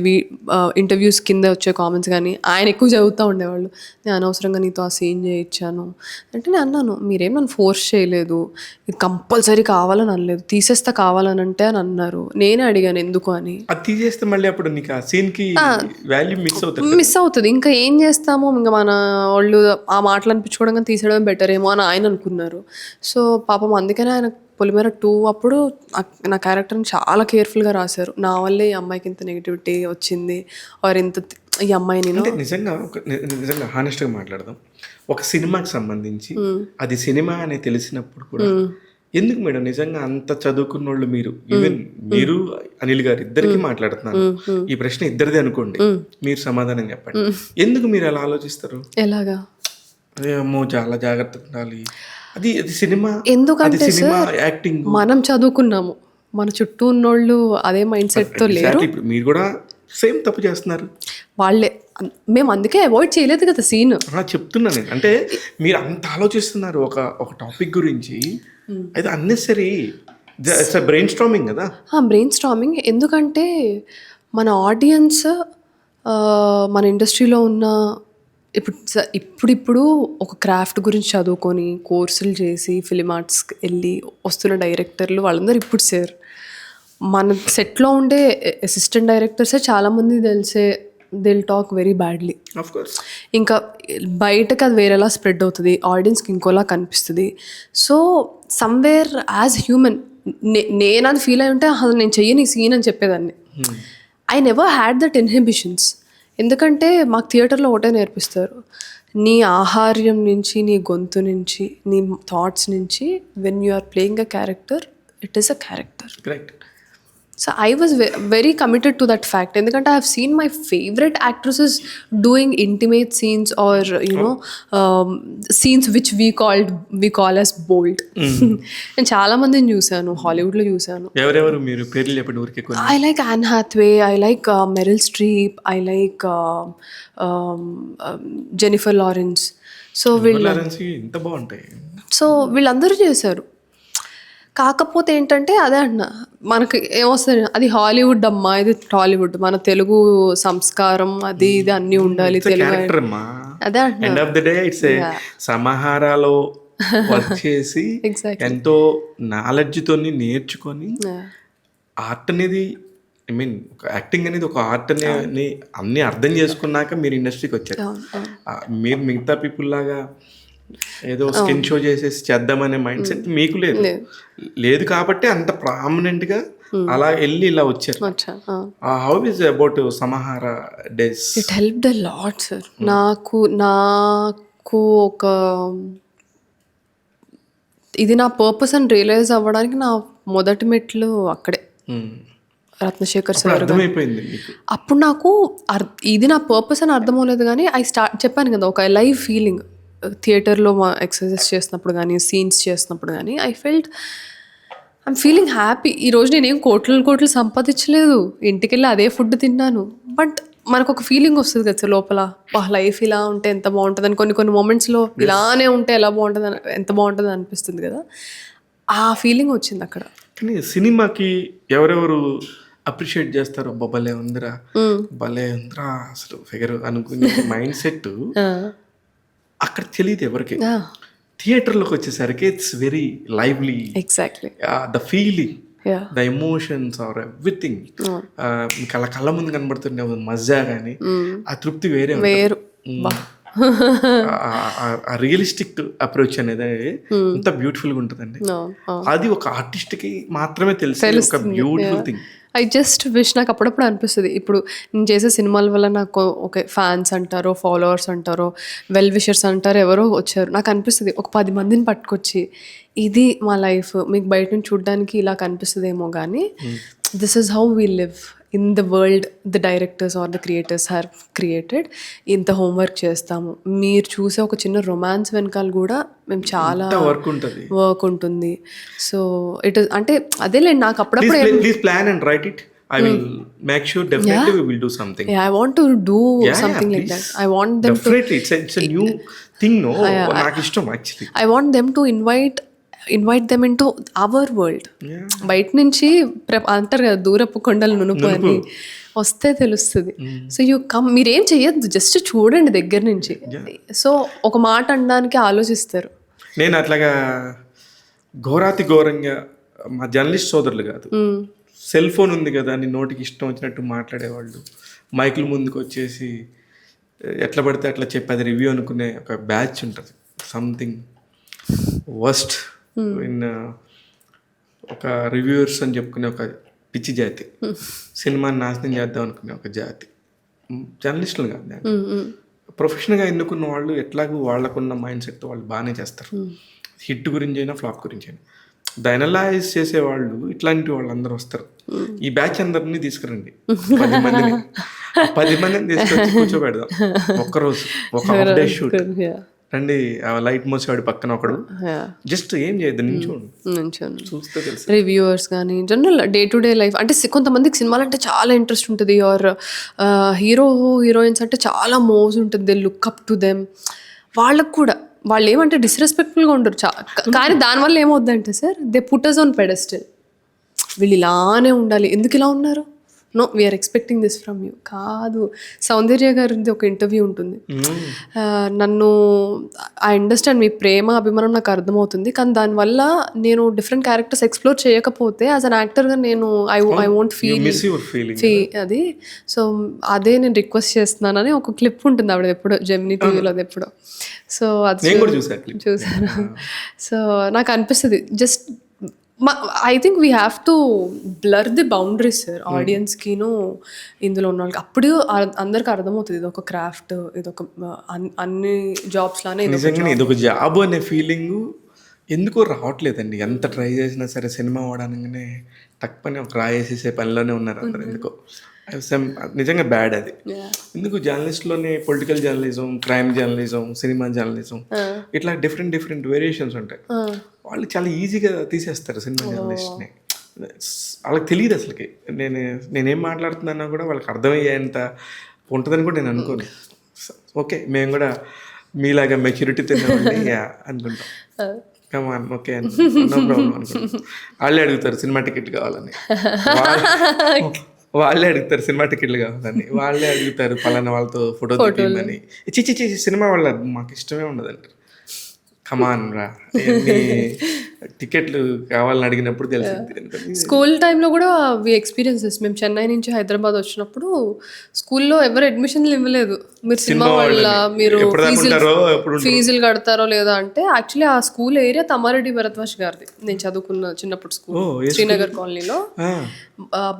ఇంటర్వ్యూస్ కింద వచ్చే కామెంట్స్ కానీ ఆయన ఎక్కువ చదువుతూ ఉండేవాళ్ళు. నేను అనవసరంగా నీతో ఆ సీన్ చేయించాను అంటే నేను అన్నాను, మీరేం నన్ను ఫోర్స్ చేయలేదు, ఇది కంపల్సరీ కావాలని అనలేదు, తీసేస్తా కావాలని అంటే అని అన్నారు. నేనే అడిగాను ఎందుకు అని. తీసేస్తే మళ్ళీ అప్పుడు నీకు ఆ సీన్కి వాల్యూ మిస్ అవుతుంది. ఇంకా ఏం చేస్తాము, ఇంకా మన వాళ్ళు ఆ మాటలు అనిపించుకోవడం కానీ తీసేయడం బెటర్ ఏమో అని ఆయన అనుకున్నారు. సో పాపం అందుకనే ఆయన పొలిమేర 2 అప్పుడు నా క్యారెక్టర్ని చాలా కేర్ఫుల్గా రాశారు. నా వల్లే ఈ అమ్మాయికి ఇంత నెగిటివిటీ వచ్చింది ఆర్ ఇంత ఈ అమ్మాయిని. నిజంగా హానెస్ట్గా మాట్లాడదాం, ఒక సినిమాకి సంబంధించి అది సినిమా అని తెలిసినప్పుడు కూడా ఎందుకు మేడం నిజంగా అంత చదువుకున్న వాళ్ళు మీరు, ఈవెన్ మీరు అనిల్ గారు ఇద్దరికి మాట్లాడుతున్నారు, ఈ ప్రశ్న ఇద్దరిది అనుకోండి, మీరు సమాధానం చెప్పండి. ఎందుకు మీరు అలా ఆలోచిస్తారు? ఎలాగా? అమ్మో చాలా జాగ్రత్తగా ఉండాలి, అది సినిమా. ఎందుకంటే సార్ మనం చదువుకున్నాము, మన చుట్టూ ఉన్నోళ్ళు అదే మైండ్ సెట్తో లేరు. ఇప్పుడు మీరు కూడా సేమ్ తప్పు చేస్తున్నారు. వాళ్ళే, మేము అందుకే అవాయిడ్ చేయలేదు కదా సీన్. చెప్తున్నా నేను, అంటే మీరు అంత ఆలోచిస్తున్నారు ఒక టాపిక్ గురించి, అయితే అన్నెసరీ బ్రెయిన్ స్టార్మింగ్ కదా. బ్రెయిన్ స్టార్మింగ్ ఎందుకంటే మన ఆడియన్స్ మన ఇండస్ట్రీలో ఉన్న ఇప్పుడు ఒక క్రాఫ్ట్ గురించి చదువుకొని కోర్సులు చేసి ఫిలిం ఆర్ట్స్కి వెళ్ళి వస్తున్న డైరెక్టర్లు వాళ్ళందరూ ఇప్పుడు సార్ మన సెట్లో ఉండే అసిస్టెంట్ డైరెక్టర్సే చాలామంది తెలిసే దిల్ టాక్ వెరీ బ్యాడ్లీ. ఇంకా బయటకు అది వేరేలా స్ప్రెడ్ అవుతుంది, ఆడియన్స్కి ఇంకోలా కనిపిస్తుంది. సో సమ్వేర్ యాజ్ హ్యూమన్ నేను అది ఫీల్ అయి ఉంటే అసలు నేను చెయ్యని సీన్ అని చెప్పేదాన్ని. I never had that inhibitions. ఎందుకంటే మాకు థియేటర్లో ఒకటే నేర్పిస్తారు, నీ ఆహార్యం నుంచి, నీ గొంతు నుంచి, నీ థాట్స్ నుంచి when you are playing a character it is a character. So I was very committed to that fact. ఎందుకంటే I have seen my favourite actresses doing intimate scenes or you know scenes which we call as bold. నేను చాలా మందిని చూశాను, హాలీవుడ్లో చూశాను. ఎవరెవరు మీరు పేర్లు చెప్పండి ఊరికే కొన్ని. I like Anne Hathaway, I like Meryl Streep, I like Jennifer Lawrence. So ఇంత బాగుంటాయి. సో వీళ్ళందరూ చేశారు. కాకపోతే ఏంటంటే అదే అంటున్నా, మనకి ఏమొస్తుంది, అది హాలీవుడ్ అమ్మా, ఇది టాలీవుడ్, మన తెలుగు సంస్కారం అది ఇది అన్నీ ఉండాలి తెలుగు. అదే end of the day it's సమాహారాలో వర్క్ చేసి ఎంతో నాలెడ్జ్ తోని నేర్చుకొని ఆర్ట్ అనేది ఐ మీన్ ఒక యాక్టింగ్ అనేది ఒక ఆర్ట్ అని అన్ని అర్థం చేసుకున్నాక మీరు ఇండస్ట్రీకి వచ్చారు. మీరు మిగతా పీపుల్ లాగా ఏదో స్కిన్ షో చేసేసి చేద్దామనే మైండ్ సెట్ మీకు లేదు కాబట్టి అంత ప్రామినెంట్ గా అలా వెళ్ళి ఇలా వచ్చారు. How is about Samahara days? It helped a lot sir. నాకు ఒక ఇది నా పర్పస్ అని రియలైజ్ అవ్వడానికి నా మొదటి మెట్లు అక్కడే, రత్నశేఖర్ సార్. అప్పుడు నాకు ఇది నా పర్పస్ అని అర్థం అవ్వలేదు, కానీ చెప్పాను కదా, ఒక లైవ్ ఫీలింగ్ థియేటర్లో మా ఎక్సర్సైజ్ చేసినప్పుడు కానీ సీన్స్ చేసినప్పుడు కానీ I felt I'm feeling happy. ఈరోజు నేనేం కోట్లు సంపాదించలేదు, ఇంటికి వెళ్ళి అదే ఫుడ్ తిన్నాను, బట్ మనకు ఒక ఫీలింగ్ వస్తుంది కదా సార్ లోపల, లైఫ్ ఇలా ఉంటే ఎంత బాగుంటుంది అని. కొన్ని మొమెంట్స్లో ఇలానే ఉంటే ఎలా బాగుంటుంది, ఎంత బాగుంటుంది అనిపిస్తుంది కదా, ఆ ఫీలింగ్ వచ్చింది అక్కడ. కానీ సినిమాకి ఎవరెవరు అప్రిషియేట్ చేస్తారు, భలే ఉందిరా అసలు ఫిగర్ అనుకునే మైండ్ సెట్ అక్కడ తెలియదు ఎవరికి. థియేటర్లోకి వచ్చేసరికి it's very lively, exactly the feeling, the emotions or everything మీకు అలా కళ్ళ ముందు కనబడుతుండే మజా కానీ ఆ తృప్తి వేరు. ఆ రియలిస్టిక్ అప్రోచ్ అనేది ఎంత బ్యూటిఫుల్ గా ఉంటుందండి. అది ఒక ఆర్టిస్ట్ కి మాత్రమే తెలిసే ఒక beautiful thing. I just wish, నాకు అప్పుడప్పుడు అనిపిస్తుంది, ఇప్పుడు నేను చేసే సినిమాల వల్ల నాకు ఒక ఫ్యాన్స్ అంటారో, ఫాలోవర్స్ అంటారో, వెల్ విషర్స్ అంటారో ఎవరో వచ్చారు, నాకు అనిపిస్తుంది ఒక 10 మందిని పట్టుకొచ్చి ఇది మా లైఫ్ మీకు బయట నుంచి చూడడానికి ఇలా కనిపిస్తుందేమో, కానీ this is how we live in the world the directors are the creators have created. ఇంత హోంవర్క్ చేస్తాము, మీరు చూసే ఒక చిన్న రొమాన్స్ వెనకాల కూడా మేము చాలా వర్క్ ఉంటుంది. సో ఇట్ ఇస్ అంటే అదేలేండి, నాకు అప్పుడప్పుడు plan and right it. I will make sure definitely we will do something. Yeah, I want to do something like that. I want them definitely it's a new thing, no? నాకు ఇష్టం actually. I want them to invite them into our world. బయట నుంచి అంటారు కదా, దూరపు కొండలు నునుపు అని, వస్తే తెలుస్తుంది. సో యూ కమ్, మీరేం చెయ్యొద్దు, జస్ట్ చూడండి దగ్గర నుంచి. సో ఒక మాట అనడానికి ఆలోచిస్తారు. నేను అట్లాగా ఘోరంగా మా జర్నలిస్ట్ సోదరులు కాదు, సెల్ ఫోన్ ఉంది కదా అని నోటికి ఇష్టం వచ్చినట్టు మాట్లాడేవాళ్ళు, మైకుల ముందుకు వచ్చేసి ఎట్లా పడితే అట్లా చెప్పి అది రివ్యూ అనుకునే ఒక బ్యాచ్ ఉంటుంది. సంథింగ్ వర్స్ట్ ఇన్ ఒక రివ్యూవర్స్ అని చెప్పుకునే ఒక పిచ్చి జాతి, సినిమాని నాశనం చేద్దాం అనుకునే ఒక జాతి జర్నలిస్టులు కాదు, ప్రొఫెషనల్గా ఎన్నుకున్న వాళ్ళు ఎట్లాగూ వాళ్ళకున్న మైండ్ సెట్ వాళ్ళు బాగానే చేస్తారు. హిట్ గురించి అయినా ఫ్లాప్ గురించి అయినా అనలైజ్ చేసేవాళ్ళు ఇట్లాంటి వాళ్ళు అందరూ వస్తారు. ఈ బ్యాచ్ అందరినీ తీసుకురండి, 10 మందిని తీసుకొచ్చి కూర్చోబెడదాం ఒక్కరోజు, ఒక హాఫ్ డే షూట్ రండి, లైట్ మోసేవాడి పక్కన ఒకడు, జస్ట్ ఏం చేయద్దు, నించోండి చూస్తే తెలుసు. రివ్యూవర్స్ కానీ general day to day life అంటే కొంతమందికి సినిమాలు అంటే చాలా ఇంట్రెస్ట్ ఉంటుంది, ఆర్ హీరోయిన్స్ అంటే చాలా మోజ్ ఉంటుంది, they look up to them. వాళ్ళకు కూడా వాళ్ళు ఏమంటే డిస్రెస్పెక్ట్ఫుల్గా ఉండరు, కానీ దానివల్ల ఏమవుద్దంటే సార్, they put us on pedestal. వీళ్ళు ఇలానే ఉండాలి, ఎందుకు ఇలా ఉన్నారు, no we are expecting this from you. కాదు, సౌందర్య గారిది ఒక ఇంటర్వ్యూ ఉంటుంది, నన్ను ఐ అండర్స్టాండ్ మీ ప్రేమ అభిమానం నాకు అర్థమవుతుంది, కానీ దానివల్ల నేను డిఫరెంట్ క్యారెక్టర్స్ ఎక్స్ప్లోర్ చేయకపోతే యాజ్ అన్ యాక్టర్గా నేను ఐ వోంట్ ఫీల్ అది. సో అదే నేను రిక్వెస్ట్ చేస్తున్నానని ఒక క్లిప్ ఉంటుంది ఆవిడ ఎప్పుడో జెమినీ టీవీలో, అది ఎప్పుడో. సో అది చూసాను. సో నాకు అనిపిస్తుంది just I think we have to blur the boundaries sir, ఆడియన్స్కిను ఇందులో ఉన్న వాళ్ళకి. అప్పుడు అందరికి అర్థమవుతుంది ఇది ఒక క్రాఫ్ట్, ఇది ఒక అన్ని జాబ్స్ లానే నిజంగానే ఇది ఒక జాబ్ అనే ఫీలింగ్ ఎందుకో రావట్లేదండి, ఎంత ట్రై చేసినా సరే సినిమా వాడనగానే తక్కువనే ఒక రాయేసేసే పనిలోనే ఉన్నారు అందరు. ఎందుకో నిజంగా బ్యాడ్ అది. ఎందుకు జర్నలిస్ట్లోనే political journalism, crime journalism, cinema journalism, ఇట్లా డిఫరెంట్ డిఫరెంట్ వేరియేషన్స్ ఉంటాయి. వాళ్ళు చాలా ఈజీగా తీసేస్తారు సినిమా జర్నలిస్ట్ని. వాళ్ళకి తెలియదు అసలుకి నేనేం మాట్లాడుతున్నా కూడా వాళ్ళకి అర్థమయ్యేంత ఉంటుందని కూడా నేను అనుకోను. ఓకే, మేము కూడా మీలాగా మెచ్యూరిటీ తిన్నామండి అనుకుంటాం. కమాన్, ఓకే, నో ప్రాబ్లం అనుకుంటాం. వాళ్ళే అడుగుతారు సినిమా టికెట్ కావాలని, వాళ్ళే అడుగుతారు సినిమా టికెట్లు కావాలని, వాళ్ళే అడుగుతారు పలానా వాళ్ళతో ఫోటో దిగమని. చిచ్చి సినిమా వాళ్ళ మాకు ఇష్టమే ఉండదు అంటారు. కమాన్ రా, టికెట్లు కావాలని అడిగినప్పుడు తెలిసింది. స్కూల్ టైంలో కూడా అవి ఎక్స్పీరియన్సెస్. మేము చెన్నై నుంచి హైదరాబాద్ వచ్చినప్పుడు స్కూల్లో ఎవరు అడ్మిషన్లు ఇవ్వలేదు. మీరు సినిమా వాళ్ళ, మీరు ఫీజులు కడతారో లేదా అంటే, యాక్చువల్లీ ఆ స్కూల్ ఏరియా తమ్మారెడ్డి భరద్వాజ్ గారిది. నేను చదువుకున్న చిన్నప్పుడు స్కూల్ శ్రీనగర్ కాలనీలో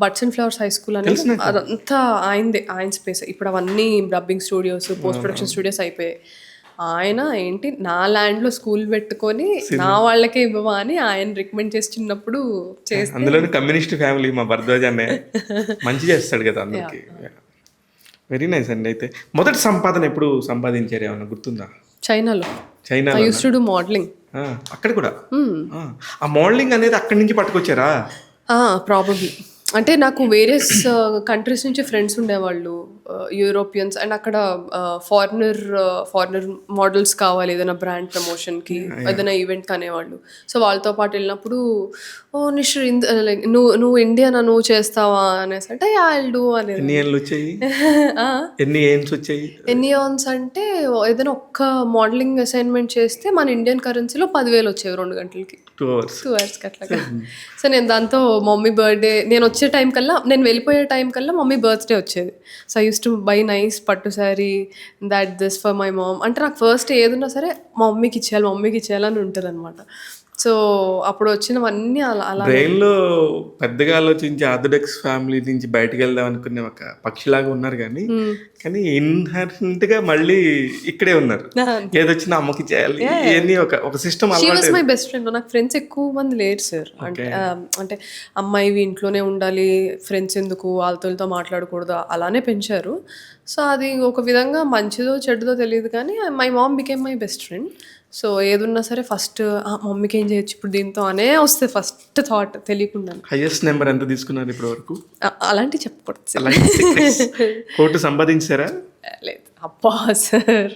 buds and flowers high school అనేది, అదంతా ఆయనదే, ఆయన స్పేస్. ఇప్పుడు అవన్నీ dubbing studios, post production studios అయిపోయాయి. ఆయన ఏంటి నా ల్యాండ్లో స్కూల్ పెట్టుకొని నా వాళ్ళకే ఇవ్వవా అని ఆయన రికమెండ్ చేసి చిన్నప్పుడు చేస్తే, అందులో కమ్యూనిస్ట్ ఫ్యామిలీ మా భరద్వాజ్ అన్నయ్య మంచి చేస్తాడు కదా అందరికి. వెరీ నైస్ అండి. అయితే మొదటి సంపాదన ఎప్పుడు సంపాదించారు, ఏమన్నా గుర్తుందా? చైనాలో. I used to do modelling. అక్కడ కూడా ఆ మోడలింగ్ అనేది అక్కడి నుంచి పట్టుకొచ్చారా? ప్రాబబ్లీ. అంటే నాకు వేరియస్ కంట్రీస్ నుంచి ఫ్రెండ్స్ ఉండేవాళ్ళు, యూరోపియన్స్. అండ్ అక్కడ ఫారినర్ మోడల్స్ కావాలి ఏదైనా బ్రాండ్ ప్రమోషన్కి, ఏదైనా ఈవెంట్కి అనేవాళ్ళు. సో వాళ్ళతో పాటు వెళ్ళినప్పుడు, ఓ నిషు నువ్వు ఇండియనా, నువ్వు చేస్తావా అనేసి అంటే ఐల్ డూ అనేది. ఎన్ని ఏళ్ళు వచ్చాయి? ఎన్ని ఏన్స్ వచ్చాయి? ఎన్ని ఆన్స్ అంటే, ఏదైనా ఒక్క మోడలింగ్ అసైన్మెంట్ చేస్తే మన ఇండియన్ కరెన్సీలో 10,000 వచ్చేవి 2 గంటలకి, 2 అవర్స్కి అట్లాగా. సో నేను దాంతో మమ్మీ బర్త్డే, నేను వచ్చే టైం కల్లా, నేను వెళ్ళిపోయే టైం కల్లా మమ్మీ బర్త్డే వచ్చేది. So I use to buy nice pattu sari, that this for my mom. అంటే నాకు ఫస్ట్ ఏదున్నా సరే మా మమ్మీకి ఇచ్చేయాలని ఉంటుంది అనమాట. సో అప్పుడు వచ్చినవన్నీ అలా బ్రెయిన్లో పెద్దగా ఆలోచించి ఆర్థోడాక్స్ ఫ్యామిలీ నుంచి బయటకు వెళ్దాం అనుకునే ఒక పక్షిలాగా ఉన్నారు, కానీ ఇన్హరెంట్గా మళ్ళీ ఇక్కడే ఉన్నారు. ఏదొచ్చినా అమ్మకి చేయాలి, ఇవన్నీ ఒక system. She was my best friend. నాకు ఫ్రెండ్స్ ఎక్కువ మంది లేరు సార్. అంటే అమ్మాయివి ఇంట్లోనే ఉండాలి, ఫ్రెండ్స్ ఎందుకు, వాళ్ళతో మాట్లాడకూడదు, అలానే పెంచారు. సో అది ఒక విధంగా మంచిదో చెడ్డదో తెలియదు, కానీ my mom became my best friend. So ఏదున్నా సరే ఫస్ట్ మమ్మీకి ఏం చేయొచ్చు ఇప్పుడు దీంతో అనే వస్తే ఫస్ట్ థాట్ తెలియకుండా. హైయెస్ట్ నెంబర్ ఎంత తీసుకున్నారు ఇప్పటి వరకు? అలాంటి చెప్పకూడదు. కోటి సంపాదించారా? లేదు అబ్బా సార్,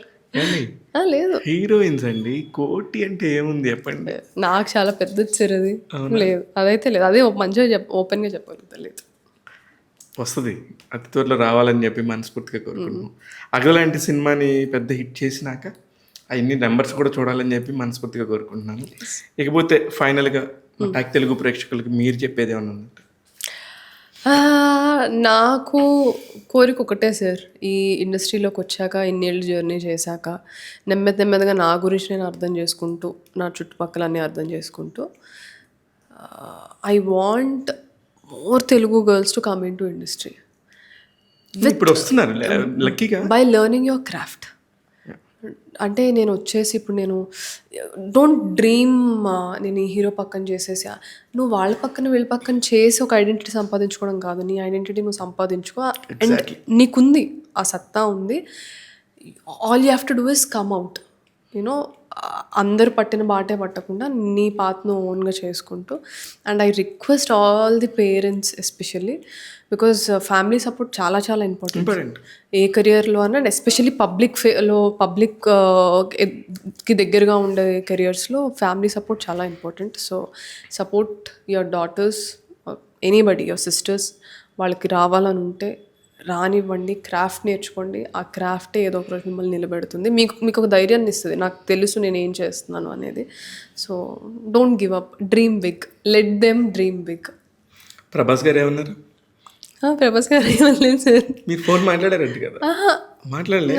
లేదు. హీరోయిన్స్ అండి, కోటి అంటే ఏముంది చెప్పండి. నాకు చాలా పెద్దది సార్ అది. లేదు, అదైతే లేదు. అదే మంచిగా ఓపెన్గా చెప్పగలుగుతలేదు. వస్తుంది, అతి త్వరలో రావాలని చెప్పి మనస్ఫూర్తిగా కోరుకుంటున్నాం. అగలాంటి సినిమాని పెద్ద హిట్ చేసినాక అన్ని నెంబర్స్ కూడా చూడాలని చెప్పి మనస్ఫూర్తిగా కోరుకుంటున్నాను. ఇకపోతే ఫైనల్గా టాక్ తెలుగు ప్రేక్షకులకి మీరు చెప్పేది ఏమన్నా ఉందంటే? నాకు కోరిక ఒకటే సార్, ఈ ఇండస్ట్రీలోకి వచ్చాక, ఇన్నేళ్ళు జర్నీ చేశాక, నెమ్మదిగా నా గురించి నేను అర్థం చేసుకుంటూ, నా చుట్టుపక్కల అన్నీ అర్థం చేసుకుంటూ, I want more Telugu girls to come in to industry. ఇప్పుడు వస్తున్నారు లక్కీగా, బై లెర్నింగ్ యువర్ క్రాఫ్ట్. అంటే నేను వచ్చేసి ఇప్పుడు నేను డోంట్ డ్రీమ్ నేను ఈ హీరో పక్కన చేసేసి, నువ్వు వాళ్ళ పక్కన వీళ్ళ పక్కన చేసి ఒక ఐడెంటిటీ సంపాదించుకోవడం కాదు. నీ ఐడెంటిటీ నువ్వు సంపాదించుకో, అండ్ నీకుంది, ఆ సత్తా ఉంది. All you have to do is come out. You know, అందరు పట్టిన బాటే పట్టకుండా నీ పాత్ను ఓన్గా చేసుకుంటూ. And I request all the parents especially, because family support చాలా చాలా ఇంపార్టెంట్ ఏ కెరియర్లో అన్నా, అండ్ ఎస్పెషల్లీ పబ్లిక్కి దగ్గరగా ఉండే కెరియర్స్లో ఫ్యామిలీ సపోర్ట్ చాలా important. So support your daughters, anybody, your sisters. వాళ్ళకి రావాలని ఉంటే రానివ్వండి, క్రాఫ్ట్ నేర్చుకోండి. ఆ క్రాఫ్టే ఏదో ఒక రోజు మిమ్మల్ని నిలబెడుతుంది. మీకు ఒక ధైర్యాన్ని ఇస్తుంది, నాకు తెలుసు నేను ఏం చేస్తున్నాను అనేది. So don't give up, dream big, let them dream big. Prabhas garu ఏమన్నారు? ప్రభాస్ గారు ఏమనలేదు సార్. మీరు ఫోన్ మాట్లాడారంట కదా? మాట్లాడలే.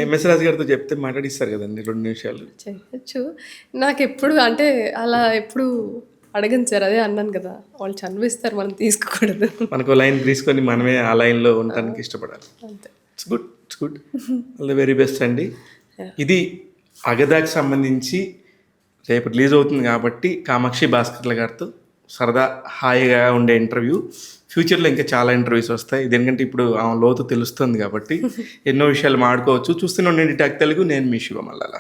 ఎంఎస్ రాజు గారితో చెప్తే మాట్లాడిస్తారు కదండి 2 నిమిషాలు. చేయొచ్చు. నాకు ఎప్పుడు అంటే అలా ఎప్పుడు అడగను సార్, అదే అన్నాను కదా, వాళ్ళు చనిపిస్తారు, మనం తీసుకోకూడదు. మనకు లైన్ తీసుకొని మనమే ఆ లైన్లో ఉండడానికి ఇష్టపడాలి. అంతే. It's good. All the very best అండి. ఇది అగదాకి సంబంధించి రేపు రిలీజ్ అవుతుంది కాబట్టి కామాక్షి భాస్కర్ల గారితో సరదా హాయిగా ఉండే ఇంటర్వ్యూ. ఫ్యూచర్లో ఇంకా చాలా ఇంటర్వ్యూస్ వస్తాయి, ఎందుకంటే ఇప్పుడు ఆమె లోతు తెలుస్తుంది కాబట్టి ఎన్నో విషయాలు మాడుకోవచ్చు. చూస్తూనే ఉండండి టాక్ తెలుగు. నేను మీ శివ మల్లాల.